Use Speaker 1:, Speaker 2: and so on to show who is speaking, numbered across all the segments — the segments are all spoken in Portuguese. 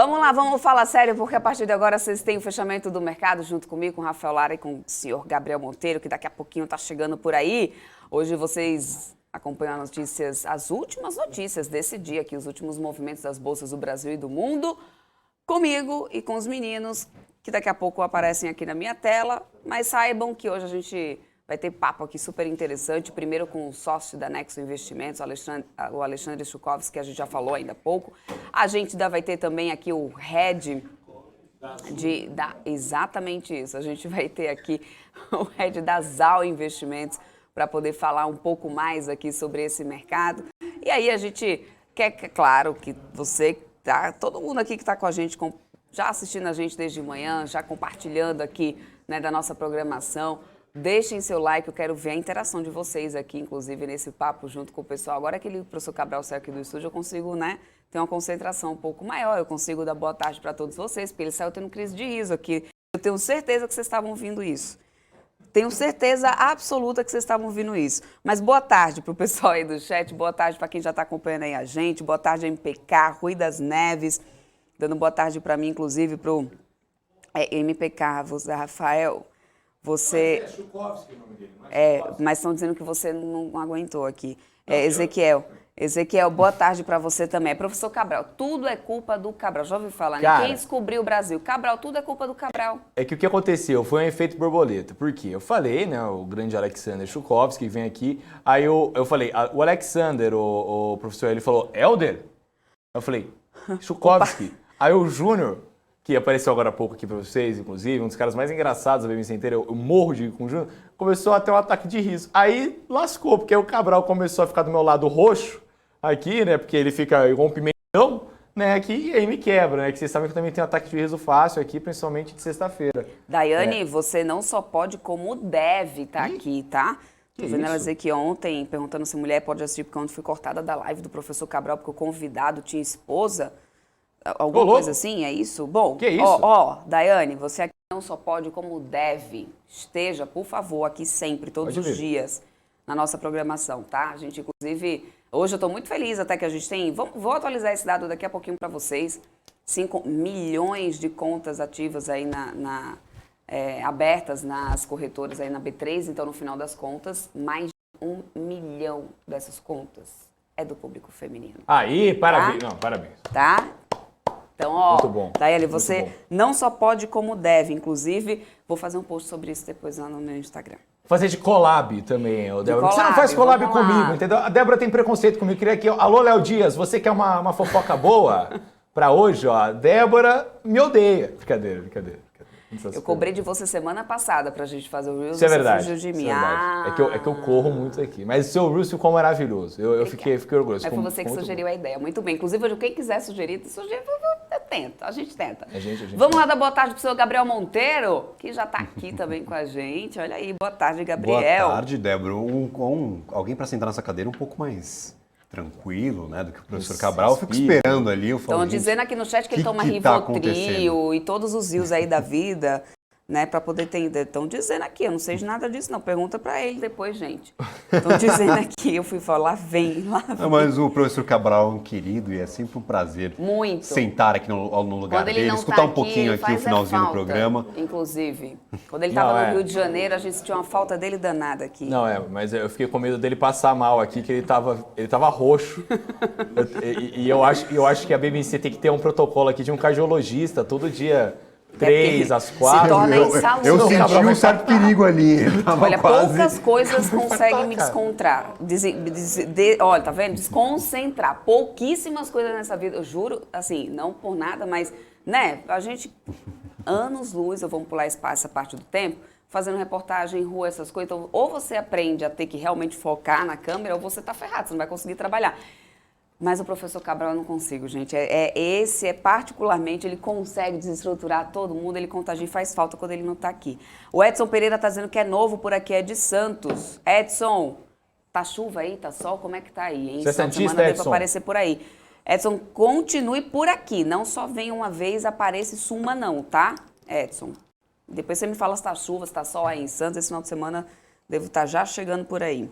Speaker 1: Vamos lá, vamos falar sério, porque a partir de agora vocês têm o fechamento do mercado junto comigo, com o Rafael Lara e com o senhor Gabriel Monteiro, que daqui a pouquinho está chegando por aí. Hoje vocês acompanham as últimas notícias desse dia aqui, os últimos movimentos das bolsas do Brasil e do mundo, comigo e com os meninos, que daqui a pouco aparecem aqui na minha tela. Mas saibam que hoje a gente vai ter papo aqui super interessante, primeiro com o sócio da Nexo Investimentos, o Alexandre Chukovski, que a gente já falou ainda há pouco. A gente ainda vai ter também aqui o head exatamente isso, a gente vai ter aqui o head da ZAL Investimentos para poder falar um pouco mais aqui sobre esse mercado. E aí a gente quer, claro, que você, tá, todo mundo aqui que está com a gente, já assistindo a gente desde manhã, já compartilhando aqui, né, da nossa programação, deixem seu like, eu quero ver a interação de vocês aqui, inclusive, nesse papo junto com o pessoal. Agora que o professor Cabral saiu aqui do estúdio, eu consigo, né, ter uma concentração um pouco maior, eu consigo dar boa tarde para todos vocês, porque ele saiu tendo crise de riso aqui. Eu tenho certeza que vocês estavam ouvindo isso. Tenho certeza absoluta que vocês estavam ouvindo isso. Mas boa tarde para o pessoal aí do chat, boa tarde para quem já está acompanhando aí a gente, boa tarde a MPK, Rui das Neves, dando boa tarde para mim, inclusive, para o MPK, você, Rafael. Você...
Speaker 2: Mas é Chukovski o nome dele,
Speaker 1: mas estão dizendo que você não aguentou aqui. Ezequiel, boa tarde para você também. Professor Cabral, tudo é culpa do Cabral. Já ouviu falar, né? Quem descobriu o Brasil? Cabral, tudo é culpa do Cabral.
Speaker 2: É que o que aconteceu foi um efeito borboleta. Por quê? Eu falei, né, o grande Alexander Chukovski, que vem aqui, aí eu falei, o Alexander, o professor, ele falou, Helder? Eu falei, Chukovski. Aí o Júnior, que apareceu agora há pouco aqui para vocês, inclusive, um dos caras mais engraçados da BBC inteira, eu morro de ir com o Júnior, começou a ter um ataque de riso. Aí lascou, porque o Cabral começou a ficar do meu lado roxo, aqui, né, porque ele fica igual um pimentão, né, aqui, e aí me quebra, né, que vocês sabem que eu também tenho ataque de riso fácil aqui, principalmente de sexta-feira.
Speaker 1: Daiane, você não só pode, como deve estar aqui, tá? Tô vendo ela dizer que ontem, perguntando se mulher pode assistir, porque ontem fui cortada da live do professor Cabral, porque o convidado tinha esposa. Alguma coisa assim, é isso? Bom,
Speaker 2: que isso?
Speaker 1: Daiane, você aqui não só pode, como deve. Esteja, por favor, aqui sempre, todos os dias, na nossa programação, tá? A gente, inclusive, hoje eu estou muito feliz até que a gente tem... Vou atualizar esse dado daqui a pouquinho para vocês. 5 milhões de contas ativas aí abertas nas corretoras aí na B3. Então, no final das contas, mais de 1 milhão dessas contas é do público feminino.
Speaker 2: Aí, parabéns.
Speaker 1: Tá?
Speaker 2: Não, parabéns.
Speaker 1: Tá? Então, ó,
Speaker 2: muito bom.
Speaker 1: Daiane, você não só pode como deve. Inclusive, vou fazer um post sobre isso depois lá no meu Instagram.
Speaker 2: Fazer de collab também, Débora. Você não faz collab comigo, entendeu? A Débora tem preconceito comigo. Queria aqui, alô, Léo Dias, você quer uma fofoca boa pra hoje, ó? Débora me odeia. Brincadeira.
Speaker 1: Eu cobrei de você semana passada pra gente fazer o Reels.
Speaker 2: Isso é verdade.
Speaker 1: Fugiu de mim.
Speaker 2: Isso é verdade. É que eu corro muito aqui. Mas o seu Reels ficou maravilhoso. Eu fiquei orgulhoso.
Speaker 1: Foi você que sugeriu a ideia. Muito bem. Inclusive, quem quiser sugerir, a gente tenta. Vamos lá dar boa tarde pro senhor Gabriel Monteiro, que já tá aqui também com a gente. Olha aí, boa tarde, Gabriel.
Speaker 3: Boa tarde, Débora. Alguém para sentar nessa cadeira um pouco mais tranquilo, né, do que o professor Cabral. Eu fico esperando ali.
Speaker 1: Estão dizendo aqui no chat que ele toma Rivotril e todos os rios aí da vida, né, para poder entender. Estão dizendo aqui, eu não sei de nada disso não, pergunta para ele depois, gente. Estão dizendo aqui, eu fui falar, lá vem. Não,
Speaker 3: mas o professor Cabral é um querido e é sempre um prazer sentar aqui no lugar dele, escutar um pouquinho aqui o finalzinho do programa.
Speaker 1: Inclusive, quando ele estava no Rio de Janeiro, a gente sentiu uma falta dele danada aqui.
Speaker 2: Não, mas eu fiquei com medo dele passar mal aqui, que ele tava roxo. e eu acho que a BBC tem que ter um protocolo aqui de um cardiologista todo dia. 3 às 4.
Speaker 1: Se torna insalubre.
Speaker 3: Eu senti um certo perigo ali.
Speaker 1: Olha, poucas coisas conseguem me descontrar. Olha, tá vendo? Desconcentrar. Pouquíssimas coisas nessa vida. Eu juro, assim, não por nada, mas, né, a gente, anos-luz, eu vou pular essa parte do tempo, fazendo reportagem em rua, essas coisas. Então, ou você aprende a ter que realmente focar na câmera, ou você tá ferrado, você não vai conseguir trabalhar. Mas o professor Cabral eu não consigo, gente. Particularmente, ele consegue desestruturar todo mundo, ele contagia e faz falta quando ele não está aqui. O Edson Pereira está dizendo que é novo por aqui, é de Santos. Edson, tá chuva aí, tá sol, como é que tá aí, hein?
Speaker 2: Você é santista, Edson?
Speaker 1: Para aparecer por aí. Edson, continue por aqui, não só venha uma vez, apareça e suma não, tá, Edson? Depois você me fala se tá chuva, se tá sol aí em Santos, esse final de semana devo estar já chegando por aí.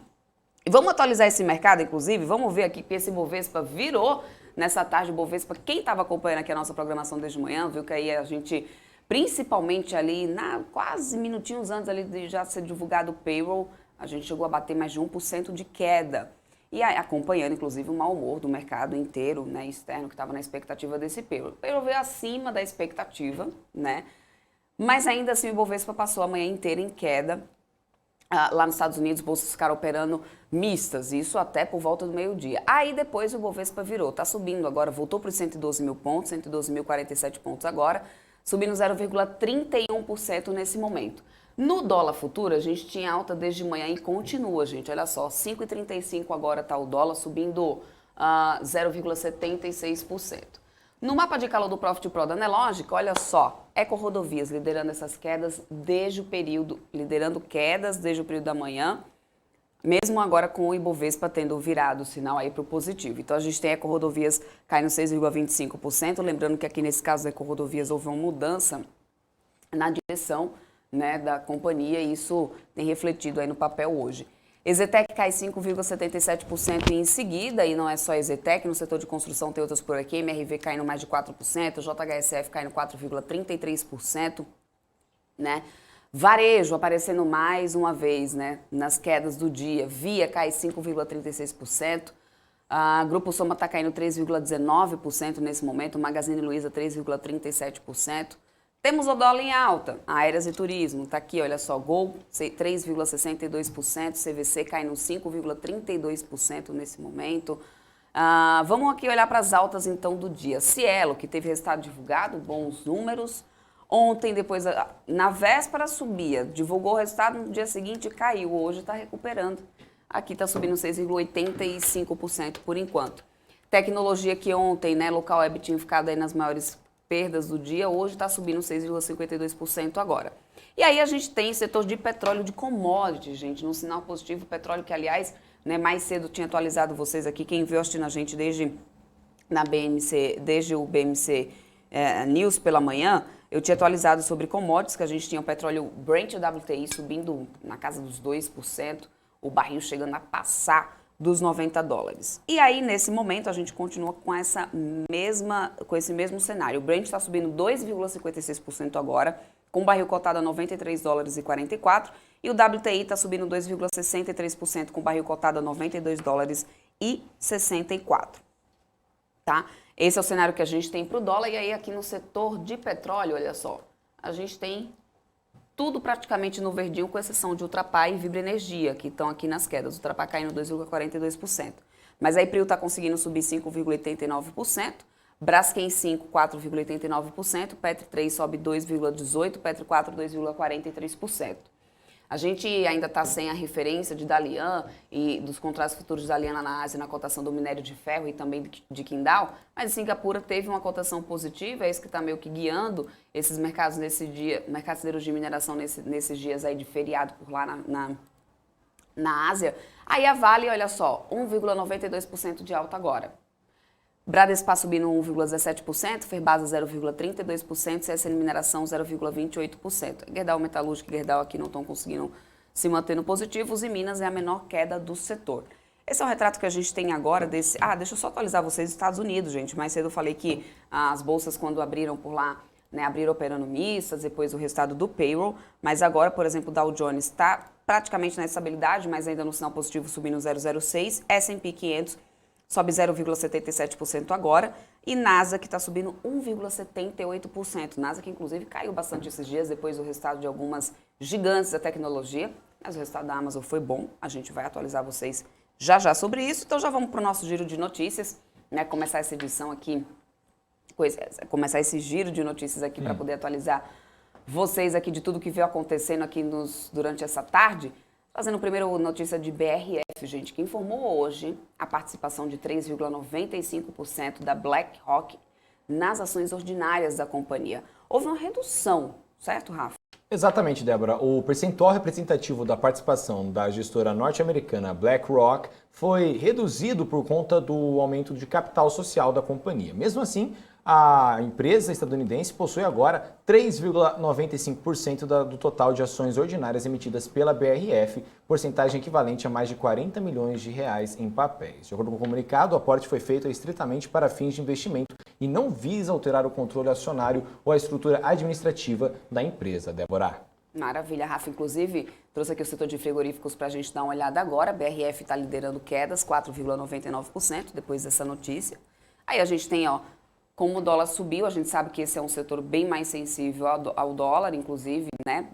Speaker 1: E vamos atualizar esse mercado, inclusive, vamos ver aqui que esse Bovespa virou nessa tarde o Bovespa, quem estava acompanhando aqui a nossa programação desde manhã, viu que aí a gente, principalmente ali, quase minutinhos antes ali de já ser divulgado o payroll, a gente chegou a bater mais de 1% de queda. E aí, acompanhando, inclusive, o mau humor do mercado inteiro, né, externo, que estava na expectativa desse payroll. O payroll veio acima da expectativa, né? Mas ainda assim o Ibovespa passou a manhã inteira em queda. Lá nos Estados Unidos, bolsas ficaram operando mistas, isso até por volta do meio-dia. Aí depois o Ibovespa virou, está subindo agora, voltou para os 112 mil pontos, 112.047 pontos agora, subindo 0,31% nesse momento. No dólar futuro, a gente tinha alta desde manhã e continua, gente, olha só, 5,35 agora está o dólar subindo 0,76%. No mapa de calor do Profit Pro da Nelogic, olha só, Eco-Rodovias liderando essas quedas desde o período, liderando quedas desde o período da manhã, mesmo agora com o Ibovespa tendo virado o sinal aí para o positivo. Então a gente tem Eco-Rodovias caindo 6,25%, lembrando que aqui nesse caso da Eco-Rodovias houve uma mudança na direção, né, da companhia e isso tem refletido aí no papel hoje. Exetec cai 5,77% em seguida, e não é só Exetec, no setor de construção tem outras por aqui, MRV caindo mais de 4%, JHSF caindo 4,33%, né? Varejo aparecendo mais uma vez, né, nas quedas do dia, Via cai 5,36%, Grupo Soma está caindo 3,19% nesse momento, Magazine Luiza 3,37%. Temos o dólar em alta, Aéreas e Turismo, está aqui, olha só, Gol 3,62%, CVC caindo 5,32% nesse momento. Vamos aqui olhar para as altas então do dia. Cielo, que teve resultado divulgado, bons números. Ontem, depois, na véspera subia, divulgou o resultado, no dia seguinte caiu, hoje está recuperando. Aqui está subindo 6,85% por enquanto. Tecnologia que ontem, né, local web tinha ficado aí nas maiores perdas do dia, hoje está subindo 6,52% agora. E aí a gente tem setor de petróleo de commodity, gente, num sinal positivo, petróleo que, aliás, né, mais cedo tinha atualizado vocês aqui, quem viu assistindo a gente desde o BMC News pela manhã, eu tinha atualizado sobre commodities, que a gente tinha o petróleo Brent e o WTI subindo na casa dos 2%, o barril chegando a passar dos $90. E aí, nesse momento, a gente continua com esse mesmo cenário. O Brent está subindo 2,56% agora, com o barril cotado a $93,44, e o WTI está subindo 2,63%, com o barril cotado a $92,64. Tá? Esse é o cenário que a gente tem para o dólar, e aí aqui no setor de petróleo, olha só, a gente tem tudo praticamente no verdinho, com exceção de Ultrapar e Vibra Energia, que estão aqui nas quedas. Ultrapar caindo 2,42%. Mas a Prio está conseguindo subir 5,89%, Braskem 5, 4,89%, Petro 3 sobe 2,18%, Petro 4, 2,43%. A gente ainda está sem a referência de Dalian e dos contratos futuros de Dalian na Ásia na cotação do minério de ferro e também de Qingdao, mas Singapura teve uma cotação positiva, é isso que está meio que guiando esses mercados nesse dia, mercados de mineração nesses dias aí de feriado por lá na Ásia. Aí a Vale, olha só, 1,92% de alta agora. Bradespar subindo 1,17%, Ferbasa 0,32%, CSN Mineração 0,28%. Gerdau Metalúrgica e Gerdau aqui não estão conseguindo se manter no positivo, e Minas é a menor queda do setor. Esse é o retrato que a gente tem agora desse... deixa eu só atualizar vocês, Estados Unidos, gente. Mais cedo eu falei que as bolsas, quando abriram por lá, né, abriram operando mistas, depois o resultado do payroll, mas agora, por exemplo, o Dow Jones está praticamente na estabilidade, mas ainda no sinal positivo subindo 0,06%, S&P 500 sobe 0,77% agora, e NASA que está subindo 1,78%. NASA que inclusive caiu bastante esses dias depois do resultado de algumas gigantes da tecnologia, mas o resultado da Amazon foi bom, a gente vai atualizar vocês já sobre isso. Então já vamos para o nosso giro de notícias, né? Começar essa edição aqui, começar esse giro de notícias aqui para poder atualizar vocês aqui de tudo que veio acontecendo aqui durante essa tarde. Fazendo primeiro notícia de BRF, gente, que informou hoje a participação de 3,95% da BlackRock nas ações ordinárias da companhia. Houve uma redução, certo, Rafa?
Speaker 2: Exatamente, Débora. O percentual representativo da participação da gestora norte-americana BlackRock foi reduzido por conta do aumento de capital social da companhia. Mesmo assim, A empresa estadunidense possui agora 3,95% do total de ações ordinárias emitidas pela BRF, porcentagem equivalente a mais de 40 milhões de reais em papéis. De acordo com o comunicado, o aporte foi feito estritamente para fins de investimento e não visa alterar o controle acionário ou a estrutura administrativa da empresa. Débora.
Speaker 1: Maravilha, Rafa. Inclusive, trouxe aqui o setor de frigoríficos para a gente dar uma olhada agora. A BRF está liderando quedas, 4,99% depois dessa notícia. Aí a gente tem, como o dólar subiu, a gente sabe que esse é um setor bem mais sensível ao dólar, inclusive, né,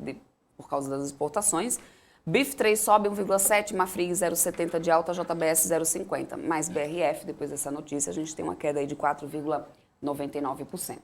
Speaker 1: por causa das exportações. BIF 3 sobe 1,7%, Mafrig 0,70% de alta, JBS 0,50%. Mais BRF, depois dessa notícia, a gente tem uma queda aí de 4,99%.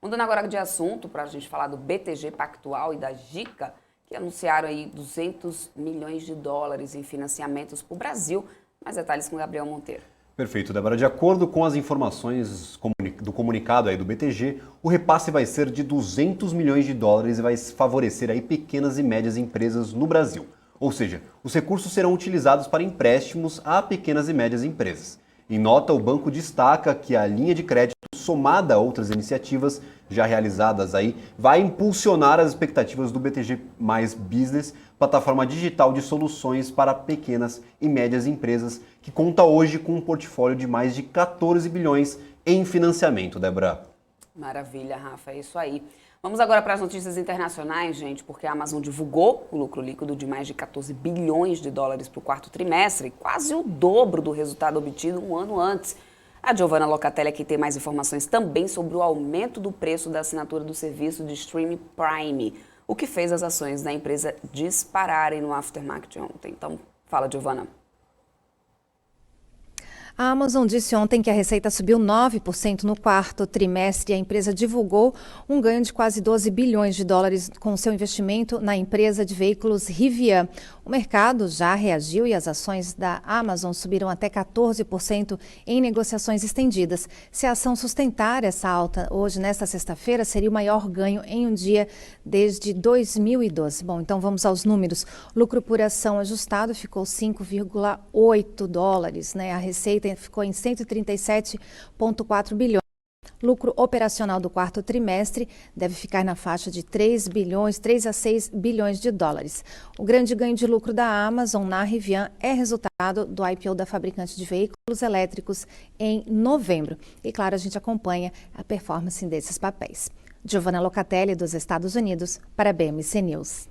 Speaker 1: Mudando agora de assunto, para a gente falar do BTG Pactual e da JICA, que anunciaram aí 200 milhões de dólares em financiamentos para o Brasil. Mais detalhes com Gabriel Monteiro.
Speaker 3: Perfeito, Débora. De acordo com as informações do comunicado aí do BTG, o repasse vai ser de 200 milhões de dólares e vai favorecer aí pequenas e médias empresas no Brasil. Ou seja, os recursos serão utilizados para empréstimos a pequenas e médias empresas. Em nota, o banco destaca que a linha de crédito, somada a outras iniciativas já realizadas aí, vai impulsionar as expectativas do BTG Mais Business, plataforma digital de soluções para pequenas e médias empresas, que conta hoje com um portfólio de mais de 14 bilhões em financiamento, Débora.
Speaker 1: Maravilha, Rafa, é isso aí. Vamos agora para as notícias internacionais, gente, porque a Amazon divulgou o lucro líquido de mais de 14 bilhões de dólares para o quarto trimestre, quase o dobro do resultado obtido um ano antes. A Giovanna Locatelli aqui tem mais informações também sobre o aumento do preço da assinatura do serviço de streaming Prime, o que fez as ações da empresa dispararem no aftermarket ontem. Então, fala, Giovanna.
Speaker 4: A Amazon disse ontem que a receita subiu 9% no quarto trimestre. A empresa divulgou um ganho de quase 12 bilhões de dólares com seu investimento na empresa de veículos Rivian. O mercado já reagiu e as ações da Amazon subiram até 14% em negociações estendidas. Se a ação sustentar essa alta hoje, nesta sexta-feira, seria o maior ganho em um dia desde 2012. Bom, então vamos aos números. Lucro por ação ajustado ficou 5,8 dólares, né? A receita ficou em 137,4 bilhões. Lucro operacional do quarto trimestre deve ficar na faixa de 3 a 6 bilhões de dólares. O grande ganho de lucro da Amazon na Rivian é resultado do IPO da fabricante de veículos elétricos em novembro. E claro, a gente acompanha a performance desses papéis. Giovanna Locatelli, dos Estados Unidos, para a BMC News.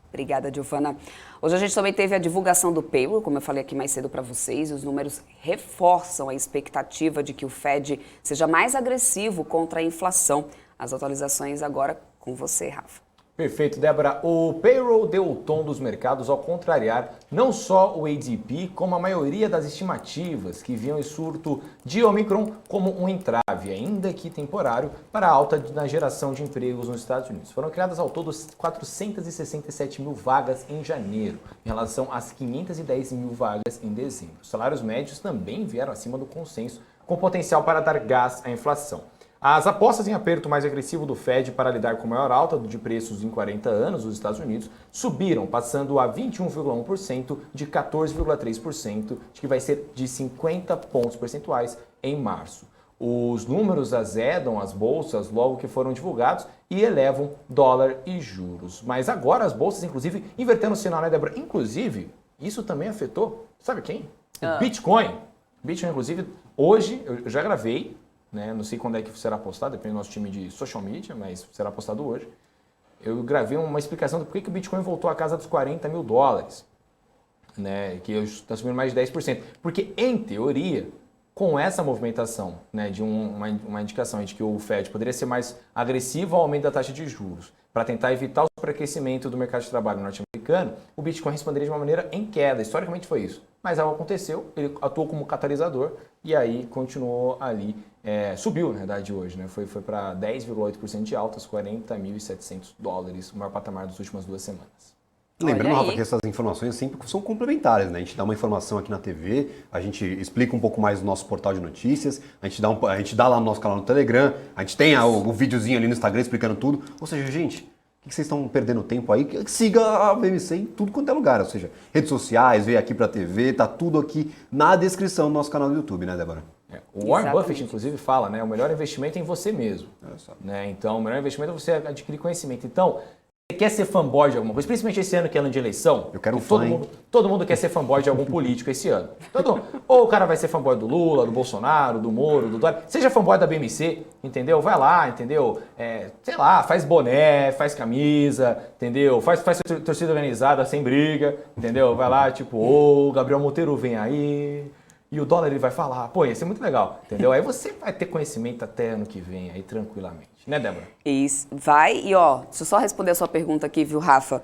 Speaker 1: Obrigada, Giovanna. Hoje a gente também teve a divulgação do payroll, como eu falei aqui mais cedo para vocês, e os números reforçam a expectativa de que o Fed seja mais agressivo contra a inflação. As atualizações agora com você, Rafa.
Speaker 2: Perfeito, Débora. O payroll deu o tom dos mercados ao contrariar não só o ADP, como a maioria das estimativas que viam o surto de Omicron como um entrave, ainda que temporário, para a alta na geração de empregos nos Estados Unidos. Foram criadas ao todo 467 mil vagas em janeiro, em relação às 510 mil vagas em dezembro. Os salários médios também vieram acima do consenso, com potencial para dar gás à inflação. As apostas em aperto mais agressivo do Fed para lidar com a maior alta de preços em 40 anos nos Estados Unidos subiram, passando a 21,1% de 14,3%, de que vai ser de 50 pontos percentuais em março. Os números azedam as bolsas logo que foram divulgados e elevam dólar e juros. Mas agora as bolsas, inclusive, invertendo o sinal, né, Débora? Inclusive, isso também afetou, sabe quem? O Bitcoin. Bitcoin, inclusive, hoje eu já gravei, né? Não sei quando é que será postado, depende do nosso time de social media, mas será postado hoje. Eu gravei uma explicação do porquê que o Bitcoin voltou à casa dos 40 mil dólares, né? Que está subindo mais de 10%. Porque, em teoria, com essa movimentação, né, de uma indicação de que o Fed poderia ser mais agressivo ao aumento da taxa de juros, para tentar evitar o superaquecimento do mercado de trabalho norte-americano, o Bitcoin responderia de uma maneira em queda. Historicamente foi isso. Mas algo aconteceu, ele atuou como catalisador e aí continuou ali, subiu na verdade hoje, né? Foi para 10,8% de altas, 40.700 dólares, o maior patamar das últimas 2 semanas.
Speaker 3: Lembrando, Rafa, que essas informações sempre são complementares, né? A gente dá uma informação aqui na TV, a gente explica um pouco mais no nosso portal de notícias, a gente dá lá no nosso canal no Telegram, a gente tem o videozinho ali no Instagram explicando tudo. Ou seja, gente, o que vocês estão perdendo tempo aí? Siga a BMC em tudo quanto é lugar, ou seja, redes sociais, veio aqui pra TV, tá tudo aqui na descrição do nosso canal do YouTube, né, Débora?
Speaker 2: O Warren
Speaker 1: Exatamente.
Speaker 2: Buffett, inclusive, fala, né? O melhor investimento é em você mesmo.
Speaker 3: Olha só.
Speaker 2: Né? Então, o melhor investimento é você adquirir conhecimento. Então, você quer ser fanboy de alguma coisa, principalmente esse ano que é ano de eleição.
Speaker 3: Eu quero um
Speaker 2: que todo
Speaker 3: fã, hein?
Speaker 2: mundo, todo mundo quer ser fanboy de algum político esse ano. Ou o cara vai ser fanboy do Lula, do Bolsonaro, do Moro, do Dória. Seja fanboy da BMC, entendeu? Vai lá, entendeu? Sei lá, faz boné, faz camisa, entendeu? Faz torcida organizada sem briga, entendeu? Vai lá, tipo, o Gabriel Monteiro vem aí. E o dólar ele vai falar, pô, ia ser muito legal, entendeu? Aí você vai ter conhecimento até ano que vem, aí tranquilamente. Né, Débora?
Speaker 1: Isso, vai. E ó, deixa eu só responder a sua pergunta aqui, viu, Rafa?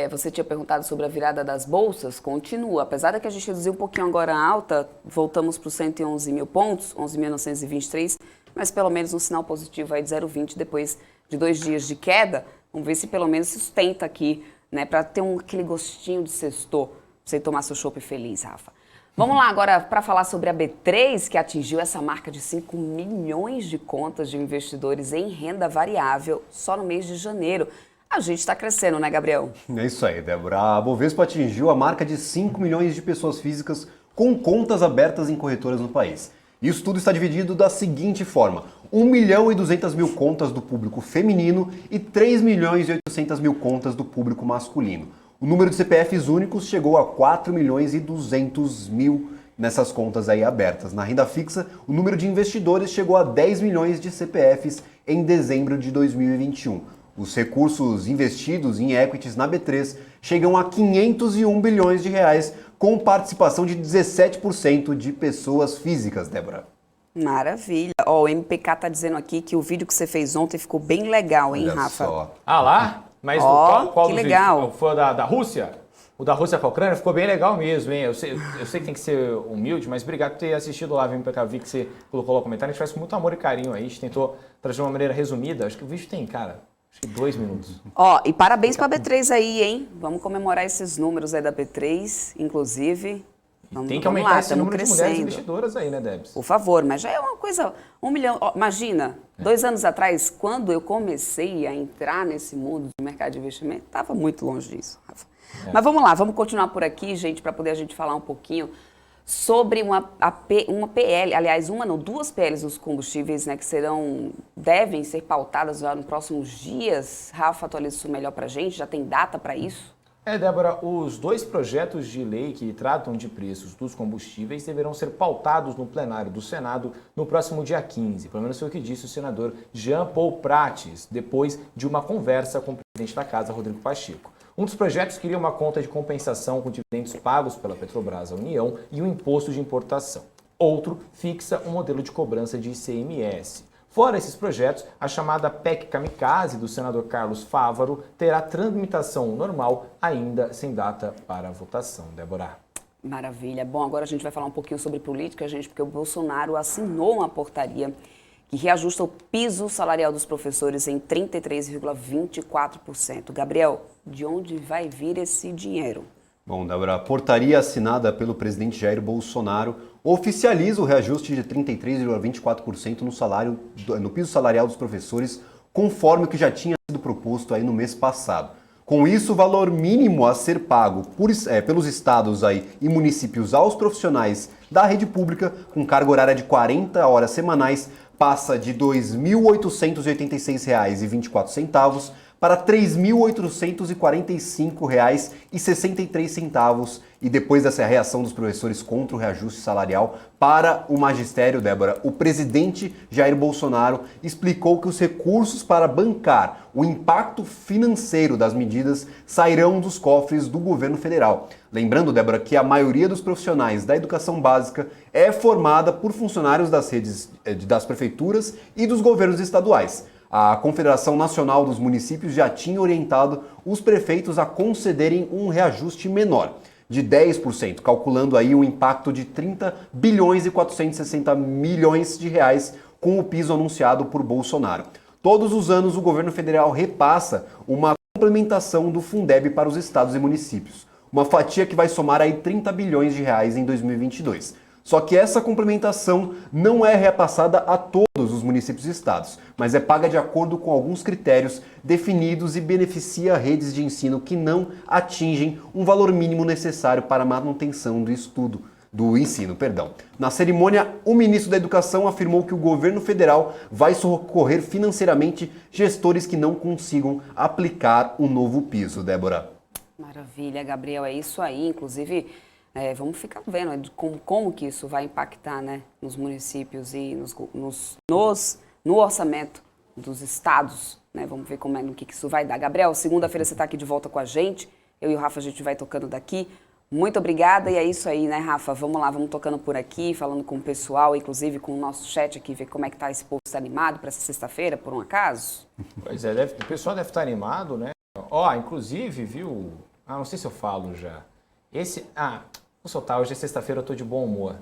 Speaker 1: Você tinha perguntado sobre a virada das bolsas, continua. Apesar de que a gente reduziu um pouquinho agora a alta, voltamos para os 111 mil pontos, 11.923, mas pelo menos um sinal positivo aí de 0,20 depois de 2 dias de queda. Vamos ver se pelo menos sustenta aqui, né, para ter aquele gostinho de sextou, pra você tomar seu chopp feliz, Rafa. Vamos lá agora para falar sobre a B3, que atingiu essa marca de 5 milhões de contas de investidores em renda variável só no mês de janeiro. A gente está crescendo, né, Gabriel?
Speaker 3: É isso aí, Débora. A Bovespa atingiu a marca de 5 milhões de pessoas físicas com contas abertas em corretoras no país. Isso tudo está dividido da seguinte forma: 1 milhão e 200 mil contas do público feminino e 3 milhões e 800 mil contas do público masculino. O número de CPFs únicos chegou a 4 milhões e 200 mil nessas contas aí abertas. Na renda fixa, o número de investidores chegou a 10 milhões de CPFs em dezembro de 2021. Os recursos investidos em equities na B3 chegam a 501 bilhões de reais, com participação de 17% de pessoas físicas, Débora.
Speaker 1: Maravilha. Ó, o MPK tá dizendo aqui que o vídeo que você fez ontem ficou bem legal, hein,
Speaker 3: Olha
Speaker 1: Rafa?
Speaker 3: só.
Speaker 2: Ah lá? Mas
Speaker 1: Ó,
Speaker 2: qual
Speaker 1: que
Speaker 2: dos
Speaker 1: legal.
Speaker 2: vídeos? Foi o da Rússia? O da Rússia com a Ucrânia ficou bem legal mesmo, hein? Eu sei que tem que ser humilde, mas obrigado por ter assistido lá, viu, MPK, vi que você colocou lá o comentário. A gente faz com muito amor e carinho aí, a gente tentou trazer de uma maneira resumida. Acho que o vídeo tem, cara, acho que 2 minutos.
Speaker 1: Ó, e parabéns pra B3 aí, hein? Vamos comemorar esses números aí da B3, inclusive.
Speaker 2: Tem que aumentar esse
Speaker 1: tamo
Speaker 2: número de mulheres
Speaker 1: crescendo.
Speaker 2: investidoras aí, né, Debs?
Speaker 1: Por favor, mas já é uma coisa, 1 milhão. Ó, imagina, 2 anos atrás, quando eu comecei a entrar nesse mundo do mercado de investimento, estava muito longe disso, Rafa. Mas vamos lá, vamos continuar por aqui, gente, para poder a gente falar um pouquinho sobre uma PL, aliás, duas PLs dos combustíveis, né, que devem ser pautadas já nos próximos dias. Rafa, atualiza isso melhor para a gente, já tem data para isso?
Speaker 2: Débora, os 2 projetos de lei que tratam de preços dos combustíveis deverão ser pautados no plenário do Senado no próximo dia 15. Pelo menos foi o que disse o senador Jean Paul Prates, depois de uma conversa com o presidente da Casa, Rodrigo Pacheco. Um dos projetos queria uma conta de compensação com dividendos pagos pela Petrobras à União e um imposto de importação. Outro fixa um modelo de cobrança de ICMS. Fora esses projetos, a chamada PEC Kamikaze do senador Carlos Fávaro terá tramitação normal, ainda sem data para votação. Débora.
Speaker 1: Maravilha. Bom, agora a gente vai falar um pouquinho sobre política, gente, porque o Bolsonaro assinou uma portaria que reajusta o piso salarial dos professores em 33,24%. Gabriel, de onde vai vir esse dinheiro?
Speaker 3: Bom, Débora, a portaria assinada pelo presidente Jair Bolsonaro oficializa o reajuste de 33,24% no piso salarial dos professores, conforme o que já tinha sido proposto aí no mês passado. Com isso, o valor mínimo a ser pago pelos estados aí e municípios aos profissionais da rede pública, com carga horária de 40 horas semanais, passa de R$ 2.886,24 para R$ 3.845,63, e depois dessa reação dos professores contra o reajuste salarial para o magistério, Débora, o presidente Jair Bolsonaro explicou que os recursos para bancar o impacto financeiro das medidas sairão dos cofres do governo federal. Lembrando, Débora, que a maioria dos profissionais da educação básica é formada por funcionários das redes das prefeituras e dos governos estaduais. A Confederação Nacional dos Municípios já tinha orientado os prefeitos a concederem um reajuste menor, de 10%, calculando aí um impacto de 30 bilhões e 460 milhões de reais com o piso anunciado por Bolsonaro. Todos os anos o governo federal repassa uma complementação do Fundeb para os estados e municípios, uma fatia que vai somar aí 30 bilhões de reais em 2022. Só que essa complementação não é repassada a todos os municípios e estados, mas é paga de acordo com alguns critérios definidos e beneficia redes de ensino que não atingem um valor mínimo necessário para a manutenção do estudo. do ensino, perdão. Na cerimônia, o ministro da Educação afirmou que o governo federal vai socorrer financeiramente gestores que não consigam aplicar o novo piso, Débora.
Speaker 1: Maravilha, Gabriel, é isso aí. Inclusive, vamos ficar vendo como que isso vai impactar, né, nos municípios e no orçamento dos estados, né? Vamos ver no que isso vai dar. Gabriel, segunda-feira você está aqui de volta com a gente. Eu e o Rafa, a gente vai tocando daqui. Muito obrigada, e é isso aí, né, Rafa? Vamos lá, vamos tocando por aqui, falando com o pessoal, inclusive com o nosso chat aqui, ver como é que tá esse povo animado para essa sexta-feira, por um acaso?
Speaker 2: Pois é, o pessoal deve estar animado, né? Inclusive, viu? Não sei se eu falo já. Vou soltar, hoje é sexta-feira, eu tô de bom humor.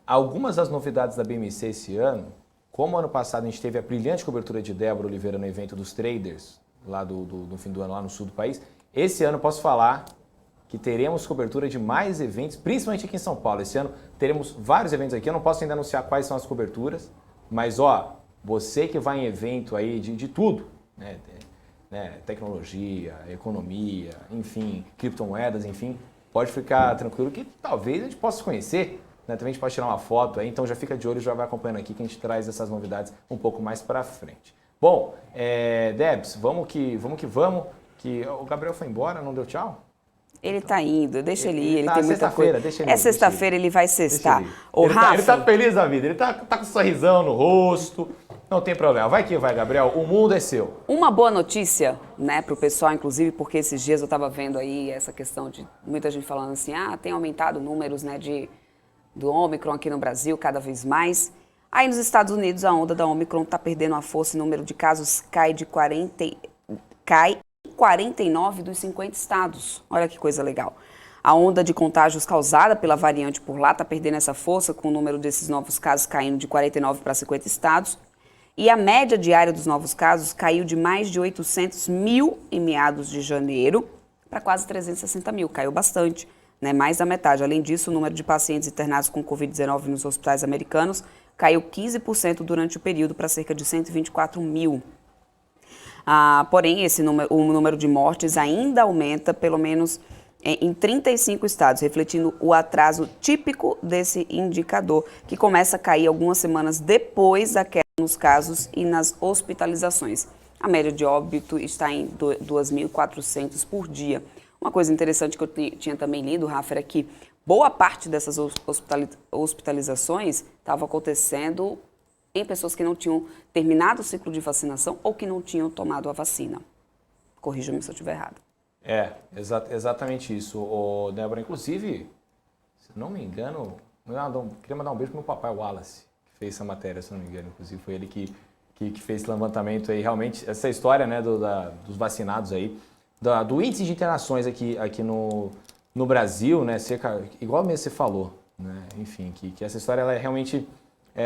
Speaker 2: Algumas das novidades da BMC esse ano, como ano passado a gente teve a brilhante cobertura de Débora Oliveira no evento dos traders, lá do fim do ano, lá no sul do país, esse ano posso falar que teremos cobertura de mais eventos, principalmente aqui em São Paulo. Esse ano teremos vários eventos aqui, eu não posso ainda anunciar quais são as coberturas, mas você que vai em evento aí de tudo, né? Tecnologia, economia, enfim, criptomoedas, enfim, pode ficar tranquilo que talvez a gente possa se conhecer, né? Também a gente pode tirar uma foto aí, então já fica de olho, já vai acompanhando aqui que a gente traz essas novidades um pouco mais para frente. Bom, Debs, vamos que o Gabriel foi embora, não deu tchau?
Speaker 1: Ele tá indo, deixa ele ir, ele tem muita
Speaker 2: sexta-feira,
Speaker 1: coisa.
Speaker 2: deixa ele ir,
Speaker 1: Sexta-feira ele vai sextar.
Speaker 2: Ele tá feliz da vida, ele tá com um sorrisão no rosto, não tem problema. Vai que vai, Gabriel, o mundo é seu.
Speaker 1: Uma boa notícia, né, pro pessoal, inclusive, porque esses dias eu tava vendo aí essa questão de muita gente falando assim, tem aumentado números, né, do Ômicron aqui no Brasil cada vez mais. Aí nos Estados Unidos a onda da Ômicron tá perdendo a força e o número de casos cai em 49 dos 50 estados. Olha que coisa legal. A onda de contágios causada pela variante por lá está perdendo essa força, com o número desses novos casos caindo de 49 para 50 estados. E a média diária dos novos casos caiu de mais de 800 mil em meados de janeiro para quase 360 mil. Caiu bastante, né? Mais da metade. Além disso, o número de pacientes internados com Covid-19 nos hospitais americanos caiu 15% durante o período para cerca de 124 mil. Porém, o número de mortes ainda aumenta, pelo menos em 35 estados, refletindo o atraso típico desse indicador, que começa a cair algumas semanas depois da queda nos casos e nas hospitalizações. A média de óbito está em 2.400 por dia. Uma coisa interessante que eu tinha também lido, Rafa, era que boa parte dessas hospitalizações estava acontecendo em pessoas que não tinham terminado o ciclo de vacinação ou que não tinham tomado a vacina. Corrija-me se eu estiver errado.
Speaker 2: Exatamente isso. Débora, inclusive, se não me engano, queria mandar um beijo pro meu papai, o Wallace, que fez essa matéria, se não me engano. Inclusive, foi ele que fez esse levantamento aí. Realmente, essa história, né, dos vacinados aí, do índice de internações aqui no Brasil, né, igual mesmo você falou, né, enfim, que essa história ela é realmente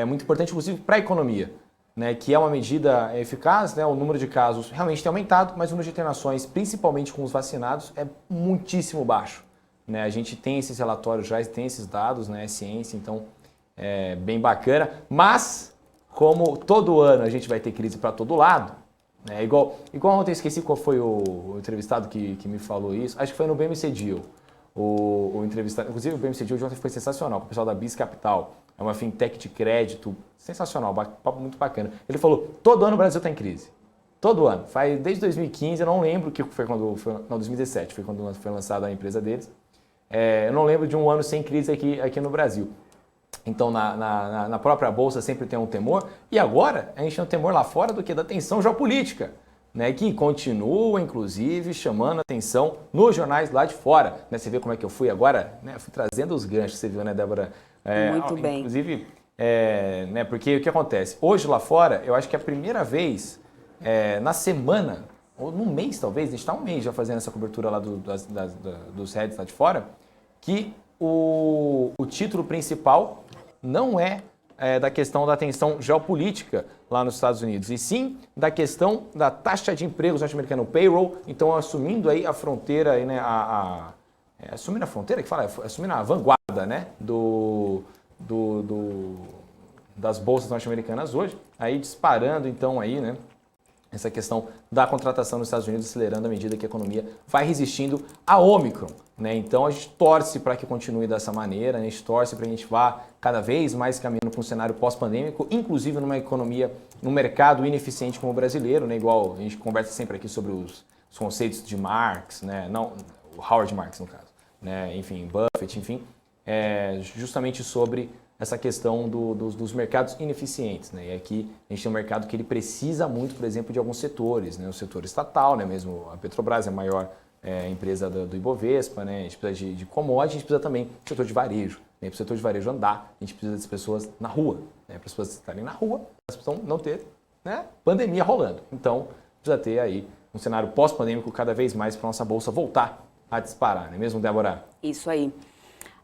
Speaker 2: muito importante, inclusive, para a economia, né, que é uma medida eficaz, né, o número de casos realmente tem aumentado, mas o número de internações, principalmente com os vacinados, é muitíssimo baixo. Né? A gente tem esses relatórios já, tem esses dados, né, é ciência, então é bem bacana, mas como todo ano a gente vai ter crise para todo lado, né, igual ontem eu esqueci qual foi o entrevistado que me falou isso, acho que foi no BMC Deal, o entrevistado, inclusive o BMC Deal de ontem foi sensacional, com o pessoal da Bis Capital. É uma fintech de crédito, sensacional, papo muito bacana. Ele falou, todo ano o Brasil está em crise. Todo ano. Desde 2015, eu não lembro que foi quando... Não, 2017, foi quando foi lançada a empresa deles. Eu não lembro de um ano sem crise aqui no Brasil. Então, na própria Bolsa sempre tem um temor. E agora, a gente tem um temor lá fora do que? Da tensão geopolítica. Né, que continua, inclusive, chamando a atenção nos jornais lá de fora. Né, você vê como é que eu fui agora? Né, eu fui trazendo os ganchos, você viu, né, Débora?
Speaker 1: Muito bem.
Speaker 2: Inclusive, né, porque o que acontece? Hoje lá fora, eu acho que é a primeira vez na semana, ou no mês talvez, a gente está um mês já fazendo essa cobertura lá dos heads lá de fora, que o título principal não é da questão da tensão geopolítica lá nos Estados Unidos, e sim da questão da taxa de emprego norte-americano, o payroll, então assumindo aí a fronteira, aí, né, assumindo a fronteira, que fala, assumindo a vanguarda, né, das bolsas norte-americanas hoje, aí disparando então aí, né, essa questão da contratação nos Estados Unidos acelerando à medida que a economia vai resistindo a Ômicron, né? Então a gente torce para que continue dessa maneira, né? A gente torce para que a gente vá cada vez mais caminhando para um cenário pós-pandêmico, inclusive numa economia, num mercado ineficiente como o brasileiro, né? Igual a gente conversa sempre aqui sobre os conceitos de Marx, né? Não, o Howard Marx no caso, né? Enfim, Buffett, enfim, justamente sobre essa questão dos mercados ineficientes, né? E aqui a gente tem um mercado que ele precisa muito, por exemplo, de alguns setores, né? O setor estatal, né? Mesmo a Petrobras é a maior empresa do Ibovespa, né? A gente precisa de commodities, a gente precisa também do setor de varejo, né? Para o setor de varejo andar, a gente precisa das pessoas na rua, né? Para as pessoas estarem na rua, elas precisam não ter, né, pandemia rolando. Então, precisa ter aí um cenário pós-pandêmico cada vez mais para a nossa bolsa voltar a disparar, não é mesmo, Débora?
Speaker 1: Isso aí.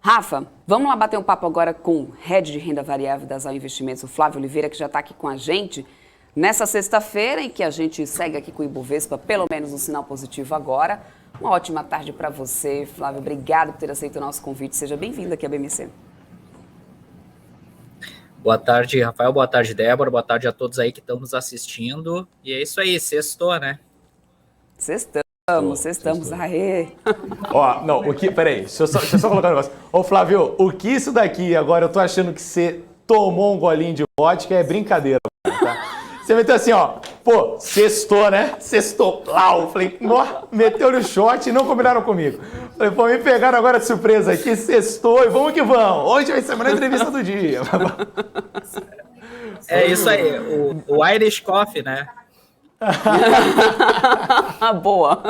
Speaker 1: Rafa, vamos lá bater um papo agora com o Head de Renda Variável da Zau Investimentos, o Flávio Oliveira, que já está aqui com a gente nessa sexta-feira, em que a gente segue aqui com o Ibovespa, pelo menos um sinal positivo agora. Uma ótima tarde para você, Flávio. Obrigado por ter aceito o nosso convite. Seja bem-vindo aqui à BMC.
Speaker 5: Boa tarde, Rafael. Boa tarde, Débora. Boa tarde a todos aí que estão nos assistindo. E é isso aí, sextou, né?
Speaker 1: Sextamos, aê.
Speaker 2: Ó, não, peraí, deixa eu só colocar um negócio. Ô, Flávio, o que isso daqui agora, eu tô achando que você tomou um golinho de vodka, é brincadeira, tá? Você meteu assim, ó, pô, sextou, né? Sextou, plau. Falei, ó, meteu-lhe o shot e não combinaram comigo. Falei, pô, me pegaram agora de surpresa aqui, sextou e vamos que vamos. Hoje vai ser a melhor entrevista do dia.
Speaker 5: É isso aí, o Irish Coffee, né?
Speaker 1: Boa.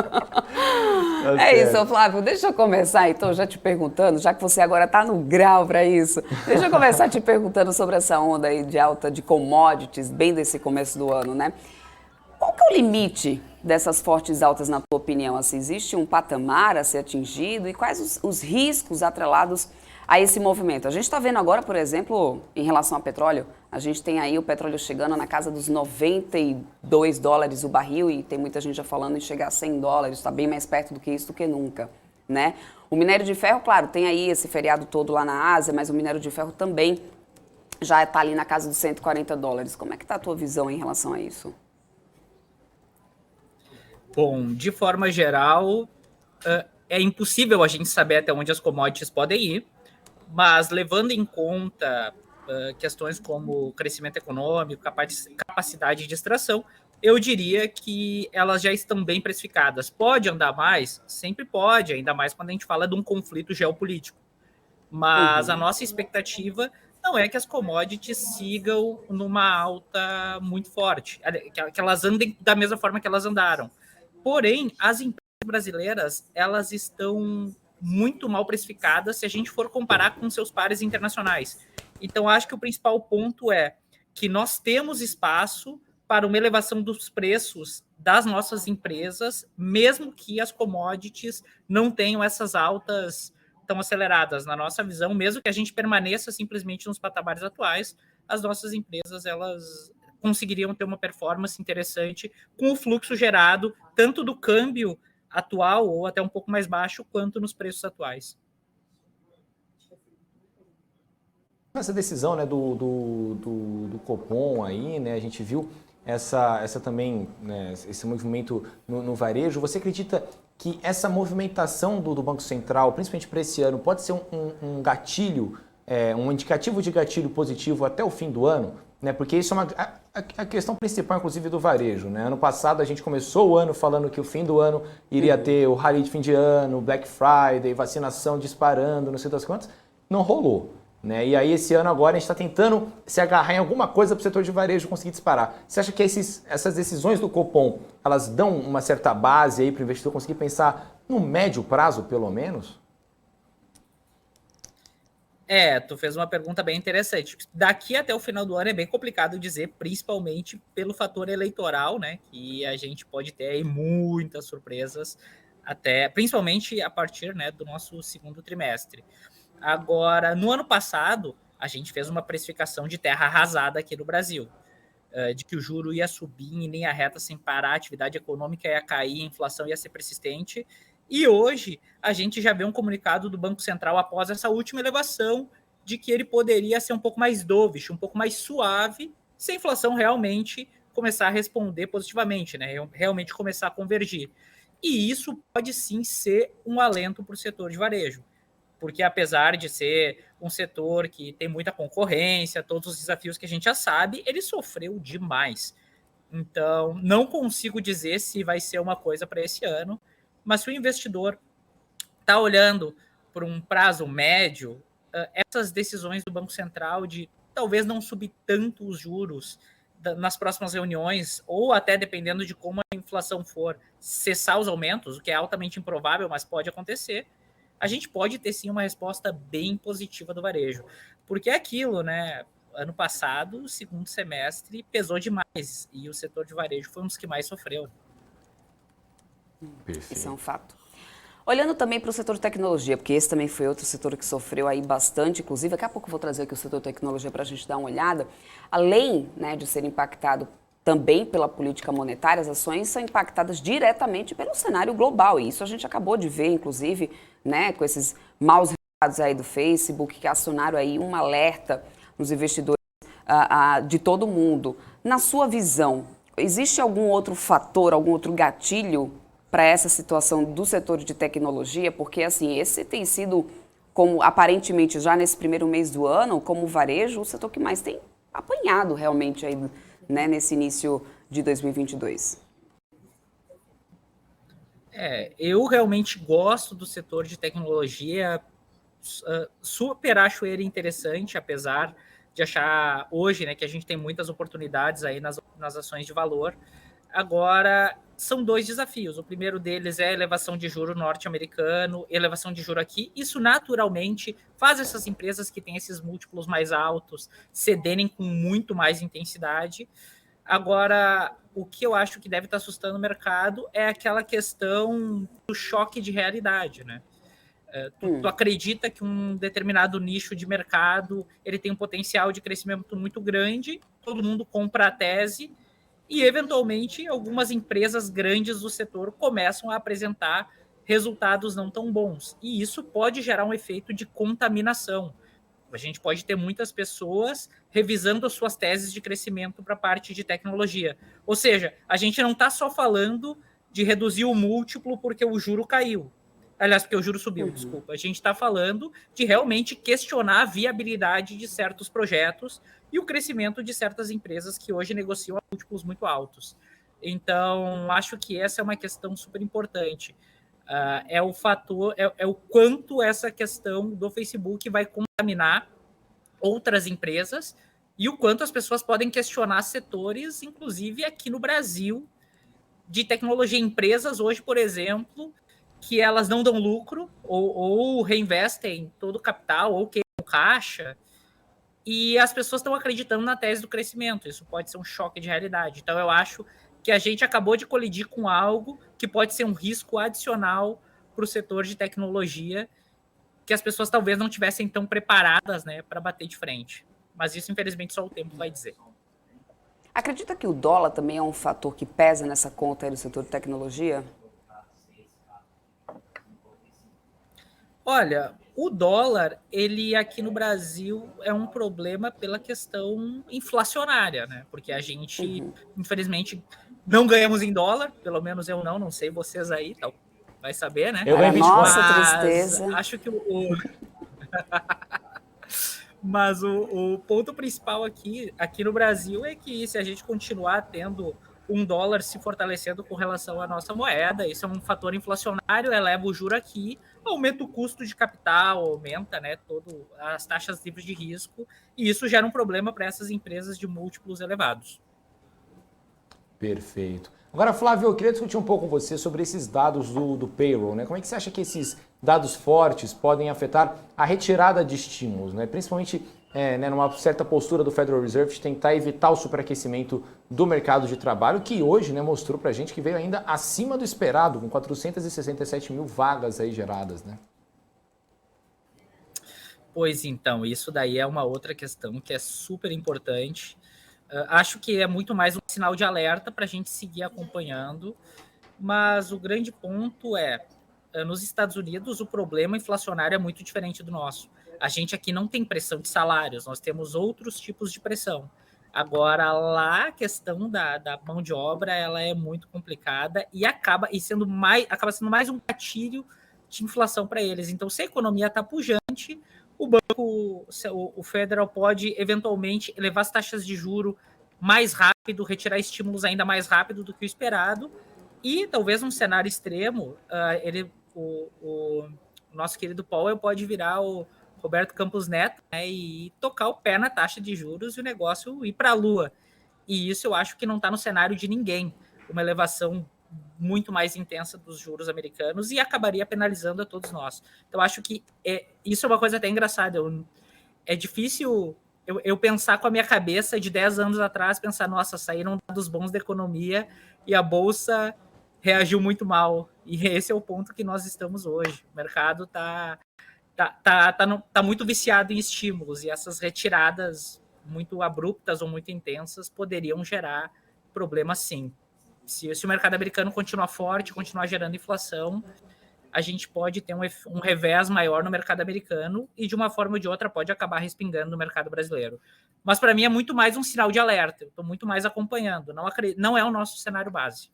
Speaker 1: É isso, Flávio. Deixa eu começar, então, já te perguntando, já que você agora está no grau para isso, deixa eu começar te perguntando sobre essa onda aí de alta de commodities, bem desse começo do ano, né? Qual que é o limite dessas fortes altas, na tua opinião? Assim, existe um patamar a ser atingido? E quais os riscos atrelados a esse movimento? A gente está vendo agora, por exemplo, em relação ao petróleo, a gente tem aí o petróleo chegando na casa dos 92 dólares o barril e tem muita gente já falando em chegar a 100 dólares, está bem mais perto do que isso do que nunca, né? O minério de ferro, claro, tem aí esse feriado todo lá na Ásia, mas o minério de ferro também já está ali na casa dos 140 dólares. Como é que está a tua visão em relação a isso?
Speaker 5: Bom, de forma geral, é impossível a gente saber até onde as commodities podem ir, mas levando em conta questões como crescimento econômico, capacidade de extração, eu diria que elas já estão bem precificadas. Pode andar mais? Sempre pode, ainda mais quando a gente fala de um conflito geopolítico. Mas a nossa expectativa não é que as commodities sigam numa alta muito forte, que elas andem da mesma forma que elas andaram. Porém, as empresas brasileiras, elas estão muito mal precificadas se a gente for comparar com seus pares internacionais. Então, acho que o principal ponto é que nós temos espaço para uma elevação dos preços das nossas empresas, mesmo que as commodities não tenham essas altas tão aceleradas. Na nossa visão, mesmo que a gente permaneça simplesmente nos patamares atuais, as nossas empresas, elas conseguiriam ter uma performance interessante com o fluxo gerado tanto do câmbio atual ou até um pouco mais baixo, quanto nos preços atuais.
Speaker 2: Essa decisão, né, do Copom aí, né, a gente viu essa também, né, esse movimento no varejo. Você acredita que essa movimentação do Banco Central, principalmente para esse ano, pode ser um gatilho, um indicativo de gatilho positivo até o fim do ano? Né, porque isso é a questão principal, inclusive, do varejo. Né? Ano passado a gente começou o ano falando que o fim do ano iria ter o rally de fim de ano, Black Friday, vacinação disparando, não sei das quantas. Não rolou. Né? E aí esse ano agora a gente está tentando se agarrar em alguma coisa para o setor de varejo conseguir disparar. Você acha que essas decisões do Copom, elas dão uma certa base aí para o investidor conseguir pensar no médio prazo, pelo menos?
Speaker 5: Tu fez uma pergunta bem interessante. Daqui até o final do ano é bem complicado dizer, principalmente pelo fator eleitoral, né? Que a gente pode ter aí muitas surpresas, até principalmente a partir, né, do nosso segundo trimestre. Agora, no ano passado, a gente fez uma precificação de terra arrasada aqui no Brasil, de que o juro ia subir em linha reta sem parar, a atividade econômica ia cair, a inflação ia ser persistente. E hoje a gente já vê um comunicado do Banco Central após essa última elevação de que ele poderia ser um pouco mais dovish, um pouco mais suave, se a inflação realmente começar a responder positivamente, né? Realmente começar a convergir. E isso pode sim ser um alento para o setor de varejo, porque apesar de ser um setor que tem muita concorrência, todos os desafios que a gente já sabe, ele sofreu demais. Então, não consigo dizer se vai ser uma coisa para esse ano, mas se o investidor está olhando por um prazo médio, essas decisões do Banco Central de talvez não subir tanto os juros nas próximas reuniões, ou até dependendo de como a inflação for, cessar os aumentos, o que é altamente improvável, mas pode acontecer, a gente pode ter sim uma resposta bem positiva do varejo. Porque é aquilo, né? Ano passado, o segundo semestre pesou demais e o setor de varejo foi um dos que mais sofreu.
Speaker 1: Isso é um fato. Olhando também para o setor de tecnologia, porque esse também foi outro setor que sofreu aí bastante, inclusive, daqui a pouco eu vou trazer aqui o setor de tecnologia para a gente dar uma olhada. Além, né, de ser impactado também pela política monetária, as ações são impactadas diretamente pelo cenário global, e isso a gente acabou de ver, inclusive, né, com esses maus resultados aí do Facebook, que acionaram aí um alerta nos investidores de todo mundo. Na sua visão, existe algum outro fator, algum outro gatilho para essa situação do setor de tecnologia? Porque, assim, esse tem sido, como aparentemente já nesse primeiro mês do ano, como varejo, o setor que mais tem apanhado realmente aí, né, nesse início de 2022.
Speaker 5: Eu realmente gosto do setor de tecnologia, super acho ele interessante, apesar de achar hoje, né, que a gente tem muitas oportunidades aí nas ações de valor. Agora, são dois desafios. O primeiro deles é a elevação de juro norte-americano, elevação de juro aqui. Isso, naturalmente, faz essas empresas que têm esses múltiplos mais altos cederem com muito mais intensidade. Agora, o que eu acho que deve estar assustando o mercado é aquela questão do choque de realidade, né? Tu acredita que um determinado nicho de mercado ele tem um potencial de crescimento muito grande, todo mundo compra a tese, e, eventualmente, algumas empresas grandes do setor começam a apresentar resultados não tão bons. E isso pode gerar um efeito de contaminação. A gente pode ter muitas pessoas revisando as suas teses de crescimento para a parte de tecnologia. Ou seja, a gente não está só falando de reduzir o múltiplo porque o juro caiu. Aliás, porque o juro subiu, desculpa. A gente está falando de realmente questionar a viabilidade de certos projetos e o crescimento de certas empresas que hoje negociam a múltiplos muito altos. Então, acho que essa é uma questão super importante. É o fator, é o quanto essa questão do Facebook vai contaminar outras empresas e o quanto as pessoas podem questionar setores, inclusive aqui no Brasil, de tecnologia. Empresas hoje, por exemplo, que elas não dão lucro ou reinvestem todo o capital ou queimam caixa, e as pessoas estão acreditando na tese do crescimento. Isso pode ser um choque de realidade. Então, eu acho que a gente acabou de colidir com algo que pode ser um risco adicional para o setor de tecnologia, que as pessoas talvez não tivessem tão preparadas, né, para bater de frente. Mas isso, infelizmente, só o tempo vai dizer.
Speaker 1: Acredita que o dólar também é um fator que pesa nessa conta aí do setor de tecnologia?
Speaker 5: Olha, o dólar, ele aqui no Brasil é um problema pela questão inflacionária, né? Porque a gente, infelizmente, não ganhamos em dólar, pelo menos eu não sei vocês aí, tal, vai saber, né?
Speaker 2: Eu ganho
Speaker 1: Para
Speaker 2: Bitcoin.
Speaker 1: nossa tristeza.
Speaker 5: Acho que Mas o ponto principal aqui no Brasil é que se a gente continuar tendo um dólar se fortalecendo com relação à nossa moeda, isso é um fator inflacionário, eleva o juro aqui, aumenta o custo de capital, aumenta, né, as taxas livres de risco, e isso gera um problema para essas empresas de múltiplos elevados.
Speaker 2: Perfeito. Agora, Flávio, eu queria discutir um pouco com você sobre esses dados do payroll, né? Como é que você acha que esses dados fortes podem afetar a retirada de estímulos, né? Principalmente numa certa postura do Federal Reserve de tentar evitar o superaquecimento do mercado de trabalho, que hoje, né, mostrou para a gente que veio ainda acima do esperado, com 467 mil vagas aí geradas, né?
Speaker 5: Pois então, isso daí é uma outra questão que é super importante. Acho que é muito mais um sinal de alerta para a gente seguir acompanhando, mas o grande ponto nos Estados Unidos o problema inflacionário é muito diferente do nosso. A gente aqui não tem pressão de salários, nós temos outros tipos de pressão. Agora, lá a questão da mão de obra, ela é muito complicada e acaba sendo mais um gatilho de inflação para eles. Então, se a economia está pujante, o Federal pode eventualmente elevar as taxas de juro mais rápido, retirar estímulos ainda mais rápido do que o esperado, e talvez num cenário extremo, o nosso querido Powell pode virar o Roberto Campos Neto, né, e tocar o pé na taxa de juros e o negócio ir para a lua. E isso eu acho que não está no cenário de ninguém, uma elevação muito mais intensa dos juros americanos e acabaria penalizando a todos nós. Então, acho que isso é uma coisa até engraçada. É difícil eu pensar com a minha cabeça de 10 anos atrás, pensar, nossa, saíram dados bons da economia e a Bolsa reagiu muito mal. E esse é o ponto que nós estamos hoje. O mercado tá muito viciado em estímulos e essas retiradas muito abruptas ou muito intensas poderiam gerar problemas, sim. Se o mercado americano continuar forte, continuar gerando inflação, a gente pode ter um revés maior no mercado americano e, de uma forma ou de outra, pode acabar respingando no mercado brasileiro. Mas, para mim, é muito mais um sinal de alerta. Eu estou muito mais acompanhando. Não é o nosso cenário base.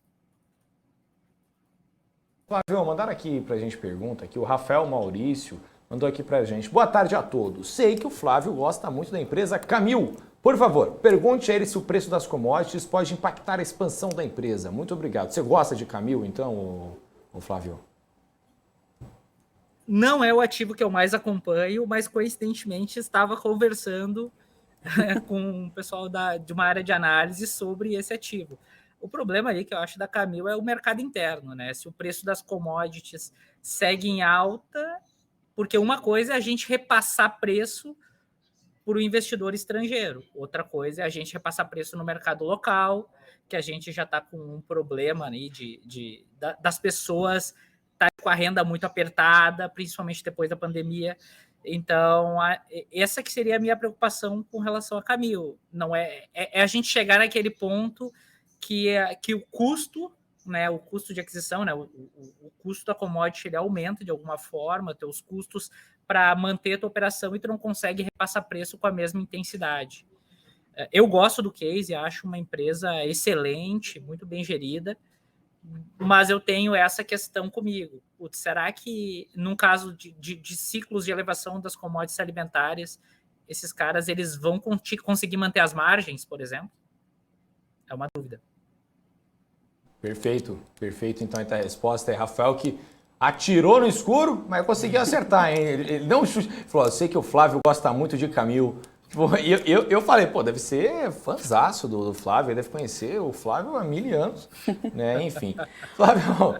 Speaker 2: Flávio, mandaram aqui pra gente pergunta, que o Rafael Maurício mandou aqui pra gente. Boa tarde a todos. Sei que o Flávio gosta muito da empresa Camil. Por favor, pergunte a ele se o preço das commodities pode impactar a expansão da empresa. Muito obrigado. Você gosta de Camil, então, Flávio?
Speaker 5: Não é o ativo que eu mais acompanho, mas coincidentemente estava conversando com o pessoal de uma área de análise sobre esse ativo. O problema aí que eu acho da Camil é o mercado interno, né? Se o preço das commodities segue em alta, porque uma coisa é a gente repassar preço para o investidor estrangeiro, outra coisa é a gente repassar preço no mercado local, que a gente já está com um problema aí das pessoas com a renda muito apertada, principalmente depois da pandemia. Então, essa que seria a minha preocupação com relação a Camil. Não é a gente chegar naquele ponto que o custo, né, o custo de aquisição, né, o custo da commodity ele aumenta de alguma forma, teus custos para manter a tua operação e tu não consegue repassar preço com a mesma intensidade. Eu gosto do case, acho uma empresa excelente, muito bem gerida, mas eu tenho essa questão comigo. Putz, será que, num caso de ciclos de elevação das commodities alimentares, esses caras eles vão conseguir manter as margens, por exemplo? É uma dúvida.
Speaker 2: Perfeito. Então a resposta é Rafael, que atirou no escuro, mas conseguiu acertar, hein? Ele não falou, eu sei que o Flávio gosta muito de Camil. Eu falei, deve ser fãzaço do Flávio, ele deve conhecer o Flávio há 1000 anos, né? Enfim. Flávio,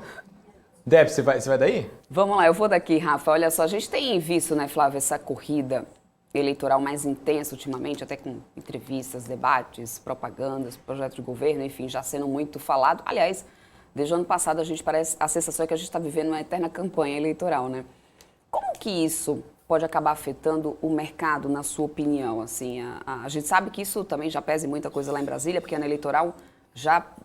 Speaker 2: Deb, você vai daí?
Speaker 1: Vamos lá, eu vou daqui, Rafa. Olha só, a gente tem visto, né, Flávio, essa corrida eleitoral mais intensa ultimamente, até com entrevistas, debates, propagandas, projetos de governo, enfim, já sendo muito falado. Aliás, desde o ano passado a sensação é que a gente está vivendo uma eterna campanha eleitoral, né? Como que isso pode acabar afetando o mercado, na sua opinião? Assim, a gente sabe que isso também já pesa muita coisa lá em Brasília, porque ano eleitoral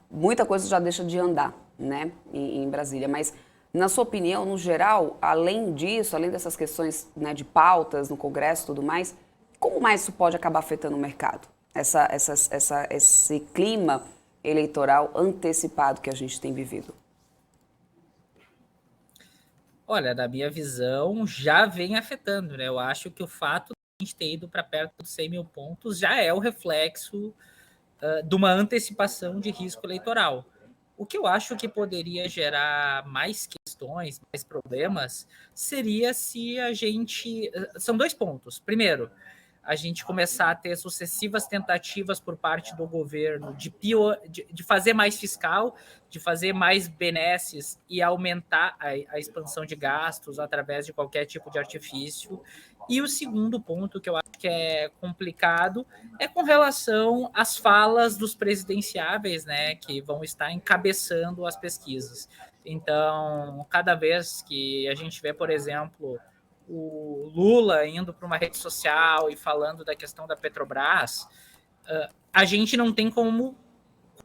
Speaker 1: muita coisa já deixa de andar, né, em Brasília. Mas, na sua opinião, no geral, além disso, além dessas questões, né, de pautas no Congresso e tudo mais, como mais isso pode acabar afetando o mercado? Esse clima eleitoral antecipado que a gente tem vivido?
Speaker 5: Olha, na minha visão, já vem afetando, né? Eu acho que o fato de a gente ter ido para perto dos 100 mil pontos já é o reflexo de uma antecipação de risco eleitoral. O que eu acho que poderia gerar mais questões, mais problemas, seria se a gente... São 2 pontos. Primeiro, a gente começar a ter sucessivas tentativas por parte do governo de fazer mais fiscal, de fazer mais benesses e aumentar a expansão de gastos através de qualquer tipo de artifício. E o segundo ponto que eu acho que é complicado é com relação às falas dos presidenciáveis, né, que vão estar encabeçando as pesquisas. Então, cada vez que a gente vê, por exemplo, o Lula indo para uma rede social e falando da questão da Petrobras, a gente não tem como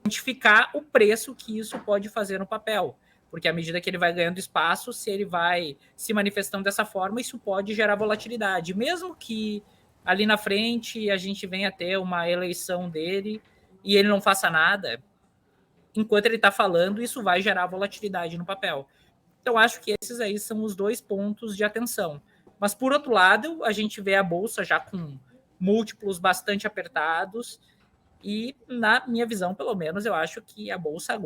Speaker 5: quantificar o preço que isso pode fazer no papel, porque à medida que ele vai ganhando espaço, se ele vai se manifestando dessa forma, isso pode gerar volatilidade. Mesmo que ali na frente a gente venha a ter uma eleição dele e ele não faça nada, enquanto ele está falando, isso vai gerar volatilidade no papel. Então, acho que esses aí são os 2 pontos de atenção. Mas, por outro lado, a gente vê a Bolsa já com múltiplos bastante apertados e, na minha visão, pelo menos, eu acho que a Bolsa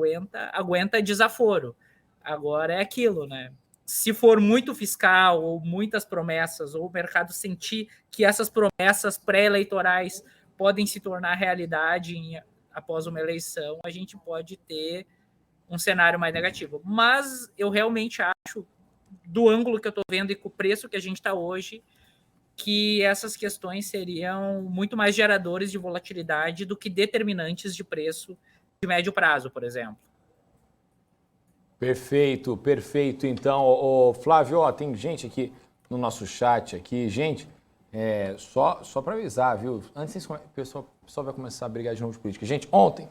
Speaker 5: aguenta desaforo. Agora é aquilo, né? Se for muito fiscal ou muitas promessas, ou o mercado sentir que essas promessas pré-eleitorais podem se tornar realidade após uma eleição, a gente pode ter um cenário mais negativo. Mas eu realmente acho, do ângulo que eu estou vendo e com o preço que a gente está hoje, que essas questões seriam muito mais geradores de volatilidade do que determinantes de preço de médio prazo, por exemplo.
Speaker 2: Perfeito, perfeito. Então, ô, Flávio, ó, tem gente aqui no nosso chat aqui. Gente, só para avisar, viu? Antes o pessoal vai começar a brigar de novo de política. Gente, ontem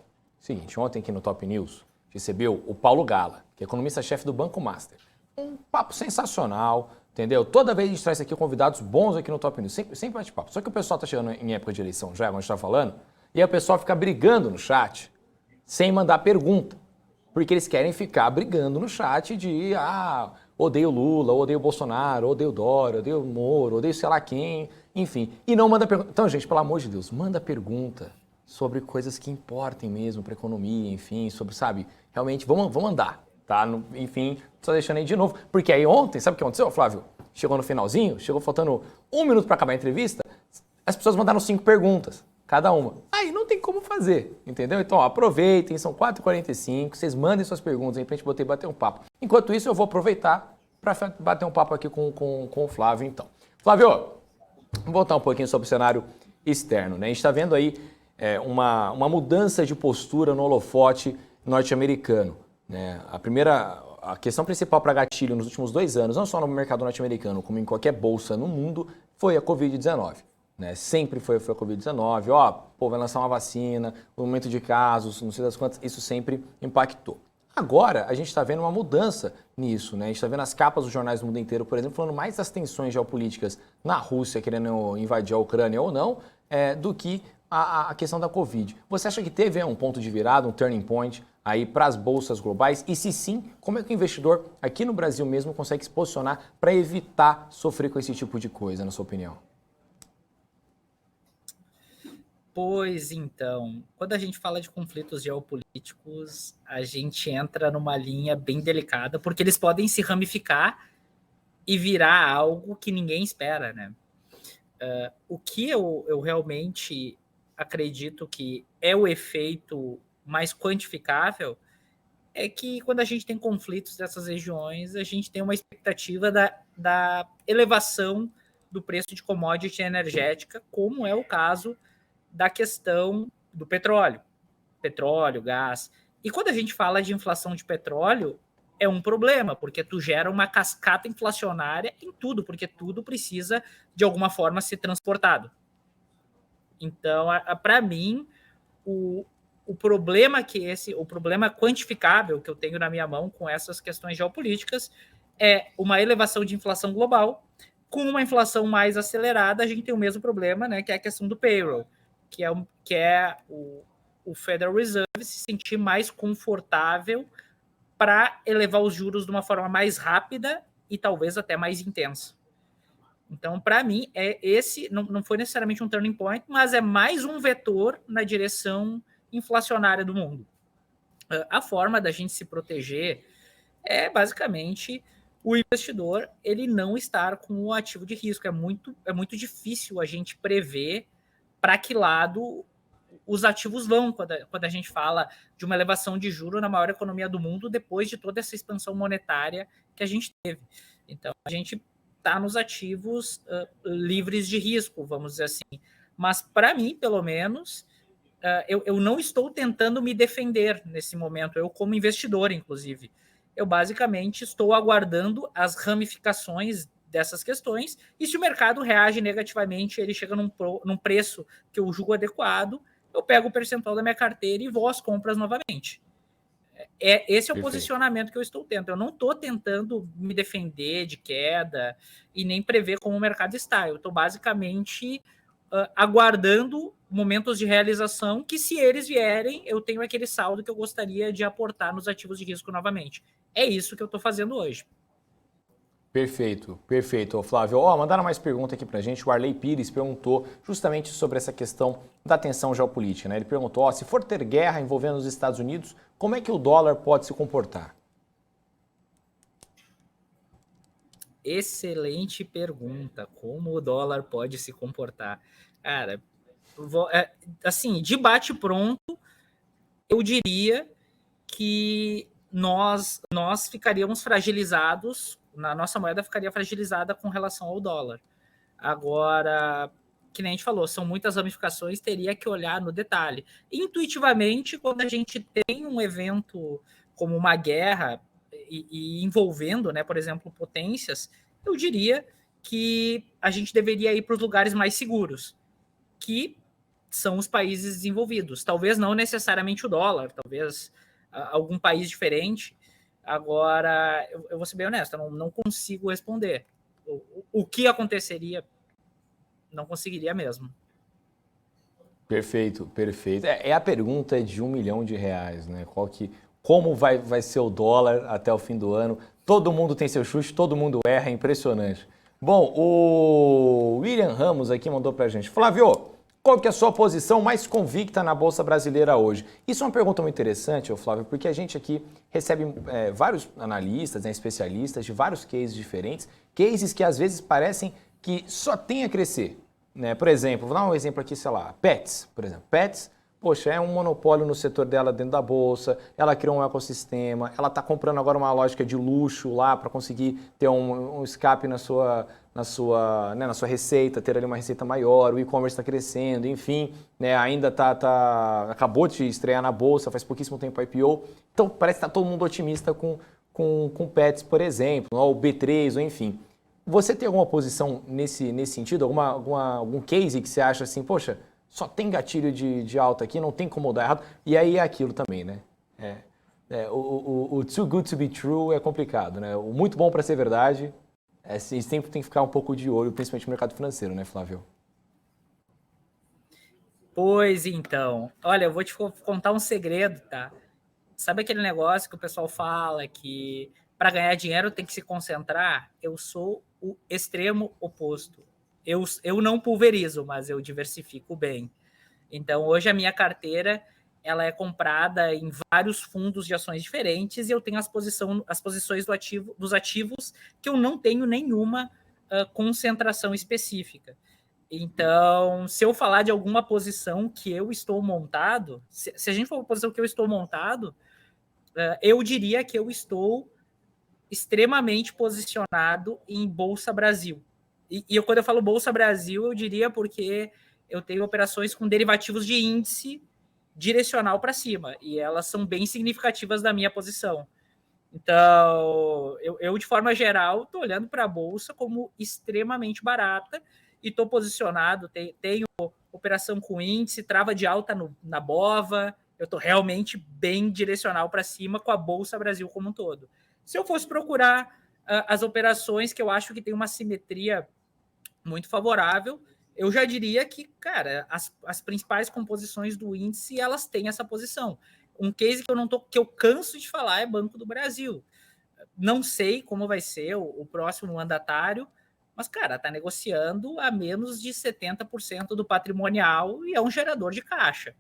Speaker 2: aqui no Top News, recebeu o Paulo Gala, que é economista-chefe do Banco Master. Um papo sensacional, entendeu? Toda vez a gente traz aqui convidados bons aqui no Top News, sempre bate-papo. Só que o pessoal tá chegando em época de eleição já, como a gente tá falando, e aí o pessoal fica brigando no chat, sem mandar pergunta. Porque eles querem ficar brigando no chat de, odeio Lula, odeio Bolsonaro, odeio Dória, odeio Moro, odeio sei lá quem, enfim. E não manda pergunta. Então, gente, pelo amor de Deus, manda pergunta sobre coisas que importem mesmo para a economia, enfim, sobre, sabe, realmente, vamos andar, tá? Enfim, só deixando aí de novo. Porque aí ontem, sabe o que aconteceu, Flávio? Chegou no finalzinho, chegou faltando 1 minuto para acabar a entrevista, as pessoas mandaram 5 perguntas, cada uma. Aí não tem como fazer, entendeu? Então, ó, aproveitem, são 4h45, vocês mandem suas perguntas aí pra gente poder bater um papo. Enquanto isso, eu vou aproveitar para bater um papo aqui com o Flávio, então. Flávio, vamos voltar um pouquinho sobre o cenário externo, né? A gente está vendo aí uma mudança de postura no holofote norte-americano, né? A questão principal para gatilho nos últimos 2 anos, não só no mercado norte-americano, como em qualquer bolsa no mundo, foi a Covid-19. Né? Sempre foi a Covid-19, vai lançar uma vacina, o aumento de casos, não sei das quantas, isso sempre impactou. Agora, a gente está vendo uma mudança nisso, né? A gente está vendo as capas dos jornais do mundo inteiro, por exemplo, falando mais das tensões geopolíticas na Rússia, querendo invadir a Ucrânia ou não, do que a questão da Covid. Você acha que teve um ponto de virada, um turning point aí para as bolsas globais? E se sim, como é que o investidor aqui no Brasil mesmo consegue se posicionar para evitar sofrer com esse tipo de coisa, na sua opinião?
Speaker 5: Pois então, quando a gente fala de conflitos geopolíticos, a gente entra numa linha bem delicada, porque eles podem se ramificar e virar algo que ninguém espera, né? O que eu realmente acredito que é o efeito mais quantificável é que quando a gente tem conflitos dessas regiões, a gente tem uma expectativa da elevação do preço de commodity energética, como é o caso da questão do petróleo, gás. E quando a gente fala de inflação de petróleo, é um problema, porque tu gera uma cascata inflacionária em tudo, porque tudo precisa, de alguma forma, ser transportado. Então, para mim, o problema o problema quantificável que eu tenho na minha mão com essas questões geopolíticas é uma elevação de inflação global. Com uma inflação mais acelerada, a gente tem o mesmo problema, né, que é a questão do payroll, que é o Federal Reserve se sentir mais confortável para elevar os juros de uma forma mais rápida e talvez até mais intensa. Então, para mim, esse não foi necessariamente um turning point, mas é mais um vetor na direção inflacionária do mundo. A forma da gente se proteger é basicamente o investidor ele não estar com o ativo de risco. É muito difícil a gente prever para que lado os ativos vão quando a gente fala de uma elevação de juros na maior economia do mundo depois de toda essa expansão monetária que a gente teve. Então, a gente está nos ativos livres de risco, vamos dizer assim. Mas, para mim, pelo menos, eu não estou tentando me defender nesse momento, eu como investidor, inclusive. Eu, basicamente, estou aguardando as ramificações dessas questões, e se o mercado reage negativamente, ele chega num preço que eu julgo adequado, eu pego o percentual da minha carteira e vou às compras novamente. Esse é o posicionamento que eu estou tendo. Eu não estou tentando me defender de queda e nem prever como o mercado está. Eu estou basicamente aguardando momentos de realização que, se eles vierem, eu tenho aquele saldo que eu gostaria de aportar nos ativos de risco novamente. É isso que eu estou fazendo hoje.
Speaker 2: Perfeito, perfeito, Flávio. Mandaram mais pergunta aqui pra gente. O Arley Pires perguntou justamente sobre essa questão da tensão geopolítica, né? Ele perguntou, se for ter guerra envolvendo os Estados Unidos, como é que o dólar pode se comportar?
Speaker 5: Excelente pergunta. Como o dólar pode se comportar? Cara, assim, de bate pronto, eu diria que nós ficaríamos fragilizados, a nossa moeda ficaria fragilizada com relação ao dólar. Agora, que nem a gente falou, são muitas ramificações, teria que olhar no detalhe. Intuitivamente, quando a gente tem um evento como uma guerra e envolvendo, né, por exemplo, potências, eu diria que a gente deveria ir para os lugares mais seguros, que são os países desenvolvidos. Talvez não necessariamente o dólar, talvez algum país diferente. Agora, eu vou ser bem honesto, eu não consigo responder. O que aconteceria, não conseguiria mesmo.
Speaker 2: Perfeito, perfeito. A pergunta de R$1 milhão, né? Como vai ser o dólar até o fim do ano? Todo mundo tem seu chute, todo mundo erra, é impressionante. Bom, o William Ramos aqui mandou pra gente. Flávio, qual que é a sua posição mais convicta na Bolsa Brasileira hoje? Isso é uma pergunta muito interessante, Flávio, porque a gente aqui recebe vários analistas, né, especialistas de vários cases diferentes, cases que às vezes parecem que só tem a crescer. Né? Por exemplo, vou dar um exemplo aqui, sei lá, Pets, por exemplo. Pets, poxa, é um monopólio no setor dela dentro da Bolsa, ela criou um ecossistema, ela está comprando agora uma lógica de luxo lá para conseguir ter um escape na sua receita, ter ali uma receita maior, o e-commerce está crescendo, enfim, né, ainda acabou de estrear na Bolsa, faz pouquíssimo tempo a IPO, então parece que está todo mundo otimista com Pets, por exemplo, ou B3, ou enfim. Você tem alguma posição nesse sentido, algum case que você acha assim, poxa, só tem gatilho de alta aqui, não tem como dar errado, e aí é aquilo também, né? O too good to be true é complicado, né? O muito bom para ser verdade, sempre tem que ficar um pouco de olho, principalmente no mercado financeiro, né, Flávio?
Speaker 5: Pois então, olha, eu vou te contar um segredo, tá? Sabe aquele negócio que o pessoal fala que para ganhar dinheiro tem que se concentrar? Eu sou o extremo oposto. Eu não pulverizo, mas eu diversifico bem. Então, hoje a minha carteira ela é comprada em vários fundos de ações diferentes e eu tenho as posições dos ativos que eu não tenho nenhuma concentração específica. Então, se eu falar de alguma posição que eu estou montado, se a gente for uma posição que eu estou montado, eu diria que eu estou extremamente posicionado em Bolsa Brasil. Quando eu falo Bolsa Brasil, eu diria porque eu tenho operações com derivativos de índice direcional para cima, e elas são bem significativas da minha posição. Então, eu de forma geral, estou olhando para a Bolsa como extremamente barata e estou posicionado, tenho operação com índice, trava de alta na BOVA, eu estou realmente bem direcional para cima com a Bolsa Brasil como um todo. Se eu fosse procurar as operações que eu acho que tem uma simetria muito favorável, eu já diria que, cara, as principais composições do índice, elas têm essa posição. Um case que eu canso de falar é Banco do Brasil. Não sei como vai ser o próximo mandatário, mas, cara, está negociando a menos de 70% do patrimonial e é um gerador de caixa.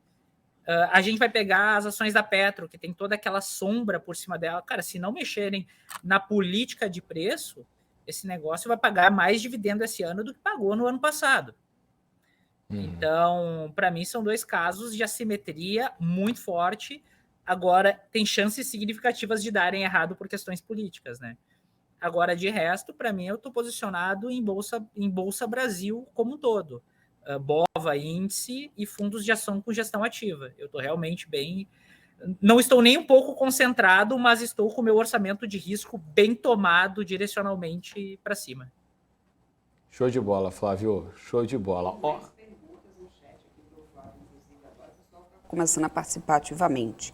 Speaker 5: A gente vai pegar as ações da Petro, que tem toda aquela sombra por cima dela. Cara, se não mexerem na política de preço, esse negócio vai pagar mais dividendo esse ano do que pagou no ano passado. Então, para mim, são dois casos de assimetria muito forte. Agora, tem chances significativas de darem errado por questões políticas, né? Agora, de resto, para mim, eu estou posicionado em Bolsa Brasil como um todo. BOVA, índice e fundos de ação com gestão ativa. Eu estou realmente bem... Não estou nem um pouco concentrado, mas estou com o meu orçamento de risco bem tomado direcionalmente para cima.
Speaker 2: Show de bola, Flávio. Show de bola.
Speaker 1: Começando a participar ativamente.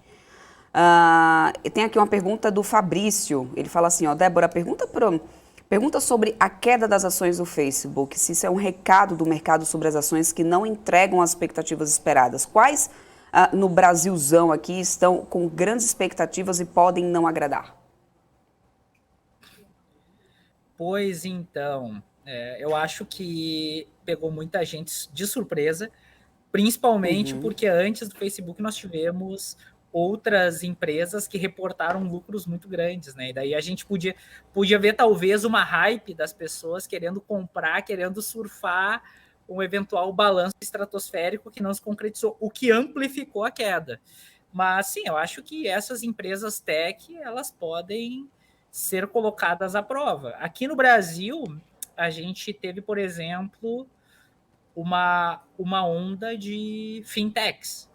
Speaker 1: E tem aqui uma pergunta do Fabrício. Ele fala assim, Débora, pergunta Pergunta sobre a queda das ações do Facebook, se isso é um recado do mercado sobre as ações que não entregam as expectativas esperadas. Quais no Brasilzão aqui estão com grandes expectativas e podem não agradar?
Speaker 5: Pois então, eu acho que pegou muita gente de surpresa, principalmente porque antes do Facebook nós tivemos outras empresas que reportaram lucros muito grandes, né? E daí a gente podia ver talvez uma hype das pessoas querendo comprar, querendo surfar um eventual balanço estratosférico que não se concretizou, o que amplificou a queda. Mas sim, eu acho que essas empresas tech, elas podem ser colocadas à prova. Aqui no Brasil, a gente teve, por exemplo, uma onda de fintechs.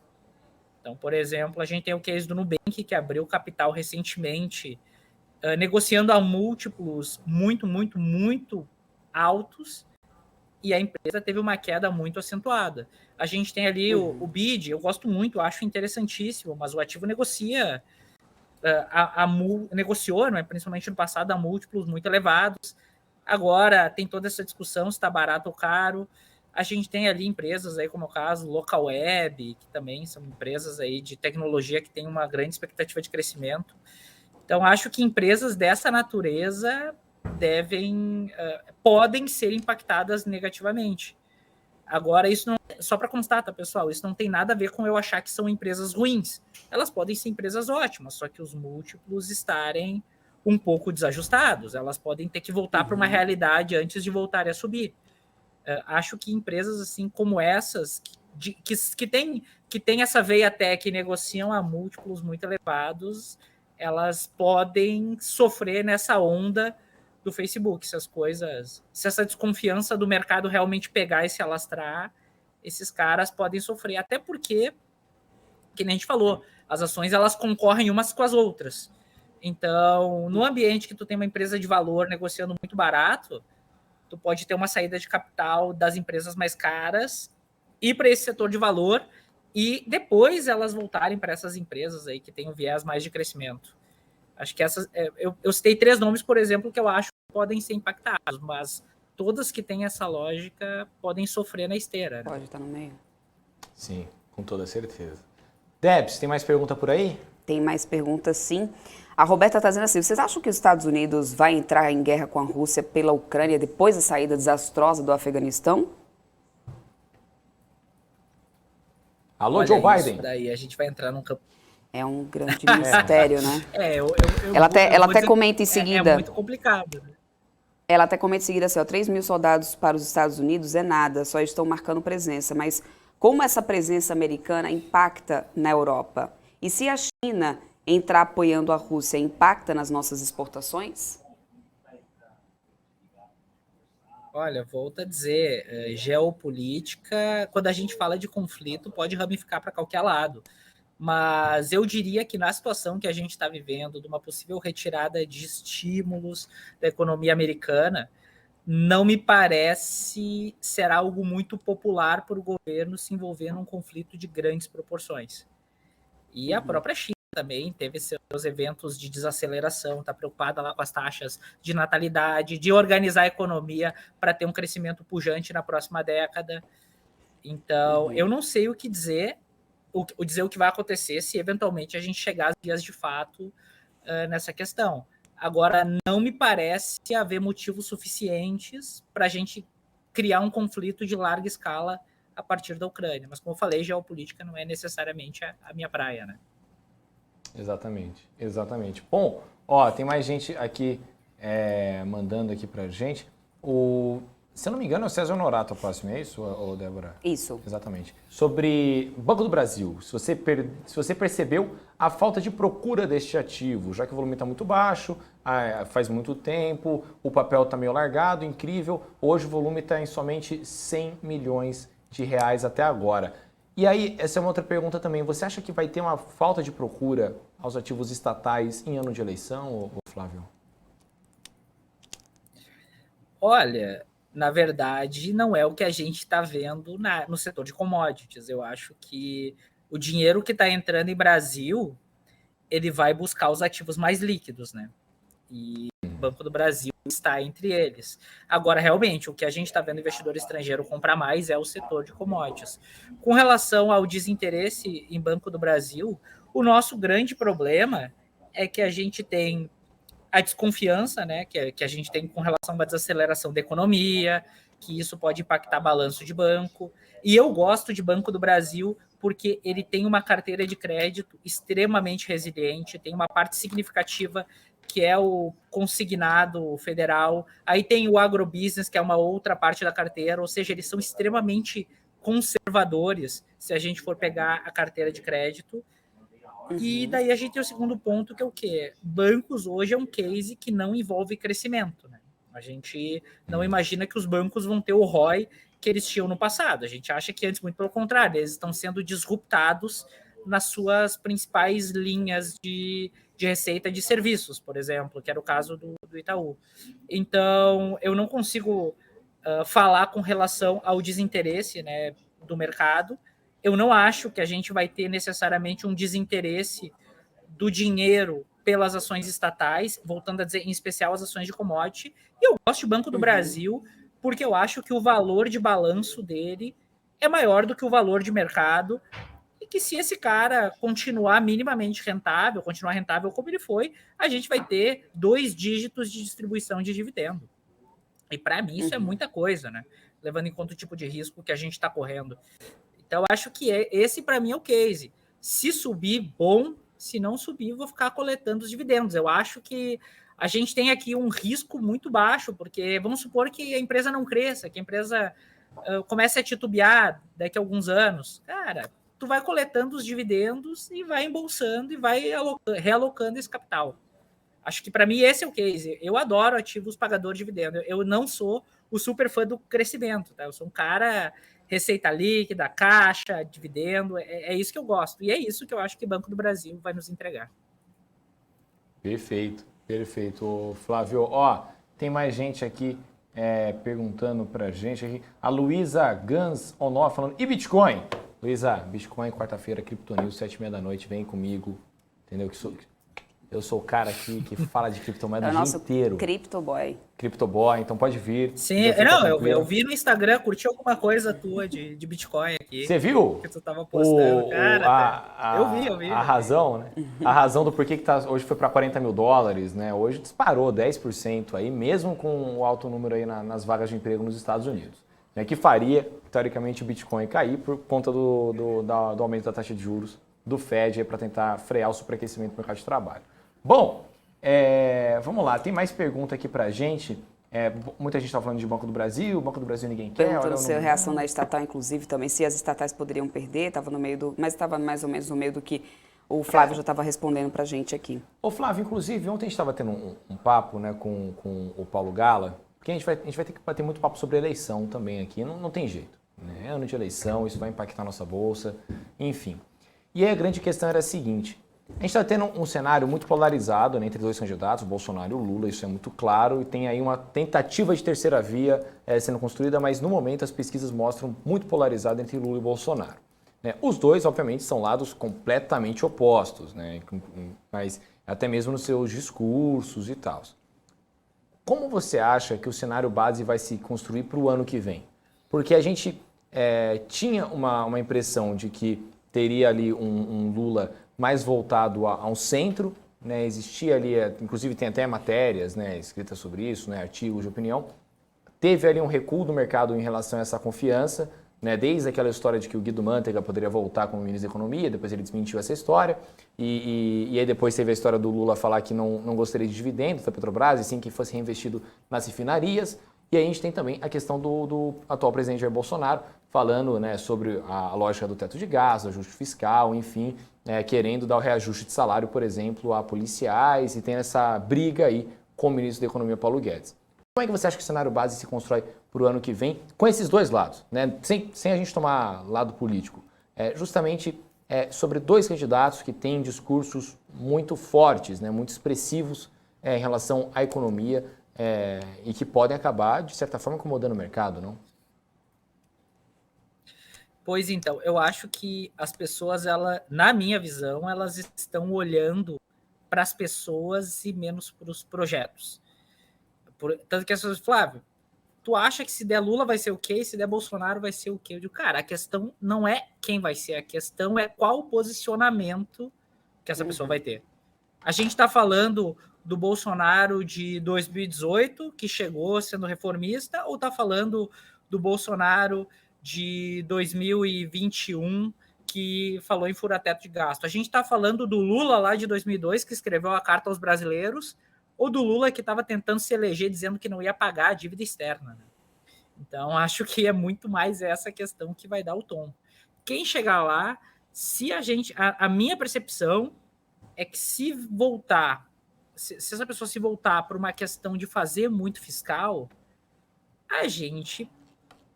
Speaker 5: Então, por exemplo, a gente tem o case do Nubank, que abriu capital recentemente, negociando a múltiplos muito, muito, muito altos, e a empresa teve uma queda muito acentuada. A gente tem ali o BID, eu gosto muito, acho interessantíssimo, mas o ativo negocia, negociou, né, principalmente no passado, a múltiplos muito elevados. Agora tem toda essa discussão se está barato ou caro. A gente tem ali empresas aí, como é o caso Localweb, que também são empresas aí de tecnologia que têm uma grande expectativa de crescimento. Então, acho que empresas dessa natureza podem ser impactadas negativamente. Agora, isso não, só para constar, tá, pessoal, isso não tem nada a ver com eu achar que são empresas ruins. Elas podem ser empresas ótimas, só que os múltiplos estarem um pouco desajustados. Elas podem ter que voltar para uma realidade antes de voltarem a subir. Acho que empresas assim como essas, que tem essa veia tech e negociam a múltiplos muito elevados, elas podem sofrer nessa onda do Facebook. Se essa desconfiança do mercado realmente pegar e se alastrar, esses caras podem sofrer. Até porque, que nem a gente falou, as ações elas concorrem umas com as outras. Então, no ambiente que tu tem uma empresa de valor negociando muito barato, tu pode ter uma saída de capital das empresas mais caras, ir para esse setor de valor e depois elas voltarem para essas empresas aí que têm um viés mais de crescimento. Acho que essas. Eu citei 3 nomes, por exemplo, que eu acho que podem ser impactados, mas todas que têm essa lógica podem sofrer na esteira. Né?
Speaker 1: Pode estar no meio.
Speaker 2: Sim, com toda certeza. Debs, tem mais pergunta por aí?
Speaker 1: Tem mais perguntas, sim. A Roberta está dizendo assim, vocês acham que os Estados Unidos vai entrar em guerra com a Rússia pela Ucrânia depois da saída desastrosa do Afeganistão?
Speaker 2: Alô,
Speaker 5: Olha
Speaker 2: Joe Biden.
Speaker 5: Isso daí a gente vai entrar num campo.
Speaker 1: É um grande mistério, né?
Speaker 5: Ela
Speaker 1: até comenta em seguida.
Speaker 5: É muito complicado. Né?
Speaker 1: Ela até comenta em seguida assim, 3 mil soldados para os Estados Unidos é nada, só estão marcando presença. Mas como essa presença americana impacta na Europa? E se a China entrar apoiando a Rússia, impacta nas nossas exportações?
Speaker 5: Olha, volto a dizer, geopolítica, quando a gente fala de conflito, pode ramificar para qualquer lado. Mas eu diria que na situação que a gente está vivendo, de uma possível retirada de estímulos da economia americana, não me parece ser algo muito popular para o governo se envolver num conflito de grandes proporções. E a própria China também teve seus eventos de desaceleração, está preocupada lá com as taxas de natalidade, de organizar a economia para ter um crescimento pujante na próxima década. Então, eu não sei o que dizer, o que vai acontecer se eventualmente a gente chegar às vias de fato nessa questão. Agora, não me parece haver motivos suficientes para a gente criar um conflito de larga escala a partir da Ucrânia. Mas, como eu falei, geopolítica não é necessariamente a minha praia, né?
Speaker 2: Exatamente, exatamente. Bom, ó, tem mais gente aqui mandando aqui pra gente. Se eu não me engano, é o César Norato o próximo, é isso, Débora?
Speaker 1: Isso.
Speaker 2: Exatamente. Sobre Banco do Brasil, se você percebeu a falta de procura deste ativo, já que o volume está muito baixo, faz muito tempo, o papel está meio largado, incrível, hoje o volume está em somente 100 milhões de reais até agora. E aí, essa é uma outra pergunta também, você acha que vai ter uma falta de procura aos ativos estatais em ano de eleição, Flávio?
Speaker 5: Olha, na verdade, não é o que a gente está vendo no setor de commodities. Eu acho que o dinheiro que está entrando em Brasil, ele vai buscar os ativos mais líquidos, né? E o Banco do Brasil está entre eles. Agora, realmente, o que a gente está vendo investidor estrangeiro comprar mais é o setor de commodities. Com relação ao desinteresse em Banco do Brasil, o nosso grande problema é que a gente tem a desconfiança, né, que a gente tem com relação à desaceleração da economia, que isso pode impactar balanço de banco. E eu gosto de Banco do Brasil porque ele tem uma carteira de crédito extremamente resiliente, tem uma parte significativa que é o consignado federal, aí tem o agrobusiness, que é uma outra parte da carteira, ou seja, eles são extremamente conservadores se a gente for pegar a carteira de crédito. E daí a gente tem o segundo ponto, que é o quê? Bancos hoje é um case que não envolve crescimento, né? A gente não imagina que os bancos vão ter o ROI que eles tinham no passado. A gente acha que antes, muito pelo contrário, eles estão sendo disruptados nas suas principais linhas de receita de serviços, por exemplo, que era o caso do Itaú. Então, eu não consigo falar com relação ao desinteresse, né, do mercado. Eu não acho que a gente vai ter necessariamente um desinteresse do dinheiro pelas ações estatais, voltando a dizer, em especial as ações de commodity. E eu gosto do Banco do Brasil, porque eu acho que o valor de balanço dele é maior do que o valor de mercado, e que se esse cara continuar minimamente rentável, continuar rentável como ele foi, a gente vai ter 2 dígitos de distribuição de dividendo. E para mim isso é muita coisa, né? Levando em conta o tipo de risco que a gente está correndo. Então, eu acho que esse, para mim, é o case. Se subir, bom. Se não subir, vou ficar coletando os dividendos. Eu acho que a gente tem aqui um risco muito baixo, porque vamos supor que a empresa não cresça, que a empresa comece a titubear daqui a alguns anos. Cara, tu vai coletando os dividendos e vai embolsando e vai realocando esse capital. Acho que, para mim, esse é o case. Eu adoro ativos pagadores de dividendo. Eu não sou o super fã do crescimento, tá? Eu sou um cara receita líquida, caixa, dividendo, é isso que eu gosto. E é isso que eu acho que o Banco do Brasil vai nos entregar.
Speaker 2: Perfeito, perfeito, Flávio. Ó, tem mais gente aqui perguntando pra gente aqui. A Luísa Gans Onó falando, e Bitcoin? Luísa, Bitcoin, quarta-feira, Crypto News, 7h30 da noite, vem comigo, entendeu? Eu sou o cara aqui que fala de criptomoeda o dia inteiro.
Speaker 1: Cryptoboy.
Speaker 2: Cryptoboy, então pode vir.
Speaker 5: Sim, não, eu vi no Instagram, curti alguma coisa tua de Bitcoin aqui.
Speaker 2: Você viu?
Speaker 5: Que tu tava postando, cara. Eu vi.
Speaker 2: A razão, né? A razão do porquê que hoje foi para $40 mil, né? Hoje disparou 10% aí, mesmo com o alto número aí nas vagas de emprego nos Estados Unidos. Né? Que faria, teoricamente, o Bitcoin cair por conta do aumento da taxa de juros do Fed para tentar frear o superaquecimento do mercado de trabalho. Bom, vamos lá, tem mais pergunta aqui pra gente. Muita gente está falando de Banco do Brasil ninguém quer.
Speaker 1: Perguntando se a reação da estatal, inclusive, também, se as estatais poderiam perder, estava no meio mas estava mais ou menos no meio do que o Flávio já estava respondendo pra gente aqui.
Speaker 2: Ô Flávio, inclusive, ontem a gente estava tendo um papo, né, com o Paulo Gala, porque a gente vai ter que bater muito papo sobre eleição também aqui, não tem jeito. Né? É ano de eleição, isso vai impactar a nossa bolsa, enfim. E aí a grande questão era a seguinte: a gente está tendo um cenário muito polarizado, né, entre 2 candidatos, o Bolsonaro e o Lula, isso é muito claro, e tem aí uma tentativa de terceira via sendo construída, mas no momento as pesquisas mostram muito polarizado entre Lula e Bolsonaro. Né? Os dois, obviamente, são lados completamente opostos, né, mas até mesmo nos seus discursos e tal. Como você acha que o cenário base vai se construir para o ano que vem? Porque a gente tinha uma impressão de que teria ali um Lula mais voltado a um centro, né? Existia ali, inclusive tem até matérias, né, escritas sobre isso, né, artigos de opinião. Teve ali um recuo do mercado em relação a essa confiança, né, desde aquela história de que o Guido Mantega poderia voltar como ministro da Economia, depois ele desmentiu essa história, e aí depois teve a história do Lula falar que não gostaria de dividendos da Petrobras, e sim que fosse reinvestido nas refinarias. E aí a gente tem também a questão do atual presidente Jair Bolsonaro, falando, né, sobre a lógica do teto de gastos, ajuste fiscal, enfim, querendo dar o reajuste de salário, por exemplo, a policiais, e tem essa briga aí com o ministro da Economia, Paulo Guedes. Como é que você acha que o cenário base se constrói para o ano que vem, com esses dois lados, né? Sem a gente tomar lado político? Justamente sobre 2 candidatos que têm discursos muito fortes, né, muito expressivos em relação à economia, e que podem acabar, de certa forma, incomodando o mercado, não?
Speaker 5: Pois então, eu acho que as pessoas, na minha visão, elas estão olhando para as pessoas e menos para os projetos. Tanto que as pessoas, Flávio, tu acha que se der Lula vai ser o quê? E se der Bolsonaro vai ser o quê? Eu digo, cara, a questão não é quem vai ser, a questão é qual o posicionamento que essa pessoa vai ter. A gente está falando do Bolsonaro de 2018, que chegou sendo reformista, ou está falando do Bolsonaro de 2021, que falou em fura-teto de gasto? A gente está falando do Lula lá de 2002, que escreveu a carta aos brasileiros, ou do Lula que estava tentando se eleger dizendo que não ia pagar a dívida externa, né? Então, acho que é muito mais essa questão que vai dar o tom. Quem chegar lá, se a gente... A minha percepção é que se voltar... Se essa pessoa se voltar para uma questão de fazer muito fiscal, a gente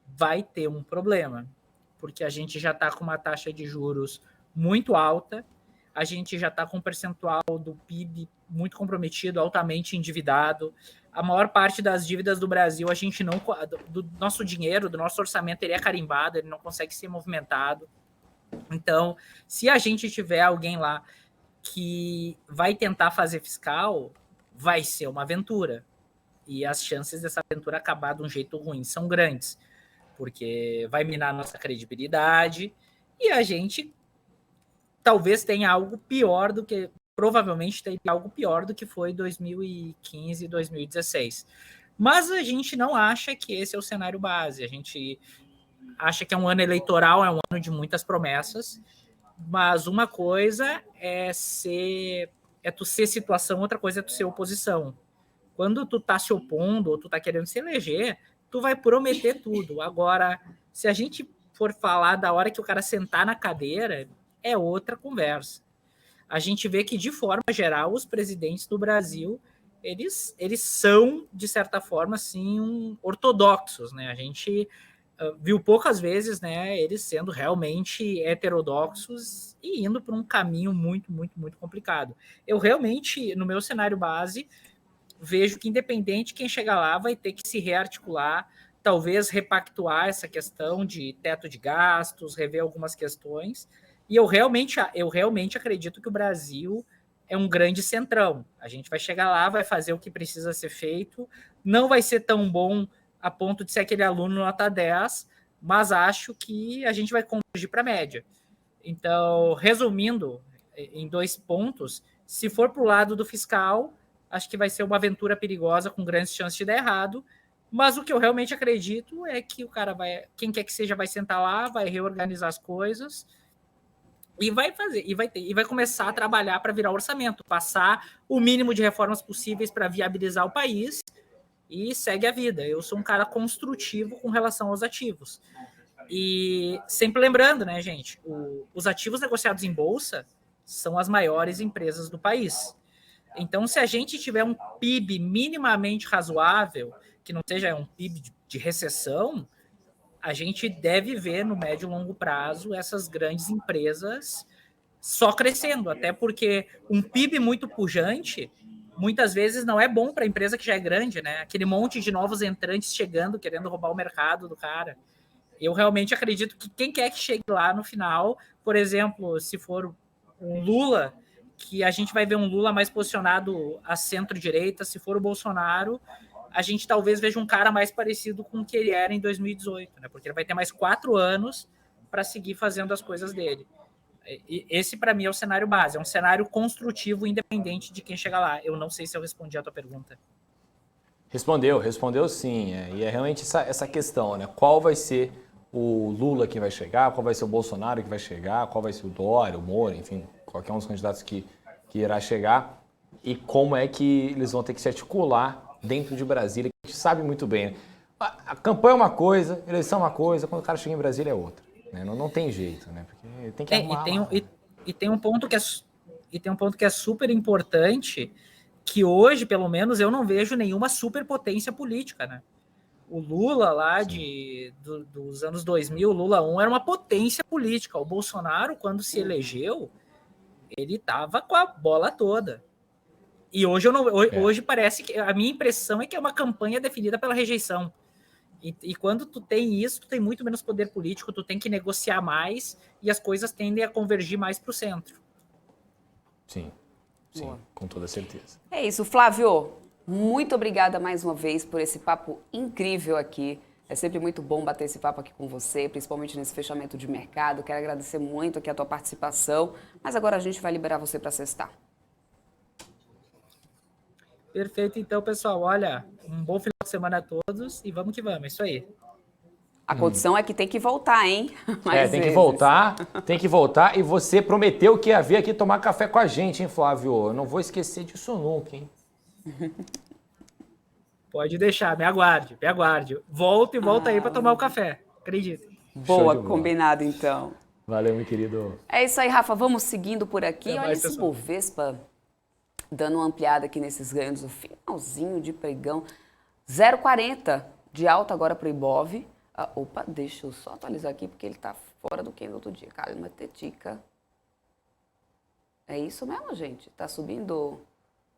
Speaker 5: vai ter um problema. Porque a gente já está com uma taxa de juros muito alta, a gente já está com um percentual do PIB muito comprometido, altamente endividado. A maior parte das dívidas do Brasil, a gente não... Do nosso dinheiro, do nosso orçamento, ele é carimbado, ele não consegue ser movimentado. Então, se a gente tiver alguém lá que vai tentar fazer fiscal, vai ser uma aventura. E as chances dessa aventura acabar de um jeito ruim são grandes, porque vai minar nossa credibilidade e a gente talvez tenha algo pior do que... Provavelmente teria algo pior do que foi 2015 e 2016. Mas a gente não acha que esse é o cenário base. A gente acha que é um ano eleitoral, é um ano de muitas promessas, mas uma coisa é tu ser situação, outra coisa é tu ser oposição. Quando tu tá se opondo ou tu tá querendo se eleger, tu vai prometer tudo. Agora, se a gente for falar da hora que o cara sentar na cadeira, é outra conversa. A gente vê que, de forma geral, os presidentes do Brasil, eles são, de certa forma, assim, ortodoxos, né? A gente viu poucas vezes, né, eles sendo realmente heterodoxos e indo por um caminho muito, muito, muito complicado. Eu realmente, no meu cenário base, vejo que, independente quem chegar lá, vai ter que se rearticular, talvez repactuar essa questão de teto de gastos, rever algumas questões. E eu realmente acredito que o Brasil é um grande centrão. A gente vai chegar lá, vai fazer o que precisa ser feito, não vai ser tão bom a ponto de ser aquele aluno nota 10, mas acho que a gente vai convergir para a média. Então, resumindo em 2 pontos, se for para o lado do fiscal, acho que vai ser uma aventura perigosa com grandes chances de dar errado, mas o que eu realmente acredito é que o cara quem quer que seja, vai sentar lá, vai reorganizar as coisas e vai fazer, e vai começar a trabalhar para virar orçamento, passar o mínimo de reformas possíveis para viabilizar o país e segue a vida. Eu sou um cara construtivo com relação aos ativos. E sempre lembrando, né, gente, os ativos negociados em bolsa são as maiores empresas do país. Então, se a gente tiver um PIB minimamente razoável, que não seja um PIB de recessão, a gente deve ver no médio e longo prazo essas grandes empresas só crescendo, até porque um PIB muito pujante muitas vezes não é bom para a empresa que já é grande, né? Aquele monte de novos entrantes chegando, querendo roubar o mercado do cara. Eu realmente acredito que quem quer que chegue lá no final, por exemplo, se for um Lula, que a gente vai ver um Lula mais posicionado à centro-direita, se for o Bolsonaro, a gente talvez veja um cara mais parecido com o que ele era em 2018, né? Porque ele vai ter mais 4 anos para seguir fazendo as coisas dele. E esse, para mim, é o cenário base. É um cenário construtivo, independente de quem chega lá. Eu não sei se eu respondi a tua pergunta.
Speaker 2: Respondeu sim. E é realmente essa questão, né? Qual vai ser o Lula que vai chegar, qual vai ser o Bolsonaro que vai chegar, qual vai ser o Dória, o Moro, enfim, qualquer um dos candidatos que irá chegar, e como é que eles vão ter que se articular dentro de Brasília, que a gente sabe muito bem, né? A campanha é uma coisa, a eleição é uma coisa, quando o cara chega em Brasília é outra, né? Não tem jeito, né? Porque tem que arrumar
Speaker 5: e tem um ponto que é super importante, que hoje, pelo menos, eu não vejo nenhuma superpotência política, né? O Lula lá dos anos 2000, o Lula 1 era uma potência política. O Bolsonaro, quando se elegeu, ele estava com a bola toda. E hoje hoje parece que a minha impressão é que é uma campanha definida pela rejeição. E quando tu tem isso, tu tem muito menos poder político, tu tem que negociar mais e as coisas tendem a convergir mais para o centro.
Speaker 2: Sim. sim,
Speaker 1: Boa.
Speaker 2: com toda certeza.
Speaker 1: É isso, Flávio. Muito obrigada mais uma vez por esse papo incrível aqui. É sempre muito bom bater esse papo aqui com você, principalmente nesse fechamento de mercado. Quero agradecer muito aqui a tua participação, mas agora a gente vai liberar você para sextar.
Speaker 5: Perfeito, então, pessoal. Olha, um bom final de semana a todos e vamos que vamos. É isso aí.
Speaker 1: A condição é que tem que voltar, hein? Mais
Speaker 2: Tem que
Speaker 1: vezes.
Speaker 2: voltar e você prometeu que ia vir aqui tomar café com a gente, hein, Flávio? Eu não vou esquecer disso nunca, hein?
Speaker 5: Pode deixar, me aguarde, me aguarde. Volta e volta aí para tomar o café. Acredita.
Speaker 1: Boa,
Speaker 2: Show de bola.
Speaker 1: combinado então.
Speaker 2: Valeu, meu querido.
Speaker 1: É isso aí, Rafa. Vamos seguindo por aqui.
Speaker 5: Até
Speaker 1: Olha
Speaker 5: mais,
Speaker 1: esse
Speaker 5: pessoal.
Speaker 1: Bovespa dando uma ampliada aqui nesses ganhos no finalzinho de pregão. 0,40 de alta agora para o Ibov. Opa, deixa eu só atualizar aqui porque ele está fora do candle do dia. Calma, tetica. É isso mesmo, gente? Tá subindo?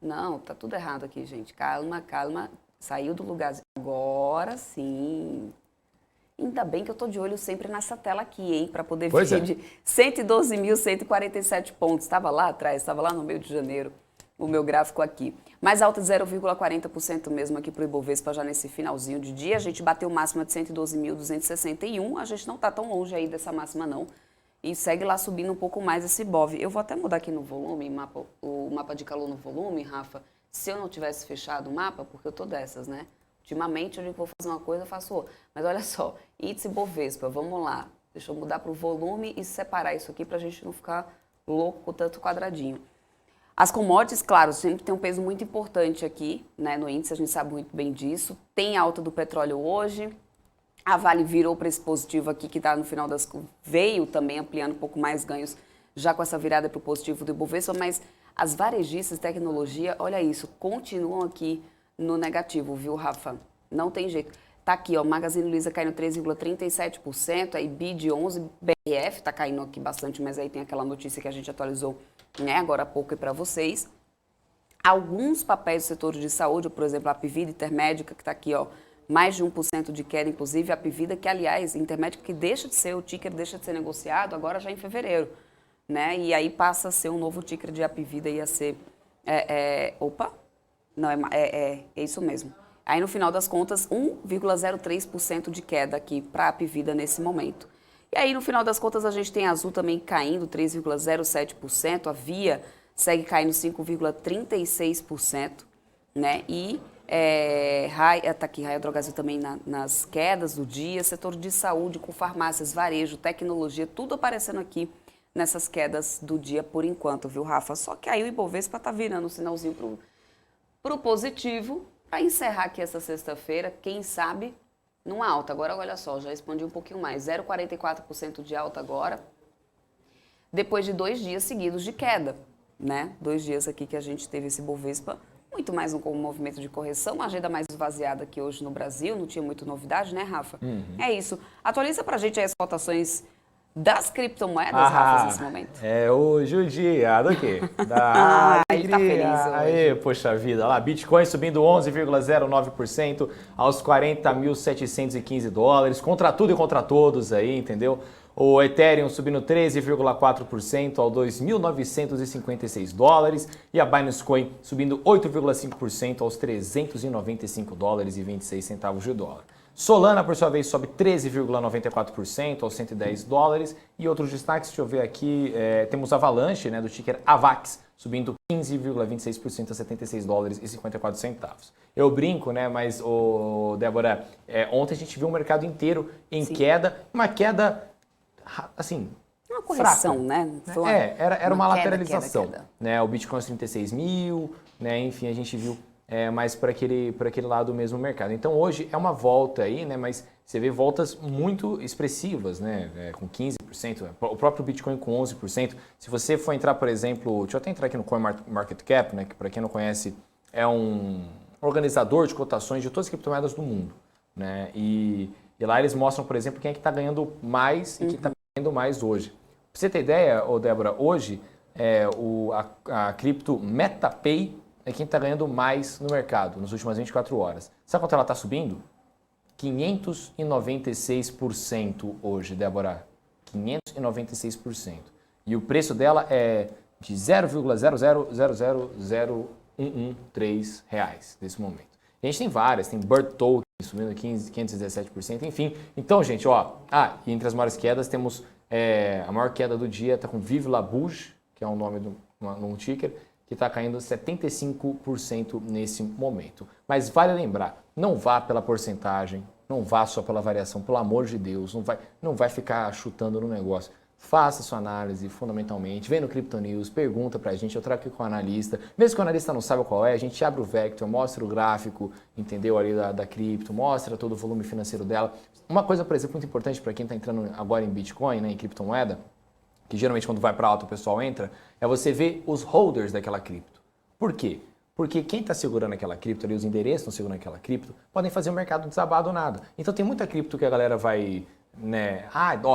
Speaker 1: Não, tá tudo errado aqui, gente. Calma, calma. Saiu do lugar. Agora sim. Ainda bem que eu tô de olho sempre nessa tela aqui, hein? Para poder
Speaker 2: Pois
Speaker 1: ver
Speaker 2: é.
Speaker 1: de 112.147 pontos. Estava lá atrás, estava lá no meio de janeiro, o meu gráfico aqui. Mais alta de 0,40% mesmo aqui para o Ibovespa já nesse finalzinho de dia. A gente bateu máxima de 112.261. A gente não tá tão longe aí dessa máxima, não. E segue lá subindo um pouco mais esse Ibov. Eu vou até mudar aqui no volume, o mapa de calor no volume, Rafa. Se eu não tivesse fechado o mapa, porque eu tô dessas, né? Ultimamente, eu digo que vou fazer uma coisa, eu faço outra. Mas olha só, índice Bovespa, vamos lá. Deixa eu mudar para o volume e separar isso aqui para a gente não ficar louco com tanto quadradinho. As commodities, claro, sempre tem um peso muito importante aqui, né, no índice, a gente sabe muito bem disso. Tem alta do petróleo hoje. A Vale virou para esse positivo aqui, que está no final das... veio também ampliando um pouco mais ganhos, já com essa virada para o positivo do Ibovespa, mas as varejistas de tecnologia, olha isso, continuam aqui no negativo, viu, Rafa? Não tem jeito. Tá aqui, ó, Magazine Luiza caindo 3,37%, aí BID 11, BRF tá caindo aqui bastante, mas aí tem aquela notícia que a gente atualizou, né, agora há pouco para vocês. Alguns papéis do setor de saúde, por exemplo, a Apivida Intermédica, que tá aqui, ó, mais de 1% de queda, inclusive a Apivida, que aliás, Intermédica, que deixa de ser, o ticker deixa de ser negociado agora já em fevereiro, né, e aí passa a ser um novo ticker de Apivida, ia ser, opa, não, é isso mesmo. Aí, no final das contas, 1,03% de queda aqui para a Apivida nesse momento. E aí, no final das contas, a gente tem a Azul também caindo 3,07%, a Via segue caindo 5,36%, né? E tá aqui, Raia Drogasil também nas quedas do dia, setor de saúde com farmácias, varejo, tecnologia, tudo aparecendo aqui nessas quedas do dia por enquanto, viu, Rafa? Só que aí o Ibovespa tá virando um sinalzinho pro positivo, para encerrar aqui essa sexta-feira, quem sabe, numa alta. Agora, olha só, já expandi um pouquinho mais, 0,44% de alta agora, depois de 2 dias seguidos de queda, né? 2 dias aqui que a gente teve esse Bovespa, muito mais um movimento de correção, uma agenda mais esvaziada aqui hoje no Brasil, não tinha muita novidade, né, Rafa? É isso. Atualiza pra gente aí as cotações das criptomoedas, Rafa, nesse momento.
Speaker 2: É hoje o dia do quê? Da
Speaker 1: ele tá
Speaker 2: alegria.
Speaker 1: feliz hoje.
Speaker 2: Aê, poxa vida. Olha lá, Bitcoin subindo 11,09% aos 40.715 dólares. Contra tudo e contra todos aí, entendeu? O Ethereum subindo 13,4% aos 2.956 dólares. E a Binance Coin subindo 8,5% aos 395 dólares e 26 centavos de dólar. Solana, por sua vez, sobe 13,94% aos 110 dólares. E outros destaques, deixa eu ver aqui, temos Avalanche, né, do ticker AVAX, subindo 15,26% a 76 dólares e 54 centavos. Eu brinco, né, mas, Débora, ontem a gente viu o mercado inteiro em queda, uma queda, assim,
Speaker 1: uma correção,
Speaker 2: fraca,
Speaker 1: né? Foi
Speaker 2: era uma
Speaker 1: queda,
Speaker 2: lateralização.
Speaker 1: queda.
Speaker 2: Né, o Bitcoin aos 36 mil, né, enfim, a gente viu mais por aquele lado mesmo do mercado. Então hoje é uma volta aí, né? Mas você vê voltas muito expressivas, né? Com 15%, o próprio Bitcoin com 11%. Se você for entrar, por exemplo, deixa eu até entrar aqui no CoinMarketCap, né? Que para quem não conhece é um organizador de cotações de todas as criptomoedas do mundo, né? E lá eles mostram, por exemplo, quem é que está ganhando mais e quem está ganhando mais hoje. Pra você ter ideia, Débora, hoje a cripto MetaPay é quem está ganhando mais no mercado nas últimas 24 horas. Sabe quanto ela está subindo? 596% hoje, Débora. 596%. E o preço dela é de 0,0000013 reais nesse momento. E a gente tem várias, tem Bird Token subindo 517%, enfim. Então, gente, ó, e entre as maiores quedas temos a maior queda do dia, está com Vive la Bouge, que é o nome de um ticker, que está caindo 75% nesse momento. Mas vale lembrar, não vá pela porcentagem, não vá só pela variação, pelo amor de Deus, não vai ficar chutando no negócio. Faça sua análise fundamentalmente, vem no Crypto News, pergunta pra gente, eu trago aqui com o analista. Mesmo que o analista não saiba qual é, a gente abre o Vector, mostra o gráfico, entendeu, ali da cripto, mostra todo o volume financeiro dela. Uma coisa, por exemplo, muito importante para quem está entrando agora em Bitcoin, né, em criptomoeda, que geralmente quando vai para alta o pessoal entra, é você ver os holders daquela cripto. Por quê? Porque quem está segurando aquela cripto ali, os endereços estão segurando aquela cripto, podem fazer o mercado desabar do nada. Então tem muita cripto que a galera vai, né,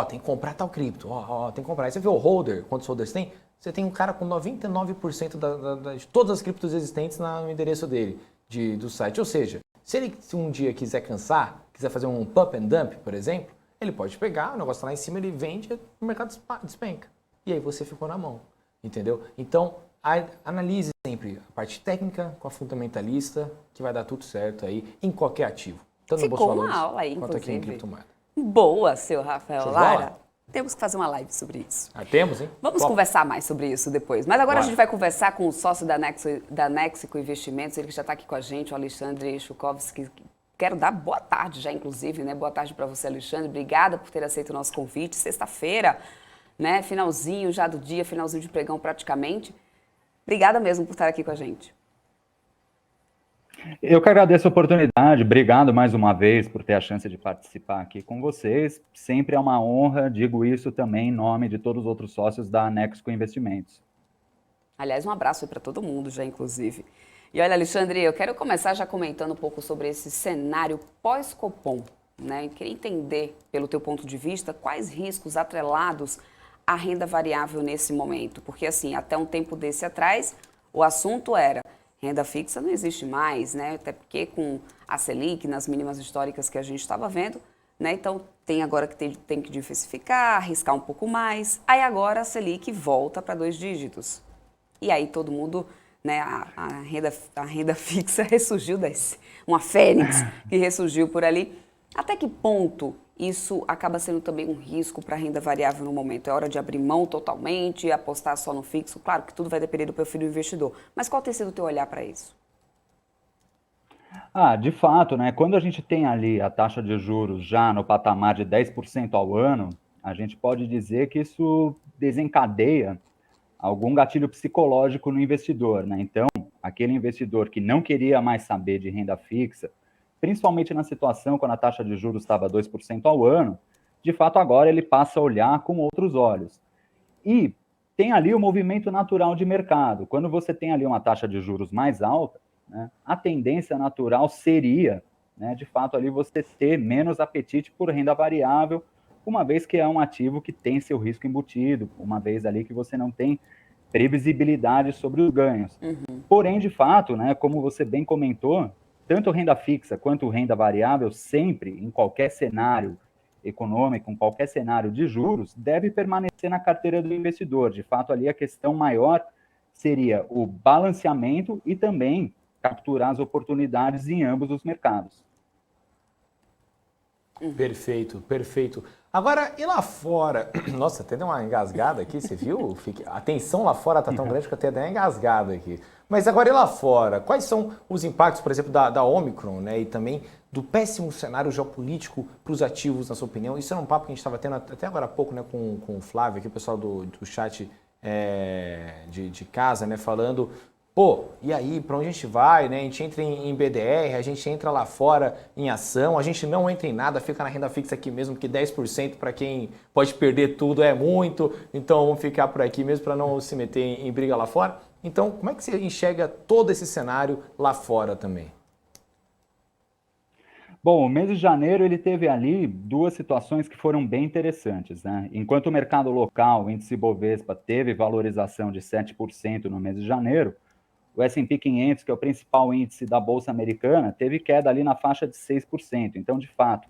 Speaker 2: tem que comprar tal cripto, tem que comprar. Aí você vê o holder, quantos holders tem? Você tem um cara com 99% de todas as criptos existentes no endereço dele, do site. Ou seja, se ele um dia quiser cansar, quiser fazer um pump and dump, por exemplo, ele pode pegar, o negócio tá lá em cima, ele vende, o mercado despenca. E aí você ficou na mão, entendeu? Então, analise sempre a parte técnica com a fundamentalista, que vai dar tudo certo aí em qualquer ativo. Tanto no Bolsa Valores,
Speaker 1: aula aí,
Speaker 2: quanto aqui em
Speaker 1: inclusive.
Speaker 2: criptomoeda.
Speaker 1: Boa, seu Rafael.
Speaker 2: Show de bola?
Speaker 1: Lara, temos que fazer uma live sobre isso.
Speaker 2: Temos, hein?
Speaker 1: Vamos
Speaker 2: Top.
Speaker 1: conversar mais sobre isso depois. Mas agora
Speaker 2: Bora.
Speaker 1: a gente vai conversar com o sócio da Nexico Investimentos, ele que já está aqui com a gente, o Alexandre Chukovski. Quero dar boa tarde já, inclusive, né? Boa tarde para você, Alexandre. Obrigada por ter aceito o nosso convite. Sexta-feira, né? Finalzinho já do dia, finalzinho de pregão praticamente. Obrigada mesmo por estar aqui com a gente.
Speaker 6: Eu que agradeço a oportunidade, obrigado mais uma vez por ter a chance de participar aqui com vocês. Sempre é uma honra, digo isso também em nome de todos os outros sócios da Nexico Investimentos.
Speaker 1: Aliás, um abraço aí para todo mundo já, inclusive. E olha, Alexandre, eu quero começar já comentando um pouco sobre esse cenário pós-Copom, né? Eu queria entender, pelo teu ponto de vista, quais riscos atrelados à renda variável nesse momento. Porque, assim, até um tempo desse atrás, o assunto era renda fixa não existe mais, né? Até porque com a Selic, nas mínimas históricas que a gente estava vendo, né? Então, tem agora que tem que diversificar, arriscar um pouco mais. Aí agora a Selic volta para 2 dígitos. E aí todo mundo, né, a renda fixa ressurgiu uma fênix que ressurgiu por ali. Até que ponto isso acaba sendo também um risco para a renda variável no momento? É hora de abrir mão totalmente, apostar só no fixo? Claro que tudo vai depender do perfil do investidor. Mas qual tem sido o teu olhar para isso?
Speaker 6: De fato, né? Quando a gente tem ali a taxa de juros já no patamar de 10% ao ano, a gente pode dizer que isso desencadeia algum gatilho psicológico no investidor, né? Então, aquele investidor que não queria mais saber de renda fixa, principalmente na situação quando a taxa de juros estava 2% ao ano, de fato agora ele passa a olhar com outros olhos. E tem ali o movimento natural de mercado. Quando você tem ali uma taxa de juros mais alta, né, a tendência natural seria, né, de fato, ali você ter menos apetite por renda variável, uma vez que é um ativo que tem seu risco embutido, uma vez ali que você não tem previsibilidade sobre os ganhos. Porém, de fato, né, como você bem comentou, tanto renda fixa quanto renda variável, sempre, em qualquer cenário econômico, em qualquer cenário de juros, deve permanecer na carteira do investidor. De fato, ali a questão maior seria o balanceamento e também capturar as oportunidades em ambos os mercados.
Speaker 2: Perfeito, perfeito. Agora, e lá fora? Nossa, até deu uma engasgada aqui, você viu? A tensão lá fora tá tão grande que até deu uma engasgada aqui. Mas agora, e lá fora? Quais são os impactos, por exemplo, da Omicron, né? E também do péssimo cenário geopolítico para os ativos, na sua opinião? Isso era um papo que a gente estava tendo até agora há pouco, né, com o Flávio, aqui, o pessoal do chat de casa, né, falando... Pô, e aí, para onde a gente vai, né? A gente entra em BDR, a gente entra lá fora em ação, a gente não entra em nada, fica na renda fixa aqui mesmo, que 10% para quem pode perder tudo é muito, então vamos ficar por aqui mesmo para não se meter em briga lá fora. Então, como é que você enxerga todo esse cenário lá fora também?
Speaker 6: Bom, o mês de janeiro ele teve ali duas situações que foram bem interessantes, né? Enquanto o mercado local, o índice Bovespa, teve valorização de 7% no mês de janeiro, o S&P 500, que é o principal índice da Bolsa Americana, teve queda ali na faixa de 6%. Então, de fato,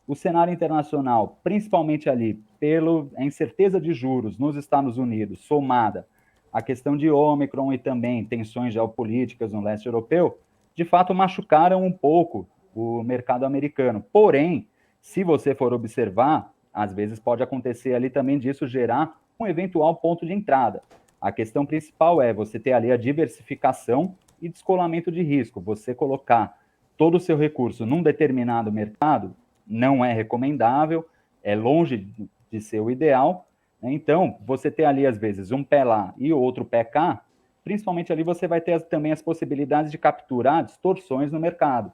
Speaker 6: o cenário internacional, principalmente ali pela incerteza de juros nos Estados Unidos, somada a questão de Ômicron e também tensões geopolíticas no leste europeu, de fato machucaram um pouco o mercado americano. Porém, se você for observar, às vezes pode acontecer ali também disso gerar um eventual ponto de entrada. A questão principal é você ter ali a diversificação e descolamento de risco. Você colocar todo o seu recurso num determinado mercado não é recomendável, é longe de ser o ideal. Então, você ter ali, às vezes, um pé lá e outro pé cá, principalmente ali você vai ter também as possibilidades de capturar distorções no mercado.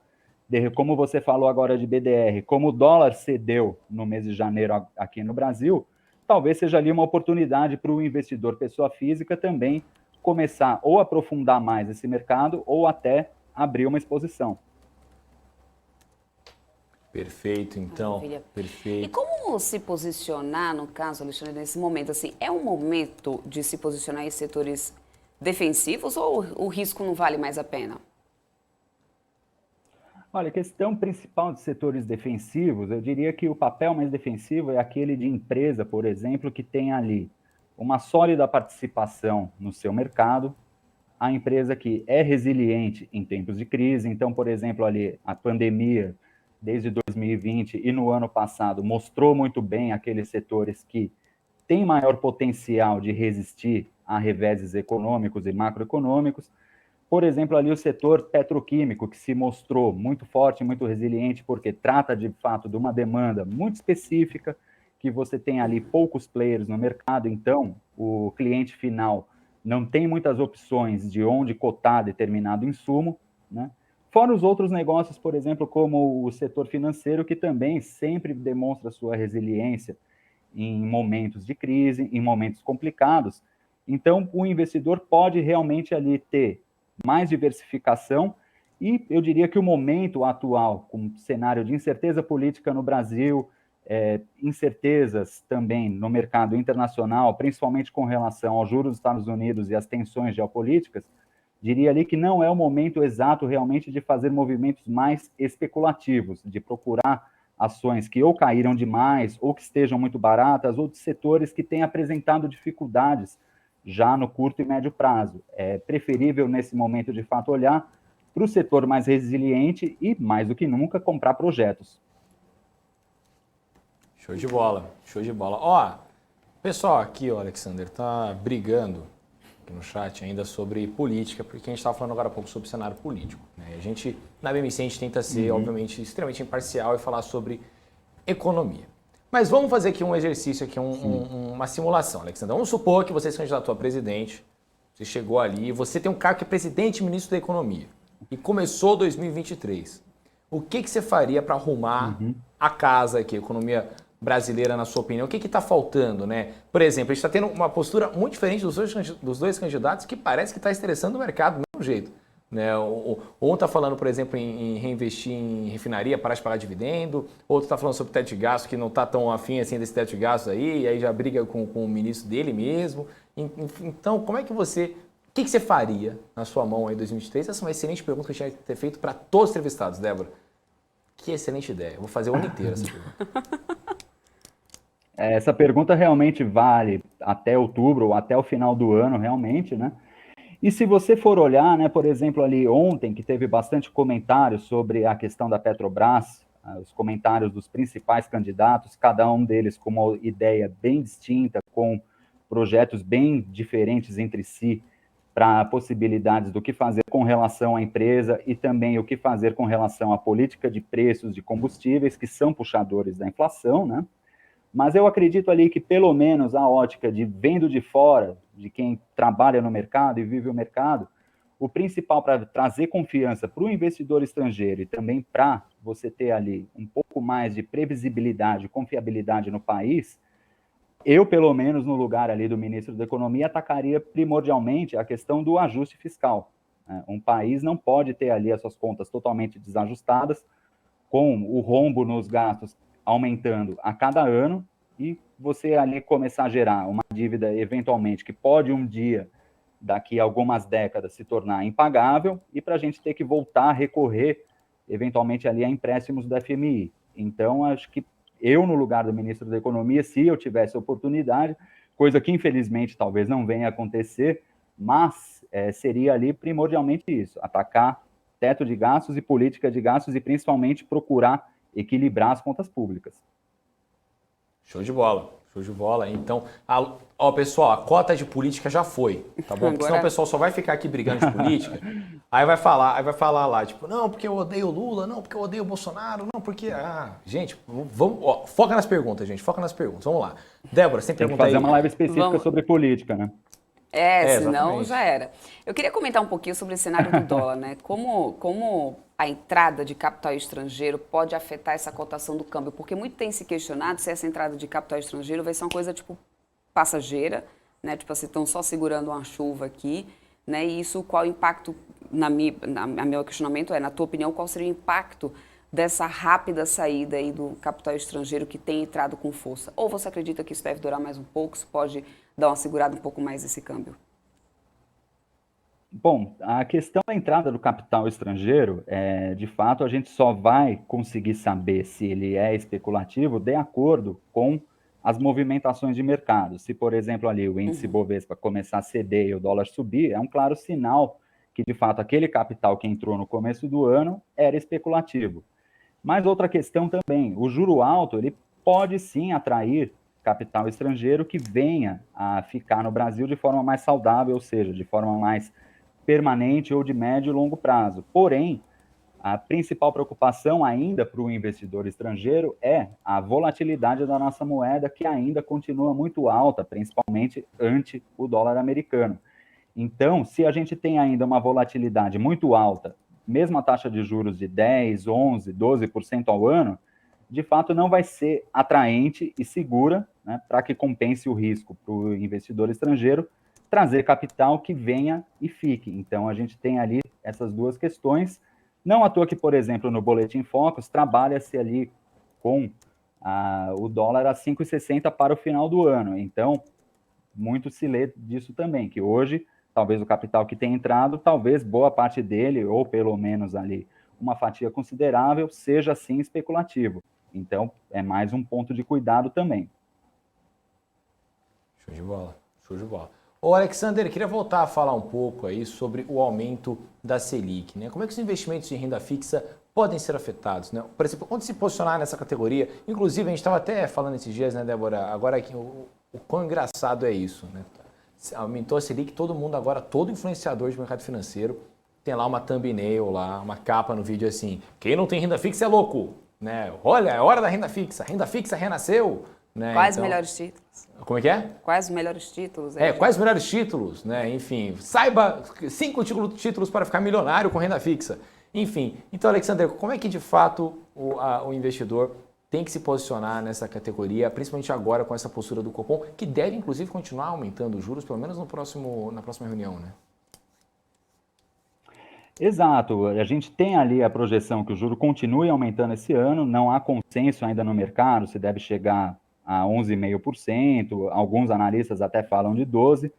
Speaker 6: Como você falou agora de BDR, como o dólar cedeu no mês de janeiro aqui no Brasil, talvez seja ali uma oportunidade para o investidor pessoa física também começar ou aprofundar mais esse mercado ou até abrir uma exposição.
Speaker 2: Perfeito, então.
Speaker 1: Maravilha.
Speaker 2: Perfeito.
Speaker 1: E como se posicionar, no caso, Alexandre, nesse momento? Assim, é um momento de se posicionar em setores defensivos ou o risco não vale mais a pena?
Speaker 6: Olha, a questão principal de setores defensivos, eu diria que o papel mais defensivo é aquele de empresa, por exemplo, que tem ali uma sólida participação no seu mercado, a empresa que é resiliente em tempos de crise. Então, por exemplo, ali a pandemia, desde 2020 e no ano passado, mostrou muito bem aqueles setores que têm maior potencial de resistir a reveses econômicos e macroeconômicos. Por exemplo, ali o setor petroquímico, que se mostrou muito forte, muito resiliente, porque trata de fato de uma demanda muito específica, que você tem ali poucos players no mercado, então o cliente final não tem muitas opções de onde cotar determinado insumo, né? Fora os outros negócios, por exemplo, como o setor financeiro, que também sempre demonstra sua resiliência em momentos de crise, em momentos complicados. Então, o investidor pode realmente ali ter mais diversificação e eu diria que o momento atual, com cenário de incerteza política no Brasil, incertezas também no mercado internacional, principalmente com relação aos juros dos Estados Unidos e as tensões geopolíticas, diria ali que não é o momento exato realmente de fazer movimentos mais especulativos, de procurar ações que ou caíram demais, ou que estejam muito baratas, ou de setores que têm apresentado dificuldades já no curto e médio prazo. É preferível, nesse momento, de fato, olhar para o setor mais resiliente e, mais do que nunca, comprar projetos.
Speaker 2: Show de bola, show de bola. Ó, pessoal aqui, ó, Alexander, tá brigando aqui no chat ainda sobre política, porque a gente estava falando agora há pouco sobre o cenário político, né? A gente, na BMC, a gente tenta ser, obviamente, extremamente imparcial e falar sobre economia. Mas vamos fazer aqui um exercício, aqui uma simulação, Alexandre. Vamos supor que você se candidatou a presidente, você chegou ali, você tem um cargo que é presidente e ministro da Economia, e começou 2023. O que você faria para arrumar a casa aqui, a economia brasileira, na sua opinião? O que está faltando, né? Por exemplo, a gente está tendo uma postura muito diferente dos dois candidatos que parece que está estressando o mercado do mesmo jeito. Né? Um está falando, por exemplo, em reinvestir em refinaria, parar de pagar dividendo. Outro está falando sobre teto de gasto, que não está tão afim assim desse teto de gasto aí, e aí já briga com o ministro dele mesmo. Então, como é que você... O que você faria na sua mão aí em 2023? Essa é uma excelente pergunta que eu tinha que ter feito para todos os entrevistados, Débora. Que excelente ideia. Eu vou fazer o ano inteiro essa pergunta.
Speaker 6: Essa pergunta realmente vale até outubro ou até o final do ano, realmente, né? E se você for olhar, né, por exemplo, ali ontem, que teve bastante comentário sobre a questão da Petrobras, os comentários dos principais candidatos, cada um deles com uma ideia bem distinta, com projetos bem diferentes entre si, para possibilidades do que fazer com relação à empresa e também o que fazer com relação à política de preços de combustíveis, que são puxadores da inflação, né? Mas eu acredito ali que, pelo menos, a ótica de vendo de fora, de quem trabalha no mercado e vive o mercado, o principal para trazer confiança para o investidor estrangeiro e também para você ter ali um pouco mais de previsibilidade, confiabilidade no país, eu, pelo menos, no lugar ali do ministro da Economia, atacaria primordialmente a questão do ajuste fiscal. Um país não pode ter ali as suas contas totalmente desajustadas, com o rombo nos gastos aumentando a cada ano, e você ali começar a gerar uma dívida, eventualmente, que pode um dia, daqui a algumas décadas, se tornar impagável, e para a gente ter que voltar a recorrer, eventualmente, ali a empréstimos do FMI. Então, acho que eu, no lugar do ministro da Economia, se eu tivesse oportunidade, coisa que, infelizmente, talvez não venha a acontecer, mas seria ali primordialmente isso, atacar teto de gastos e política de gastos e principalmente procurar equilibrar as contas públicas.
Speaker 2: Show de bola, show de bola. Então, pessoal, a cota de política já foi, tá bom? Porque senão o pessoal só vai ficar aqui brigando de política, aí vai falar lá, tipo, não, porque eu odeio o Lula, não, porque eu odeio o Bolsonaro, não, porque... gente, vamos, foca nas perguntas, gente, foca nas perguntas, vamos lá. Débora, você tem
Speaker 6: Tem que
Speaker 2: pergunta aí?
Speaker 6: fazer uma live específica sobre política, né?
Speaker 1: Senão
Speaker 2: exatamente.
Speaker 1: já era. Eu queria comentar um pouquinho sobre o cenário do dólar, né? Como a entrada de capital estrangeiro pode afetar essa cotação do câmbio? Porque muito tem se questionado se essa entrada de capital estrangeiro vai ser uma coisa, tipo, passageira, né? Tipo assim, estão só segurando uma chuva aqui, né? E isso, qual o impacto, meu questionamento na tua opinião, qual seria o impacto dessa rápida saída aí do capital estrangeiro que tem entrado com força? Ou você acredita que isso deve durar mais um pouco, isso pode dar uma segurada um pouco mais esse câmbio?
Speaker 6: Bom, a questão da entrada do capital estrangeiro, de fato, a gente só vai conseguir saber se ele é especulativo de acordo com as movimentações de mercado. Se, por exemplo, ali o índice Bovespa começar a ceder e o dólar subir, é um claro sinal que, de fato, aquele capital que entrou no começo do ano era especulativo. Mas outra questão também, o juro alto, ele pode sim atrair capital estrangeiro que venha a ficar no Brasil de forma mais saudável, ou seja, de forma mais permanente ou de médio e longo prazo. Porém, a principal preocupação ainda para o investidor estrangeiro é a volatilidade da nossa moeda, que ainda continua muito alta, principalmente ante o dólar americano. Então, se a gente tem ainda uma volatilidade muito alta, mesmo a taxa de juros de 10, 11, 12% ao ano, de fato não vai ser atraente e segura, né, para que compense o risco para o investidor estrangeiro trazer capital que venha e fique. Então, a gente tem ali essas duas questões. Não à toa que, por exemplo, no Boletim Focus, trabalha-se ali com o dólar a 5,60 para o final do ano. Então, muito se lê disso também, que hoje, talvez o capital que tem entrado, talvez boa parte dele, ou pelo menos ali uma fatia considerável, seja sim especulativo. Então, é mais um ponto de cuidado também.
Speaker 2: Show de bola, show de bola. Ô Alexander, queria voltar a falar um pouco aí sobre o aumento da Selic, né? Como é que os investimentos de renda fixa podem ser afetados, né? Por exemplo, onde se posicionar nessa categoria? Inclusive, a gente estava até falando esses dias, né, Débora? Agora, o quão engraçado é isso, né? Aumentou a Selic, todo mundo agora, todo influenciador de mercado financeiro tem lá uma thumbnail, lá, uma capa no vídeo assim, quem não tem renda fixa é louco, né? Olha, é hora da renda fixa renasceu, né?
Speaker 1: Quais
Speaker 2: então,
Speaker 1: melhores títulos?
Speaker 2: Como é que é?
Speaker 1: Quais os melhores títulos?
Speaker 2: Quais os melhores títulos, né? Enfim, saiba 5 títulos para ficar milionário com renda fixa. Enfim, então, Alexander, como é que de fato o investidor tem que se posicionar nessa categoria, principalmente agora com essa postura do Copom, que deve inclusive continuar aumentando os juros, pelo menos na próxima reunião, né?
Speaker 6: Exato, a gente tem ali a projeção que o juro continue aumentando esse ano, não há consenso ainda no mercado se deve chegar a 11,5%, alguns analistas até falam de 12%.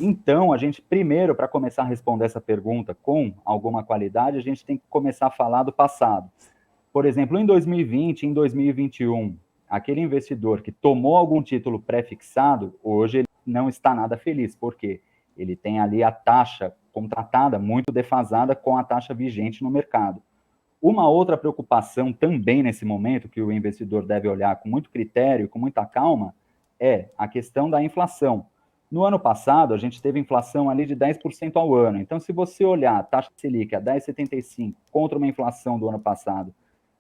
Speaker 6: Então, a gente primeiro, para começar a responder essa pergunta com alguma qualidade, a gente tem que começar a falar do passado. Por exemplo, em 2020, em 2021, aquele investidor que tomou algum título pré-fixado, hoje ele não está nada feliz, porque ele tem ali a taxa contratada muito defasada com a taxa vigente no mercado. Uma outra preocupação também nesse momento, que o investidor deve olhar com muito critério, com muita calma, é a questão da inflação. No ano passado, a gente teve inflação ali de 10% ao ano. Então, se você olhar a taxa Selic a 10,75 contra uma inflação do ano passado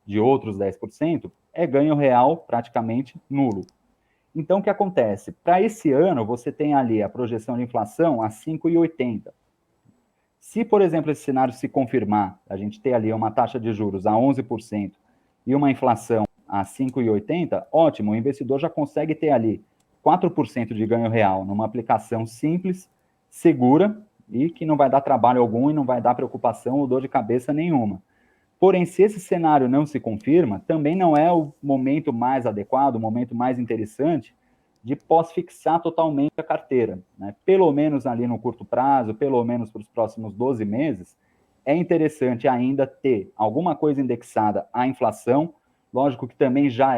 Speaker 6: de outros 10%, é ganho real praticamente nulo. Então, o que acontece? Para esse ano, você tem ali a projeção de inflação a 5,80. Se, por exemplo, esse cenário se confirmar, a gente ter ali uma taxa de juros a 11% e uma inflação a 5,80, ótimo, o investidor já consegue ter ali 4% de ganho real numa aplicação simples, segura e que não vai dar trabalho algum e não vai dar preocupação ou dor de cabeça nenhuma. Porém, se esse cenário não se confirma, também não é o momento mais adequado, o momento mais interessante de pós-fixar totalmente a carteira, né? Pelo menos ali no curto prazo, pelo menos para os próximos 12 meses, é interessante ainda ter alguma coisa indexada à inflação. Lógico que também já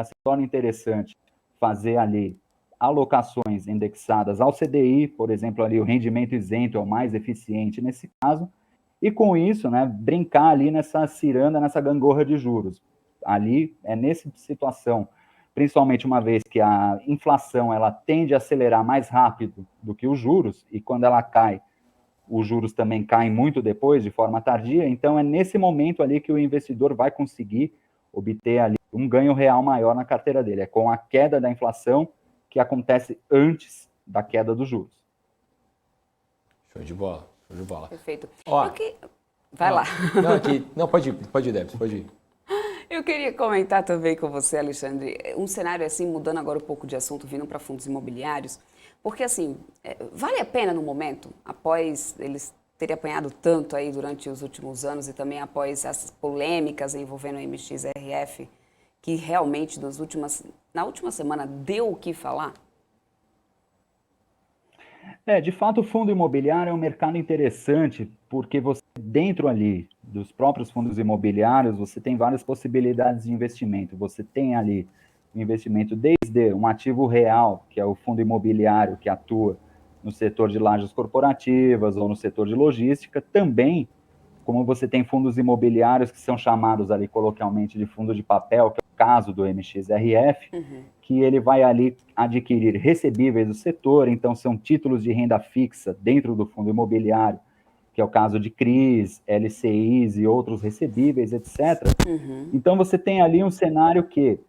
Speaker 6: se torna interessante fazer ali alocações indexadas ao CDI, por exemplo, ali o rendimento isento é o mais eficiente nesse caso, e com isso, né, brincar ali nessa ciranda, nessa gangorra de juros. Ali é nessa situação, principalmente uma vez que a inflação ela tende a acelerar mais rápido do que os juros, e quando ela cai, os juros também caem muito depois, de forma tardia, então é nesse momento ali que o investidor vai conseguir obter ali um ganho real maior na carteira dele. É com a queda da inflação que acontece antes da queda dos juros.
Speaker 2: Show de bola, show de bola.
Speaker 1: Perfeito.
Speaker 2: Ó,
Speaker 1: Vai lá.
Speaker 2: Não, pode ir, Débora, pode ir.
Speaker 1: Eu queria comentar também com você, Alexandre, um cenário assim, mudando agora um pouco de assunto, vindo para fundos imobiliários, porque assim, vale a pena no momento, após eles terem apanhado tanto aí durante os últimos anos e também após as polêmicas envolvendo a MXRF, que realmente na última semana deu o que falar?
Speaker 6: De fato, o fundo imobiliário é um mercado interessante, porque você, dentro ali dos próprios fundos imobiliários, você tem várias possibilidades de investimento. Você tem ali o investimento desde um ativo real, que é o fundo imobiliário que atua no setor de lajes corporativas ou no setor de logística, também como você tem fundos imobiliários que são chamados ali coloquialmente de fundo de papel, que é o caso do MXRF, que ele vai ali adquirir recebíveis do setor, então são títulos de renda fixa dentro do fundo imobiliário, que é o caso de CRIs, LCIs e outros recebíveis, etc. Então você tem ali um cenário que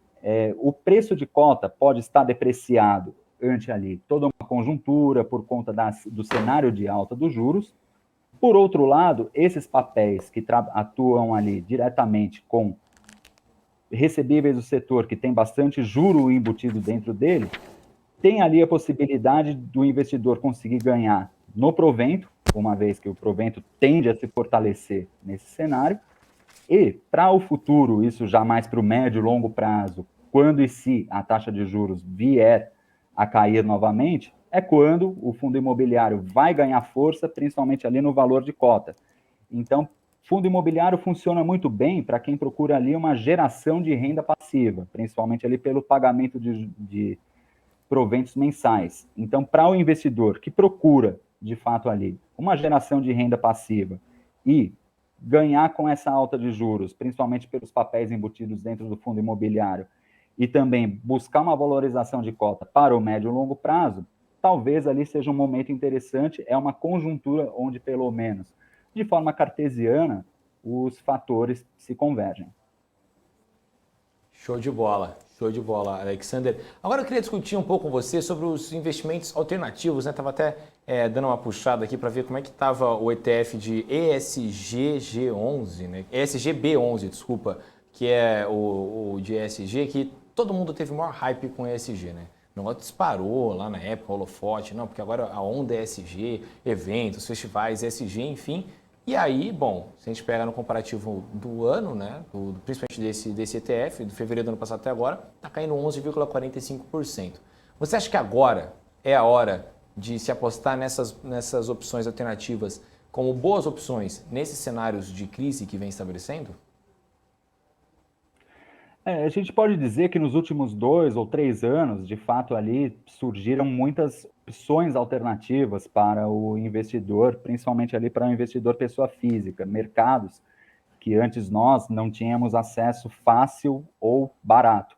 Speaker 6: o preço de cota pode estar depreciado ante ali toda uma conjuntura por conta do cenário de alta dos juros. Por outro lado, esses papéis que atuam ali diretamente com recebíveis do setor, que tem bastante juro embutido dentro dele, tem ali a possibilidade do investidor conseguir ganhar no provento, uma vez que o provento tende a se fortalecer nesse cenário, e para o futuro, isso já mais para o médio e longo prazo, quando e se a taxa de juros vier a cair novamente, é quando o fundo imobiliário vai ganhar força, principalmente ali no valor de cota. Então, fundo imobiliário funciona muito bem para quem procura ali uma geração de renda passiva, principalmente ali pelo pagamento de proventos mensais. Então, para o investidor que procura, de fato, ali uma geração de renda passiva e ganhar com essa alta de juros, principalmente pelos papéis embutidos dentro do fundo imobiliário, e também buscar uma valorização de cota para o médio e longo prazo, talvez ali seja um momento interessante, é uma conjuntura onde, pelo menos, de forma cartesiana, os fatores se convergem.
Speaker 2: Show de bola, Alexander. Agora eu queria discutir um pouco com você sobre os investimentos alternativos, né? Estava até dando uma puxada aqui para ver como é que estava o ETF de ESGG11, né? ESGB11, desculpa, que é o de ESG, que todo mundo teve o maior hype com ESG, né? O negócio disparou lá na época, holofote, não, porque agora a onda é ESG, eventos, festivais, ESG, enfim. E aí, bom, se a gente pega no comparativo do ano, né, principalmente desse ETF, de fevereiro do ano passado até agora, está caindo 11,45%. Você acha que agora é a hora de se apostar nessas opções alternativas como boas opções nesses cenários de crise que vem estabelecendo?
Speaker 6: A gente pode dizer que nos últimos 2 ou 3 anos, de fato, ali surgiram muitas opções alternativas para o investidor, principalmente ali para o investidor pessoa física, mercados que antes nós não tínhamos acesso fácil ou barato.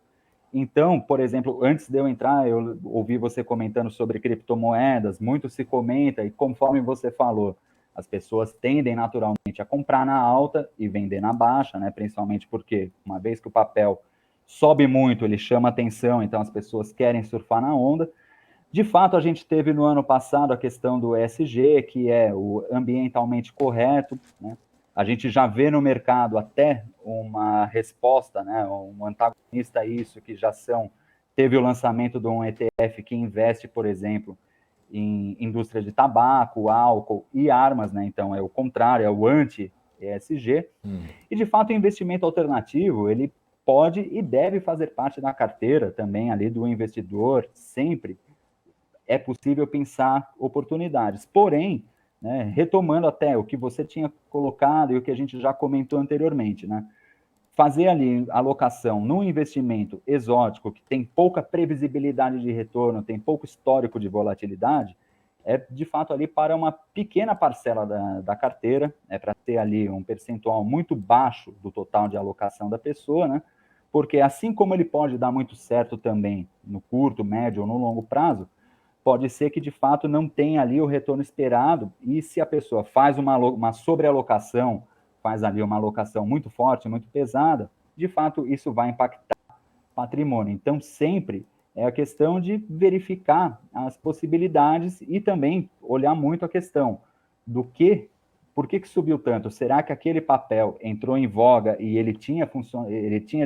Speaker 6: Então, por exemplo, antes de eu entrar, eu ouvi você comentando sobre criptomoedas, muito se comenta, e conforme você falou, as pessoas tendem naturalmente a comprar na alta e vender na baixa, né? Principalmente porque, uma vez que o papel sobe muito, ele chama atenção, então as pessoas querem surfar na onda. De fato, a gente teve no ano passado a questão do ESG, que é o ambientalmente correto, né? A gente já vê no mercado até uma resposta, né? Um antagonista a isso, que teve o lançamento de um ETF que investe, por exemplo, em indústria de tabaco, álcool e armas, né? Então é o contrário, é o anti-ESG. E de fato o investimento alternativo, ele pode e deve fazer parte da carteira também ali do investidor, sempre é possível pensar oportunidades. Porém, né, retomando até o que você tinha colocado e o que a gente já comentou anteriormente, né? fazer ali alocação num investimento exótico que tem pouca previsibilidade de retorno, tem pouco histórico de volatilidade, é de fato ali para uma pequena parcela da carteira, é para ter ali um percentual muito baixo do total de alocação da pessoa, né? Porque assim como ele pode dar muito certo também no curto, médio ou no longo prazo, pode ser que de fato não tenha ali o retorno esperado, e se a pessoa faz uma sobrealocação, faz ali uma alocação muito forte, muito pesada, de fato isso vai impactar o patrimônio. Então sempre é a questão de verificar as possibilidades e também olhar muito a questão do por que subiu tanto? Será que aquele papel entrou em voga e ele tinha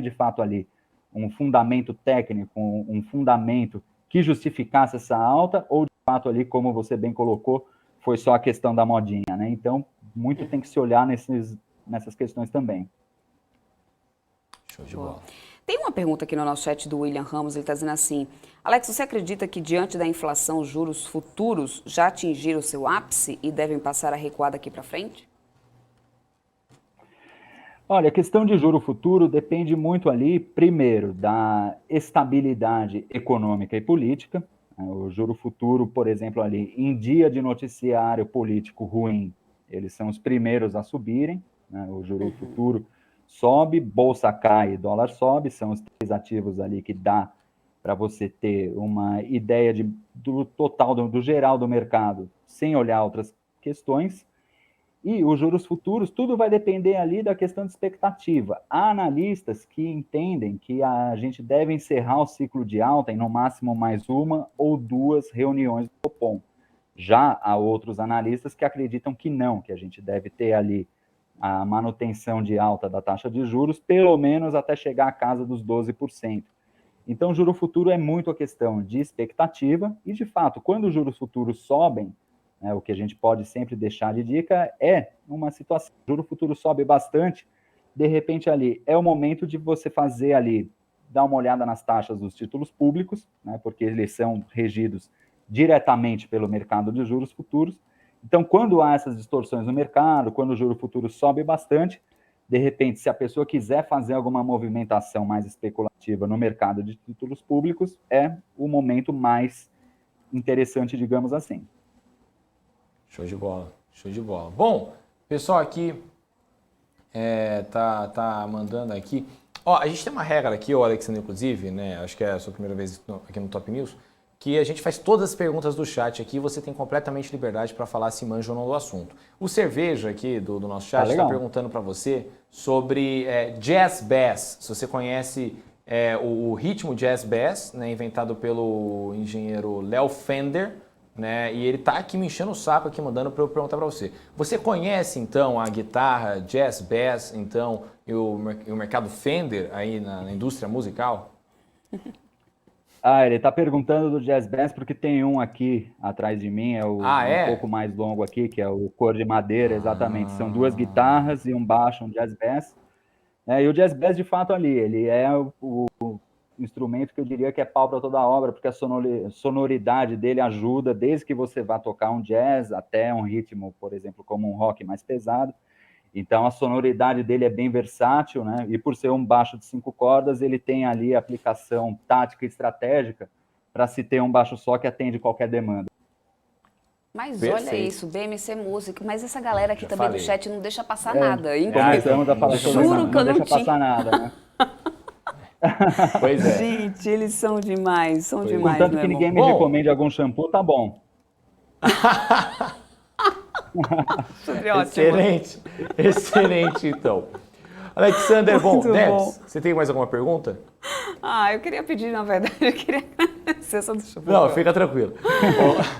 Speaker 6: de fato ali um fundamento técnico, um fundamento que justificasse essa alta, ou de fato ali, como você bem colocou, foi só a questão da modinha, né? Então, muito tem que se olhar nessas questões também.
Speaker 2: Show de bola.
Speaker 1: Tem uma pergunta aqui no nosso chat do William Ramos, ele está dizendo assim: Alex, você acredita que diante da inflação os juros futuros já atingiram o seu ápice e devem passar a recuar daqui para frente?
Speaker 6: Olha, a questão de juro futuro depende muito ali, primeiro, da estabilidade econômica e política. O juro futuro, por exemplo, ali, em dia de noticiário político ruim, eles são os primeiros a subirem, né? O juro futuro sobe, bolsa cai, dólar sobe, são os três ativos ali que dá para você ter uma ideia do total, do geral do mercado, sem olhar outras questões. E os juros futuros, tudo vai depender ali da questão de expectativa. Há analistas que entendem que a gente deve encerrar o ciclo de alta em no máximo mais uma ou duas reuniões do Copom. Já há outros analistas que acreditam que não, que a gente deve ter ali a manutenção de alta da taxa de juros, pelo menos até chegar à casa dos 12%. Então, o juro futuro é muito a questão de expectativa e, de fato, quando os juros futuros sobem, o que a gente pode sempre deixar de dica é uma situação, o juro futuro sobe bastante, de repente ali é o momento de você fazer ali, dar uma olhada nas taxas dos títulos públicos, né, porque eles são regidos diretamente pelo mercado de juros futuros. Então, quando há essas distorções no mercado, quando o juro futuro sobe bastante, de repente, se a pessoa quiser fazer alguma movimentação mais especulativa no mercado de títulos públicos, é o momento mais interessante, digamos assim.
Speaker 2: Show de bola, show de bola. Bom, pessoal aqui tá mandando aqui. Ó, a gente tem uma regra aqui, o Alexandre, inclusive, né? Acho que é a sua primeira vez aqui no Top News, que a gente faz todas as perguntas do chat aqui, você tem completamente liberdade para falar se manja ou não do assunto. O Cerveja aqui do nosso chat está perguntando para você sobre Jazz Bass, se você conhece o ritmo Jazz Bass, né, inventado pelo engenheiro Léo Fender, né, e ele tá aqui me enchendo o saco aqui, mandando para eu perguntar para você. Você conhece, então, a guitarra Jazz Bass, então, e o mercado Fender aí na indústria musical?
Speaker 6: Ele está perguntando do Jazz Bass porque tem um aqui atrás de mim, um pouco mais longo aqui, que é o cor de madeira, exatamente. São duas guitarras e um baixo, um Jazz Bass. E o Jazz Bass, de fato, ali, ele é o instrumento que eu diria que é pau para toda a obra, porque a sonoridade dele ajuda, desde que você vá tocar um jazz até um ritmo, por exemplo, como um rock mais pesado. Então, a sonoridade dele é bem versátil, né? E por ser um baixo de 5 cordas, ele tem ali a aplicação tática e estratégica para se ter um baixo só que atende qualquer demanda.
Speaker 1: Mas olha isso, BMC Música, mas essa galera aqui também do chat não deixa passar nada.
Speaker 6: Começamos a falar sobre
Speaker 1: Juro que eu não
Speaker 6: deixa
Speaker 1: tinha.
Speaker 6: passar nada, né?
Speaker 2: Pois é.
Speaker 1: Gente, eles são demais, demais.
Speaker 6: Contanto que ninguém me recomende algum shampoo, tá bom.
Speaker 2: Excelente, excelente, então. Alexander, Debs, você tem mais alguma pergunta?
Speaker 1: Eu queria pedir, na verdade, agradecer, só deixa eu
Speaker 2: Não, fica tranquilo.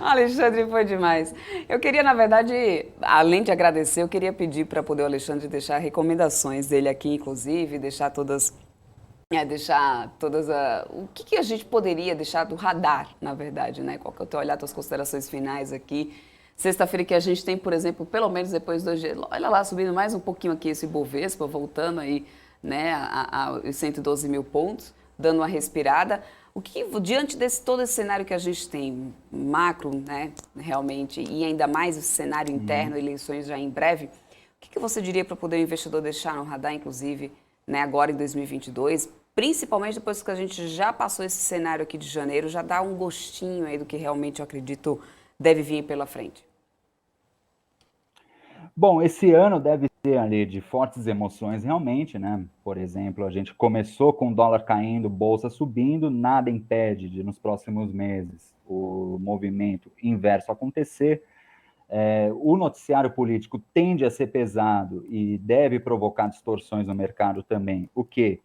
Speaker 1: Alexandre, foi demais. Eu queria, na verdade, além de agradecer, eu queria pedir para poder o Alexandre deixar recomendações dele aqui, inclusive, deixar todas o que a gente poderia deixar do radar, na verdade, né? Qual que é o teu olhar, tuas considerações finais aqui? Sexta-feira que a gente tem, por exemplo, pelo menos depois do dia, olha lá, subindo mais um pouquinho aqui esse Bovespa, voltando aí, né, aos 112 mil pontos, dando uma respirada. O que, diante desse todo esse cenário que a gente tem, macro, né, realmente, e ainda mais esse cenário interno, eleições já em breve, o que você diria para poder o investidor deixar no radar, inclusive, né, agora em 2022, principalmente depois que a gente já passou esse cenário aqui de janeiro, já dá um gostinho aí do que realmente eu acredito deve vir pela frente?
Speaker 6: Bom, esse ano deve ser ali de fortes emoções realmente, né? Por exemplo, a gente começou com o dólar caindo, bolsa subindo, nada impede de nos próximos meses o movimento inverso acontecer. O noticiário político tende a ser pesado e deve provocar distorções no mercado também, o que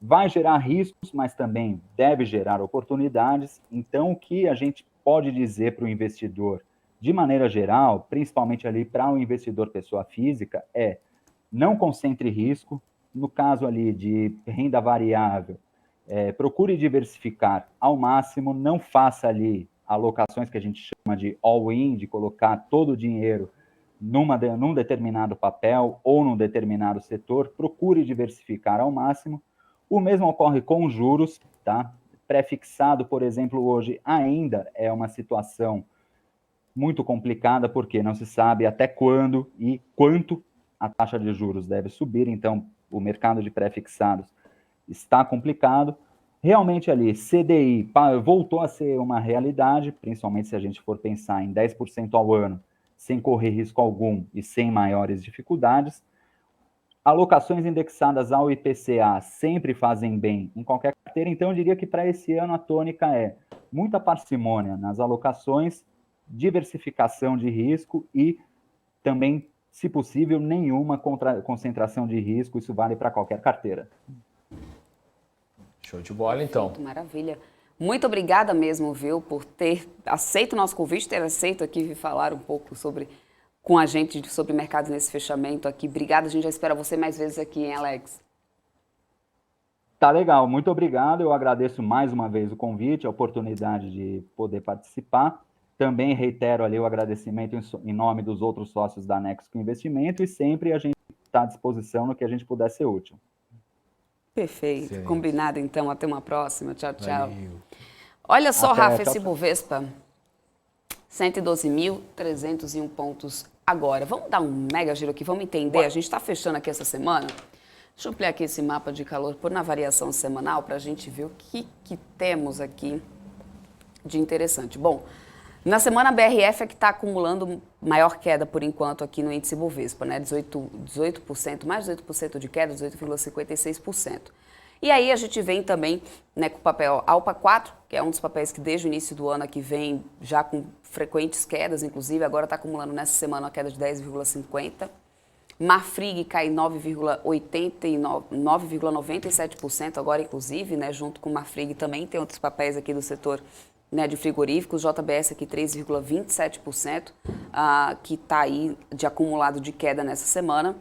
Speaker 6: vai gerar riscos, mas também deve gerar oportunidades. Então, o que a gente pode dizer para o investidor, de maneira geral, principalmente ali para o investidor pessoa física, é não concentre risco. No caso ali de renda variável, procure diversificar ao máximo, não faça ali alocações que a gente chama de all-in, de colocar todo o dinheiro num determinado papel ou num determinado setor, procure diversificar ao máximo. O mesmo ocorre com juros, tá? Pré-fixado, por exemplo, hoje ainda é uma situação muito complicada, porque não se sabe até quando e quanto a taxa de juros deve subir, então o mercado de pré-fixados está complicado. Realmente ali, CDI voltou a ser uma realidade, principalmente se a gente for pensar em 10% ao ano, sem correr risco algum e sem maiores dificuldades. Alocações indexadas ao IPCA sempre fazem bem em qualquer carteira, então eu diria que para esse ano a tônica é muita parcimônia nas alocações, diversificação de risco e também, se possível, nenhuma concentração de risco, isso vale para qualquer carteira.
Speaker 2: Show de bola, então.
Speaker 1: Perfeito, maravilha. Muito obrigada mesmo, viu, por ter aceito o nosso convite, ter aceito aqui vir falar um pouco com a gente sobre mercados nesse fechamento aqui. Obrigada, a gente já espera você mais vezes aqui, hein, Alex?
Speaker 6: Tá legal, muito obrigado. Eu agradeço mais uma vez o convite, a oportunidade de poder participar. Também reitero ali o agradecimento em nome dos outros sócios da Nexco Investimento e sempre a gente está à disposição no que a gente puder ser útil.
Speaker 1: Perfeito.
Speaker 2: Excelente.
Speaker 1: Combinado, então. Até uma próxima. Tchau, tchau.
Speaker 2: Valeu.
Speaker 1: Olha só,
Speaker 6: Até,
Speaker 1: Rafa,
Speaker 6: tchau,
Speaker 1: esse
Speaker 6: tchau.
Speaker 1: Bovespa, 112.301 pontos agora. Vamos dar um mega giro aqui, vamos entender. A gente está fechando aqui essa semana. Deixa eu ampliar aqui esse mapa de calor por na variação semanal para a gente ver o que temos aqui de interessante. Bom, na semana a BRF é que está acumulando maior queda por enquanto aqui no índice Bovespa, né? 18%, mais de 18% de queda, 18,56%. E aí a gente vem também, né, com o papel ALPA 4, que é um dos papéis que desde o início do ano aqui vem já com frequentes quedas, inclusive agora está acumulando nessa semana uma queda de 10,50%. Marfrig cai 9,97% agora, inclusive, né, junto com o Marfrig também tem outros papéis aqui do setor, né, de frigoríficos, JBS aqui 3,27%, que está aí de acumulado de queda nessa semana.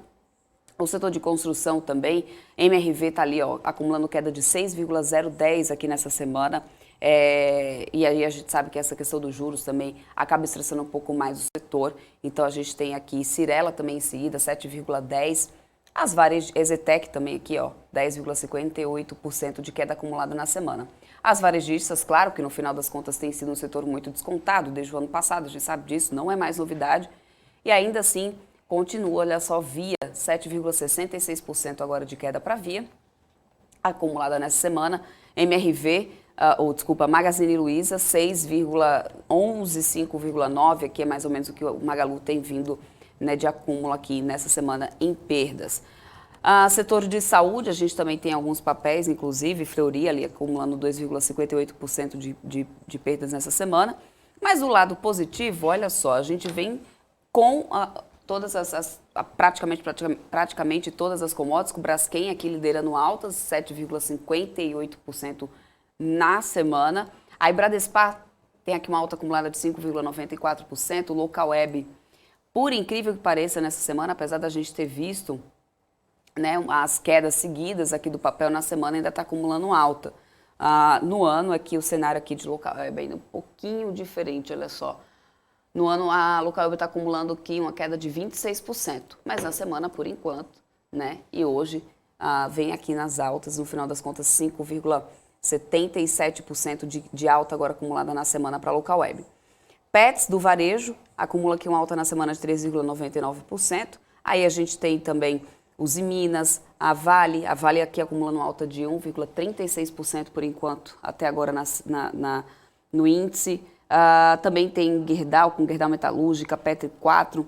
Speaker 1: O setor de construção também, MRV está ali, ó, acumulando queda de 6,010 aqui nessa semana. E aí a gente sabe que essa questão dos juros também acaba estressando um pouco mais o setor. Então a gente tem aqui Cyrela também em seguida, 7,10. As várias Exetec também aqui, ó, 10,58% de queda acumulada na semana. As varejistas, claro que no final das contas tem sido um setor muito descontado desde o ano passado, a gente sabe disso, não é mais novidade. E ainda assim continua, olha só, Via, 7,66% agora de queda para Via, acumulada nessa semana. MRV, Magazine Luiza, 6,11, 5,9, aqui é mais ou menos o que o Magalu tem vindo, né, de acúmulo aqui nessa semana em perdas. Setor de saúde, a gente também tem alguns papéis, inclusive Fleury ali acumulando 2,58% de perdas nessa semana. Mas do lado positivo, olha só, a gente vem com praticamente todas as commodities, com o Braskem aqui liderando altas, 7,58% na semana. A Bradespar tem aqui uma alta acumulada de 5,94%, o Local Web, por incrível que pareça, nessa semana, apesar da gente ter visto, né, as quedas seguidas aqui do papel na semana, ainda está acumulando alta. No ano aqui, o cenário aqui de Local Web é ainda um pouquinho diferente, olha só. No ano, a Local Web está acumulando aqui uma queda de 26%, mas na semana, por enquanto, né, e hoje, vem aqui nas altas, no final das contas, 5,77% de alta agora acumulada na semana para a Local Web. Pets do varejo acumula aqui uma alta na semana de 3,99%. Aí a gente tem também Usiminas, a Vale aqui acumulando alta de 1,36% por enquanto, até agora no índice. Também tem Gerdau, com Gerdau Metalúrgica, Petro 4,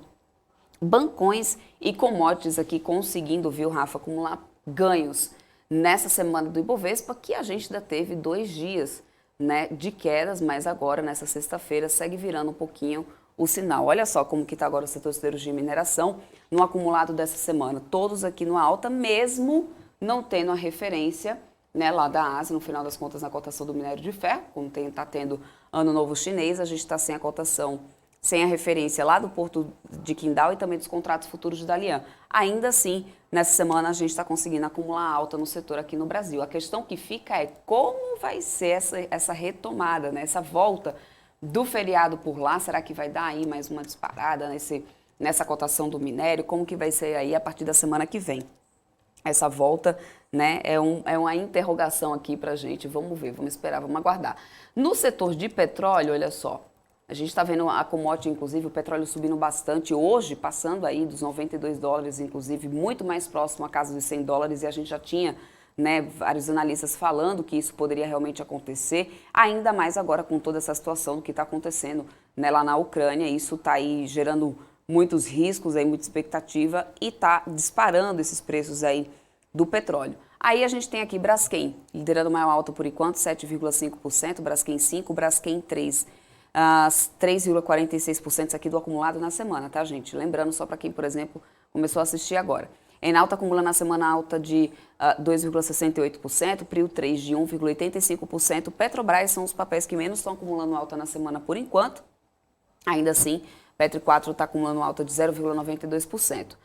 Speaker 1: bancões e commodities aqui conseguindo, viu, Rafa, acumular ganhos nessa semana do Ibovespa, que a gente ainda teve 2 dias, né, de quedas, mas agora, nessa sexta-feira, segue virando um pouquinho o sinal. Olha só como que está agora o setor siderurgia e mineração no acumulado dessa semana. Todos aqui no alta, mesmo não tendo a referência, né, lá da Ásia, no final das contas, na cotação do minério de ferro, como está tendo Ano Novo Chinês, a gente está sem a cotação, sem a referência lá do Porto de Qingdao e também dos contratos futuros de Dalian. Ainda assim, nessa semana a gente está conseguindo acumular alta no setor aqui no Brasil. A questão que fica é como vai ser essa retomada, né, essa volta do feriado por lá. Será que vai dar aí mais uma disparada nessa cotação do minério? Como que vai ser aí a partir da semana que vem? Essa volta, né, é uma interrogação aqui pra gente. Vamos ver, vamos esperar, vamos aguardar. No setor de petróleo, olha só, a gente está vendo a commodity, inclusive, o petróleo subindo bastante hoje, passando aí dos $92, inclusive, muito mais próximo à casa dos $100, e a gente já tinha, né, vários analistas falando que isso poderia realmente acontecer, ainda mais agora com toda essa situação do que está acontecendo, né, lá na Ucrânia. Isso está aí gerando muitos riscos, aí, muita expectativa, e está disparando esses preços aí do petróleo. Aí a gente tem aqui Braskem, liderando maior alta por enquanto, 7,5%, Braskem 5%, Braskem 3%. 3,46% aqui do acumulado na semana, tá, gente? Lembrando só para quem, por exemplo, começou a assistir agora. Enalta acumula na semana alta de 2,68%, Prio 3 de 1,85%, Petrobras são os papéis que menos estão acumulando alta na semana por enquanto. Ainda assim, Petro 4 está acumulando alta de 0,92%.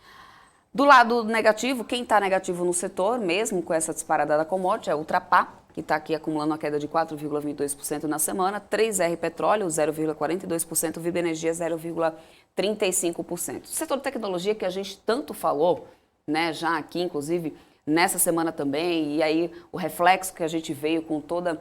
Speaker 1: Do lado negativo, quem está negativo no setor, mesmo com essa disparada da commodity, é a Ultrapar, que está aqui acumulando uma queda de 4,22% na semana, 3R Petróleo, 0,42%, Vib Energia, 0,35%. O setor de tecnologia que a gente tanto falou, né, já aqui, inclusive, nessa semana também, e aí o reflexo que a gente veio com todo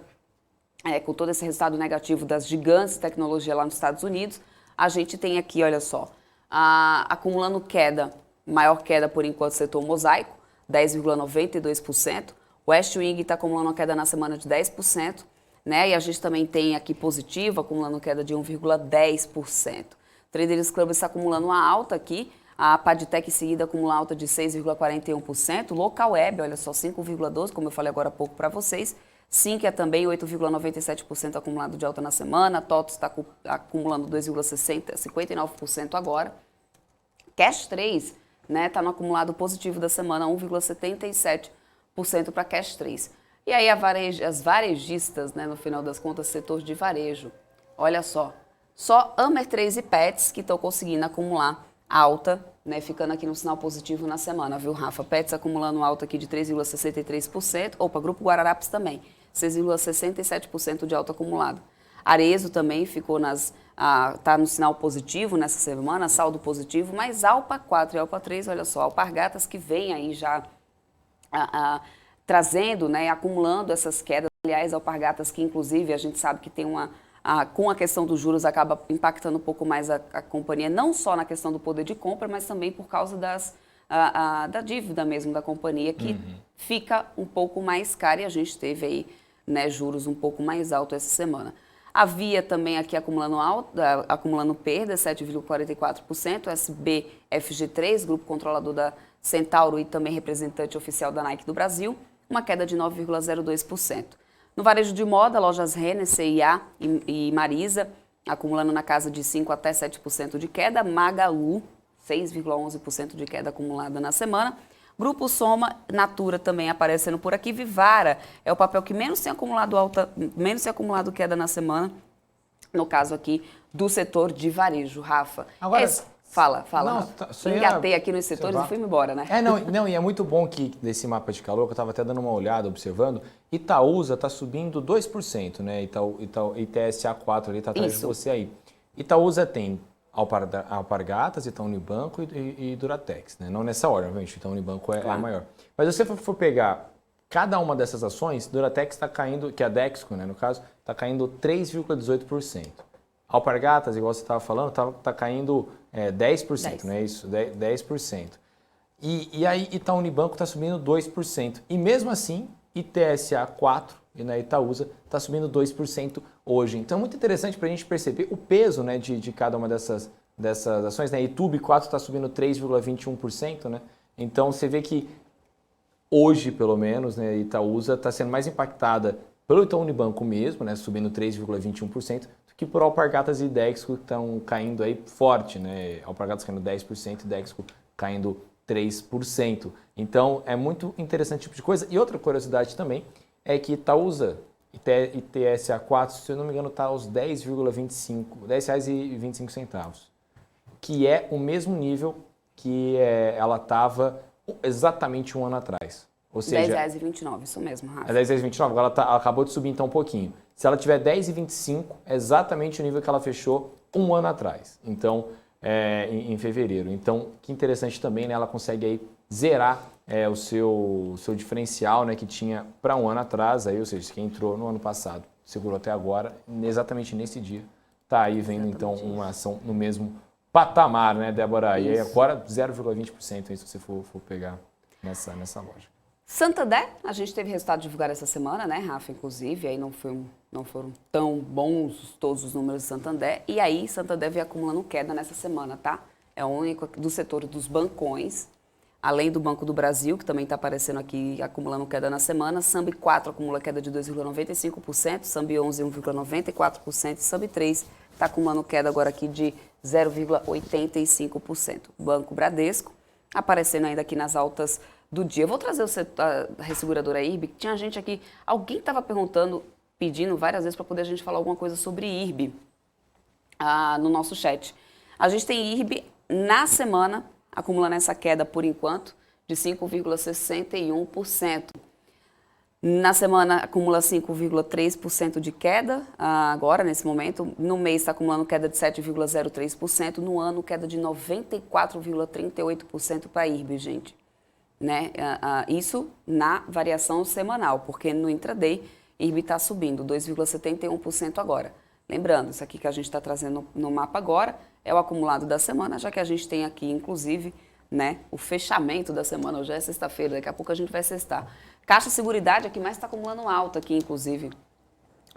Speaker 1: esse resultado negativo das gigantes de tecnologia lá nos Estados Unidos, a gente tem aqui, olha só, acumulando queda, maior queda por enquanto, setor mosaico, 10,92%. O Westwing está acumulando uma queda na semana de 10%, né? E a gente também tem aqui positivo, acumulando queda de 1,10%. Traders Club está acumulando uma alta aqui, a Padtech em seguida acumula alta de 6,41%, Local Web, olha só, 5,12%, como eu falei agora há pouco para vocês. Sinqia também 8,97% acumulado de alta na semana, TOTOS está acumulando 2,59% agora. Cash 3, né, está no acumulado positivo da semana, 1,77% para Cash 3. E aí as varejistas, né, no final das contas, setor de varejo. Olha só Amer 3 e Pets que estão conseguindo acumular alta, né, ficando aqui no sinal positivo na semana, viu, Rafa? Pets acumulando alta aqui de 3,63%. Grupo Guararapes também, 6,67% de alta acumulado. Arezo também ficou tá no sinal positivo nessa semana, saldo positivo, mas Alpa 4 e Alpa 3, olha só, Alpargatas que vem aí já trazendo, né, acumulando essas quedas. Aliás, Alpargatas que inclusive a gente sabe que tem com a questão dos juros acaba impactando um pouco mais a companhia, não só na questão do poder de compra, mas também por causa da dívida mesmo da companhia, que fica um pouco mais cara, e a gente teve aí, né, juros um pouco mais altos essa semana. A Via também aqui acumulando perda, 7,44%, SBFG3, grupo controlador da Centauro e também representante oficial da Nike do Brasil, uma queda de 9,02%. No varejo de moda, lojas Renner, C&A e Marisa, acumulando na casa de 5% até 7% de queda. Magalu, 6,11% de queda acumulada na semana. Grupo Soma, Natura também aparecendo por aqui. Vivara é o papel que menos tem acumulado queda na semana, no caso aqui do setor de varejo. Rafa,
Speaker 2: agora,
Speaker 1: fala.
Speaker 2: Não,
Speaker 1: engatei aqui nos setores e fui embora, né?
Speaker 2: E é muito bom que desse mapa de calor, que eu estava até dando uma olhada, observando, Itaúsa está subindo 2%, né? ITSA4 ali está atrás de você aí. Itaúsa tem Alpargatas, Itaú Unibanco e Duratex, né? Não nessa ordem, obviamente, Itaú Unibanco é a maior. Mas se você for pegar cada uma dessas ações, Duratex está caindo, que é a Dexco, né, no caso, está caindo 3,18%. Alpargatas, igual você estava falando, está caindo 10%, não é isso? 10%. E aí Itaú Unibanco está subindo 2%. E mesmo assim, ITSA 4 e na Itaúsa está subindo 2% hoje. Então é muito interessante para a gente perceber o peso, né, de cada uma dessas ações. Né? Itube 4 está subindo 3,21%. Né? Então você vê que hoje, pelo menos, né, Itaúsa está sendo mais impactada pelo Itaú Unibanco mesmo, né, subindo 3,21%, do que por Alpargatas e Dexco, que estão caindo aí forte. Né? Alpargatas caindo 10% e Dexco caindo 3%. Então é muito interessante esse tipo de coisa. E outra curiosidade também é que Itaúsa, ITSA 4, se eu não me engano, está aos R$10,25, que é o mesmo nível que ela estava exatamente um ano atrás. Ou seja,
Speaker 1: R$10,29, isso mesmo, Rafa.
Speaker 2: É R$10,29, ela acabou de subir então um pouquinho. Se ela tiver R$10,25, é exatamente o nível que ela fechou um ano atrás. Então, em fevereiro. Então, que interessante também, né? Ela consegue aí zerar o seu diferencial, né, que tinha para um ano atrás, aí, ou seja, quem entrou no ano passado, segurou até agora, exatamente nesse dia, está aí vendo então uma ação no mesmo patamar, né, Débora? Isso. E aí agora 0,20% aí, se você for pegar nessa loja.
Speaker 1: Santander, a gente teve resultado divulgado essa semana, né, Rafa, inclusive, aí não foram tão bons todos os números de Santander, e aí Santander veio acumulando queda nessa semana, tá? É o único do setor dos bancões, além do Banco do Brasil, que também está aparecendo aqui acumulando queda na semana. Sambi 4 acumula queda de 2,95%, Sambi 11 1,94%, Sambi 3 está acumulando queda agora aqui de 0,85%. Banco Bradesco aparecendo ainda aqui nas altas do dia. Eu vou trazer a resseguradora IRB, que tinha gente aqui, alguém estava perguntando, pedindo várias vezes para poder a gente falar alguma coisa sobre IRB no nosso chat. A gente tem IRB na semana, acumulando essa queda por enquanto, de 5,61%. Na semana acumula 5,3% de queda, agora nesse momento. No mês está acumulando queda de 7,03%, no ano queda de 94,38% para a IRB, gente. Né? Isso na variação semanal, porque no intraday IRB está subindo 2,71% agora. Lembrando, isso aqui que a gente está trazendo no mapa agora é o acumulado da semana, já que a gente tem aqui, inclusive, né, o fechamento da semana. Hoje é sexta-feira, daqui a pouco a gente vai sextar. Caixa Seguridade aqui mais está acumulando alta aqui, inclusive,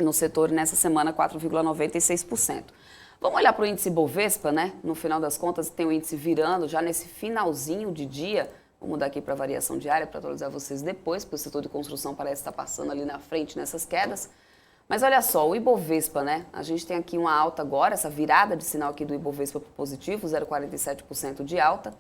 Speaker 1: no setor nessa semana, 4,96%. Vamos olhar para o índice Bovespa, né? No final das contas, tem o índice virando já nesse finalzinho de dia. Vou mudar aqui para a variação diária para atualizar vocês depois, porque o setor de construção parece estar passando ali na frente nessas quedas. Mas olha só, o Ibovespa, né? A gente tem aqui uma alta agora, essa virada de sinal aqui do Ibovespa para positivo, 0,47% de alta.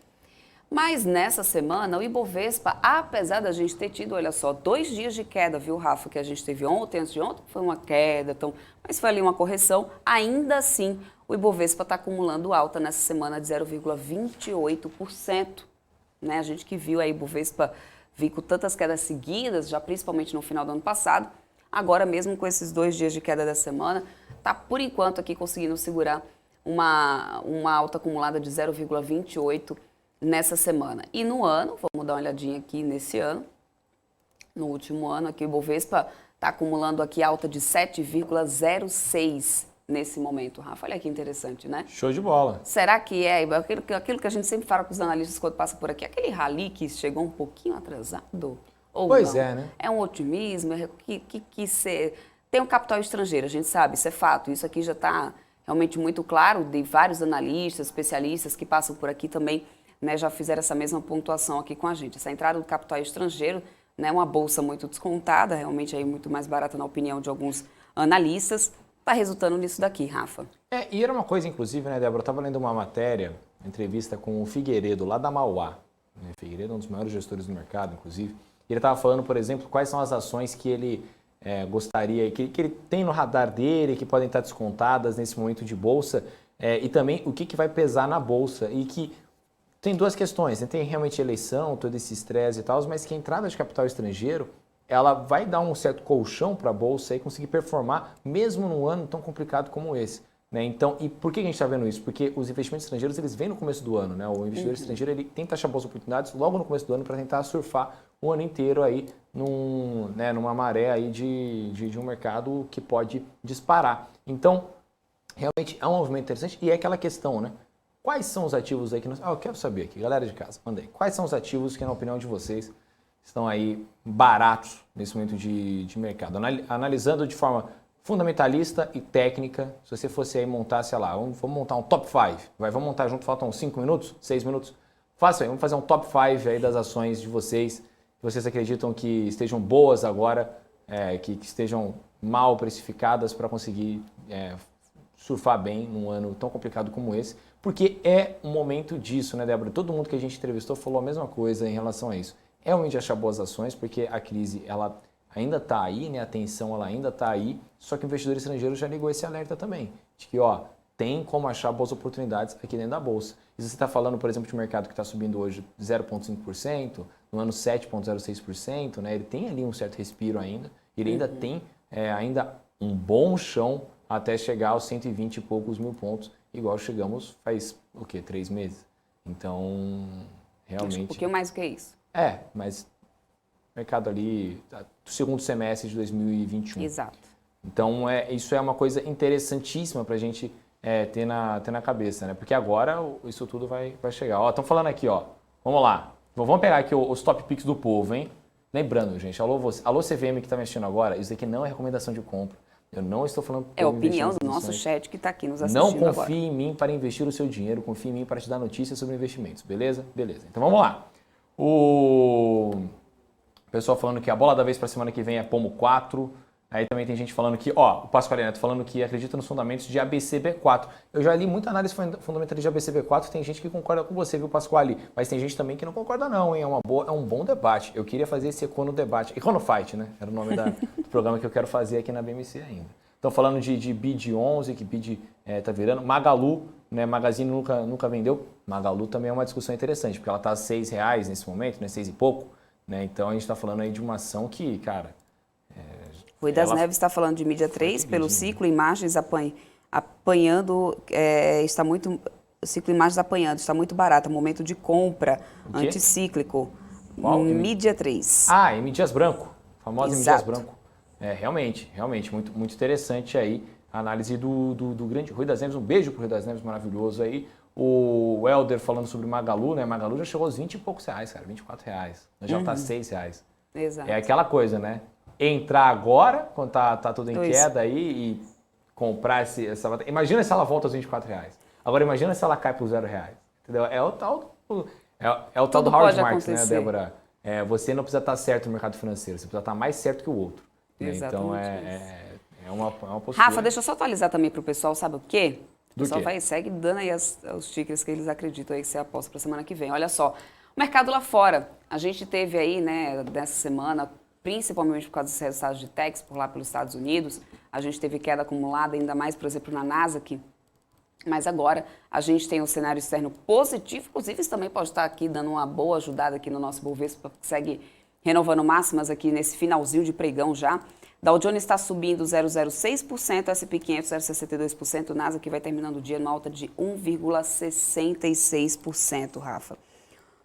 Speaker 1: Mas nessa semana, o Ibovespa, apesar da gente ter tido, olha só, 2 dias de queda, viu, Rafa, que a gente teve ontem, antes de ontem, foi uma queda, então, mas foi ali uma correção. Ainda assim, o Ibovespa está acumulando alta nessa semana de 0,28%. Né? A gente que viu aí o Ibovespa vir com tantas quedas seguidas, já principalmente no final do ano passado, agora mesmo com esses 2 dias de queda da semana, está por enquanto aqui conseguindo segurar uma alta acumulada de 0,28% nessa semana. E no ano, vamos dar uma olhadinha aqui nesse ano, no último ano aqui o Ibovespa está acumulando aqui alta de 7,06% nesse momento, Rafa. Olha que interessante, né?
Speaker 2: Show de bola.
Speaker 1: Será que é aquilo que a gente sempre fala com os analistas quando passa por aqui, aquele rally que chegou um pouquinho atrasado? Ou
Speaker 2: pois
Speaker 1: não?
Speaker 2: É, né?
Speaker 1: É um otimismo, tem um capital estrangeiro, a gente sabe, isso é fato. Isso aqui já está realmente muito claro, de vários analistas, especialistas que passam por aqui também, né, já fizeram essa mesma pontuação aqui com a gente. Essa entrada do capital estrangeiro, né, uma bolsa muito descontada, realmente aí muito mais barata na opinião de alguns analistas, está resultando nisso daqui, Rafa.
Speaker 2: E era uma coisa, inclusive, né, Débora? Eu estava lendo uma matéria, entrevista com o Figueiredo, lá da Mauá. Né? Figueiredo é um dos maiores gestores do mercado, inclusive. E ele estava falando, por exemplo, quais são as ações que ele gostaria, que ele tem no radar dele, que podem estar descontadas nesse momento de bolsa, e também o que vai pesar na bolsa. E que tem 2 questões, né? Tem realmente eleição, todo esse estresse e tal, mas que a entrada de capital estrangeiro, ela vai dar um certo colchão para a bolsa e conseguir performar mesmo num ano tão complicado como esse. Né? Então, e por que a gente está vendo isso? Porque os investimentos estrangeiros, eles vêm no começo do ano. Né? O investidor estrangeiro, ele tenta achar boas oportunidades logo no começo do ano para tentar surfar o ano inteiro aí numa maré aí de um mercado que pode disparar. Então, realmente é um movimento interessante e é aquela questão, né? quais são os ativos aí que nós... eu quero saber aqui, galera de casa, mandei. Quais são os ativos que, na opinião de vocês, estão aí baratos nesse momento de mercado? Analisando de forma fundamentalista e técnica, se você fosse aí montar, sei lá, vamos montar um top 5, vamos montar junto, faltam 5 minutos, 6 minutos, faça aí, vamos fazer um top 5 aí das ações de vocês, que vocês acreditam que estejam boas agora, que estejam mal precificadas para conseguir surfar bem num ano tão complicado como esse, porque é um momento disso, né, Débora? Todo mundo que a gente entrevistou falou a mesma coisa em relação a isso. É o momento de achar boas ações, porque a crise, ela ainda está aí, né? A tensão ela ainda está aí, só que o investidor estrangeiro já ligou esse alerta também, de que tem como achar boas oportunidades aqui dentro da Bolsa. E se você está falando, por exemplo, de um mercado que está subindo hoje 0,5%, no ano 7,06%, né? Ele tem ali um certo respiro ainda, ele ainda tem ainda um bom chão até chegar aos 120 e poucos mil pontos, igual chegamos faz, 3 meses? Então, realmente...
Speaker 1: Acho um pouquinho mais do que isso.
Speaker 2: Mas mercado ali do segundo semestre de 2021.
Speaker 1: Exato.
Speaker 2: Então, isso é uma coisa interessantíssima para a gente ter na cabeça, né? Porque agora isso tudo vai chegar. Estão falando aqui, vamos lá. Vamos pegar aqui os top picks do povo, hein? Lembrando, gente, alô CVM que está me assistindo agora, isso aqui não é recomendação de compra. Eu não estou falando...
Speaker 1: É a opinião do nosso chat que está aqui nos assistindo
Speaker 2: agora.
Speaker 1: agora.
Speaker 2: Não confie em mim para investir o seu dinheiro, confie em mim para te dar notícias sobre investimentos, beleza? Beleza. Então, vamos lá. O pessoal falando que a bola da vez para a semana que vem é Pomo 4. Aí também tem gente falando que, o Pasquale Neto falando que acredita nos fundamentos de ABCB4. Eu já li muita análise fundamental de ABCB4, tem gente que concorda com você, viu, Pasquale? Mas tem gente também que não concorda não, hein? É um bom debate. Eu queria fazer esse Econo Debate. Econofight, né? Era o nome do programa que eu quero fazer aqui na BMC ainda. Estão falando de BID 11, que BID tá virando. Magalu, né? Magazine nunca vendeu. Magalu também é uma discussão interessante, porque ela está a R$6 nesse momento, né? 6 e pouco. Né? Então a gente está falando aí de uma ação que, cara...
Speaker 1: Rui das Neves está falando de mídia 3, pelo ciclo imagens apanhando, está muito... O ciclo imagens apanhando, está muito barato, momento de compra, anticíclico.
Speaker 2: Qual?
Speaker 1: Mídia 3.
Speaker 2: M. Dias Branco, famosa M. Dias Branco. Realmente, muito interessante aí a análise do grande Rui das Neves. Um beijo pro Rui das Neves, maravilhoso aí. O Helder falando sobre Magalu, né? Magalu já chegou aos 20 e poucos reais, cara, R$24. Já tá R$6.
Speaker 1: Exato.
Speaker 2: É aquela coisa, né? Entrar agora, quando tá tudo em queda aí, e comprar essa... Imagina se ela volta aos R$24. Agora imagina se ela cai para os R$0. Entendeu? É o tal do Howard Marks, né, Débora? Você não precisa estar certo no mercado financeiro, você precisa estar mais certo que o outro. Né? Então é uma postura...
Speaker 1: Rafa, deixa eu só atualizar também para o pessoal, sabe o quê? O pessoal segue dando aí os tickets que eles acreditam aí que você aposta para a semana que vem. Olha só, o mercado lá fora, a gente teve aí, né, nessa semana, principalmente por causa dos resultados de techs por lá pelos Estados Unidos, a gente teve queda acumulada, ainda mais, por exemplo, na Nasdaq. Mas agora a gente tem um cenário externo positivo, inclusive isso também pode estar aqui dando uma boa ajudada aqui no nosso Bovespa, que segue renovando máximas aqui nesse finalzinho de pregão já. Dow Jones está subindo 0,06%, S&P 500 0,62%, o Nasdaq vai terminando o dia numa alta de 1,66%, Rafa.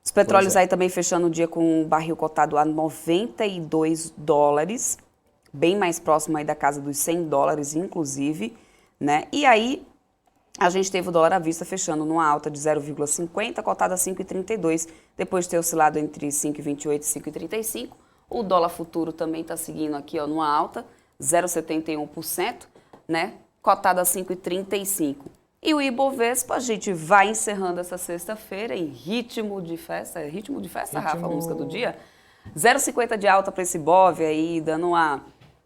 Speaker 1: Os petróleos aí também fechando o dia com um barril cotado a $92, bem mais próximo aí da casa dos $100, inclusive, né? E aí a gente teve o dólar à vista fechando numa alta de 0,50, cotado a 5,32, depois de ter oscilado entre 5,28 e 5,35. O dólar futuro também está seguindo aqui, numa alta, 0,71%, né? Cotado a 5,35. E o Ibovespa, a gente vai encerrando essa sexta-feira em ritmo de festa. É ritmo de festa, Rafa, a música do dia? 0,50 de alta para esse Bov aí, dando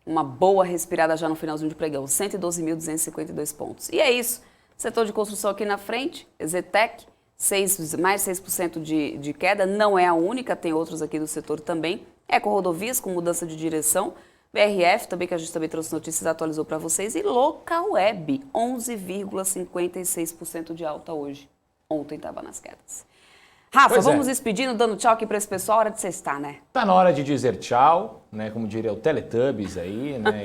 Speaker 1: uma boa respirada já no finalzinho de pregão. 112.252 pontos. E é isso. Setor de construção aqui na frente, Zetec, mais 6% de queda. Não é a única, tem outros aqui do setor também. Eco-Rodovias com mudança de direção. BRF, também que a gente também trouxe notícias, atualizou para vocês. E Localweb, 11,56% de alta hoje. Ontem estava nas quedas. Rafa, vamos despedindo, dando tchau aqui para esse pessoal. Hora de sextar, né?
Speaker 2: Tá na hora de dizer tchau, né? Como diria o Teletubbies aí, né?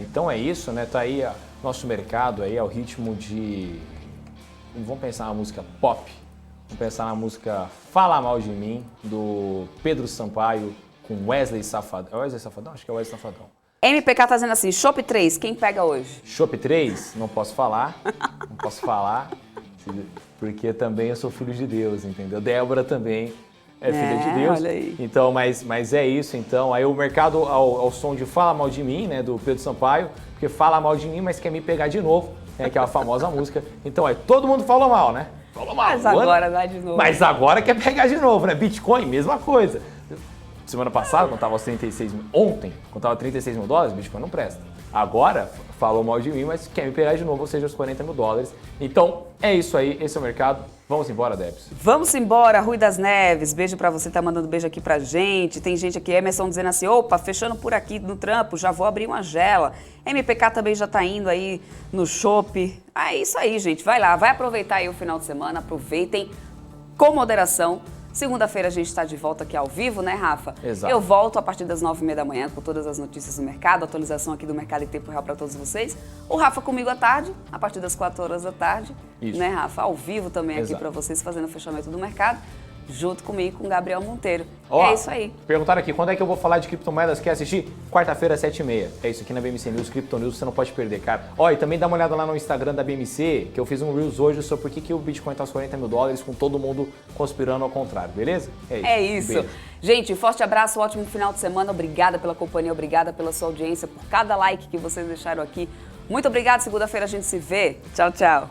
Speaker 2: Então é isso, né? Tá aí nosso mercado aí ao ritmo de... Vamos pensar na música pop. Vamos pensar na música Fala Mal de Mim, do Pedro Sampaio, com Wesley Safadão. É Wesley Safadão? Acho que é Wesley Safadão.
Speaker 1: MPK tá dizendo assim, Chopp 3, quem pega hoje?
Speaker 2: Chopp 3? Não posso falar. Não posso falar. porque também eu sou filho de Deus, entendeu? Débora também é filha de Deus.
Speaker 1: Olha aí.
Speaker 2: Então, mas é isso, então. Aí o mercado, ao som de Fala Mal de Mim, né, do Pedro Sampaio, porque fala mal de mim, mas quer me pegar de novo, né, aquela famosa música. Então, todo mundo falou mal, né? Falou mal.
Speaker 1: Mas agora dá de novo.
Speaker 2: Mas agora quer pegar de novo, né? Bitcoin, mesma coisa. Semana passada, quando tava aos 36 mil, ontem, quando tava 36 mil dólares, Bitcoin não presta. Agora, falou mal de mim, mas quer me pegar de novo, ou seja, os 40 mil dólares. Então, é isso aí, esse é o mercado. Vamos embora, Debs.
Speaker 1: Vamos embora, Rui das Neves. Beijo pra você, tá mandando beijo aqui pra gente. Tem gente aqui, Emerson dizendo assim, opa, fechando por aqui no trampo, já vou abrir uma gela. MPK também já tá indo aí no shopping. É isso aí, gente, vai lá, vai aproveitar aí o final de semana, aproveitem com moderação. Segunda-feira a gente está de volta aqui ao vivo, né, Rafa?
Speaker 2: Exato.
Speaker 1: Eu volto a partir das 9h30 da manhã com todas as notícias do mercado, atualização aqui do mercado em tempo real para todos vocês. O Rafa comigo à tarde, a partir das 4 horas da tarde.
Speaker 2: Isso.
Speaker 1: Né, Rafa? Ao vivo também aqui
Speaker 2: Exato.
Speaker 1: para vocês, fazendo o fechamento do mercado, junto comigo, com o Gabriel Monteiro.
Speaker 2: Ó,
Speaker 1: é isso aí.
Speaker 2: Perguntaram aqui, quando é que eu vou falar de criptomoedas? Quer assistir? Quarta-feira, 7h30. É isso aqui na BMC News, Crypto News, você não pode perder, cara. Ó, e também dá uma olhada lá no Instagram da BMC, que eu fiz um Reels hoje sobre por que o Bitcoin tá aos 40 mil dólares, com todo mundo conspirando ao contrário, beleza?
Speaker 1: É isso.
Speaker 2: Beijo.
Speaker 1: Gente, forte abraço, ótimo final de semana. Obrigada pela companhia, obrigada pela sua audiência, por cada like que vocês deixaram aqui. Muito obrigada, segunda-feira a gente se vê. Tchau, tchau.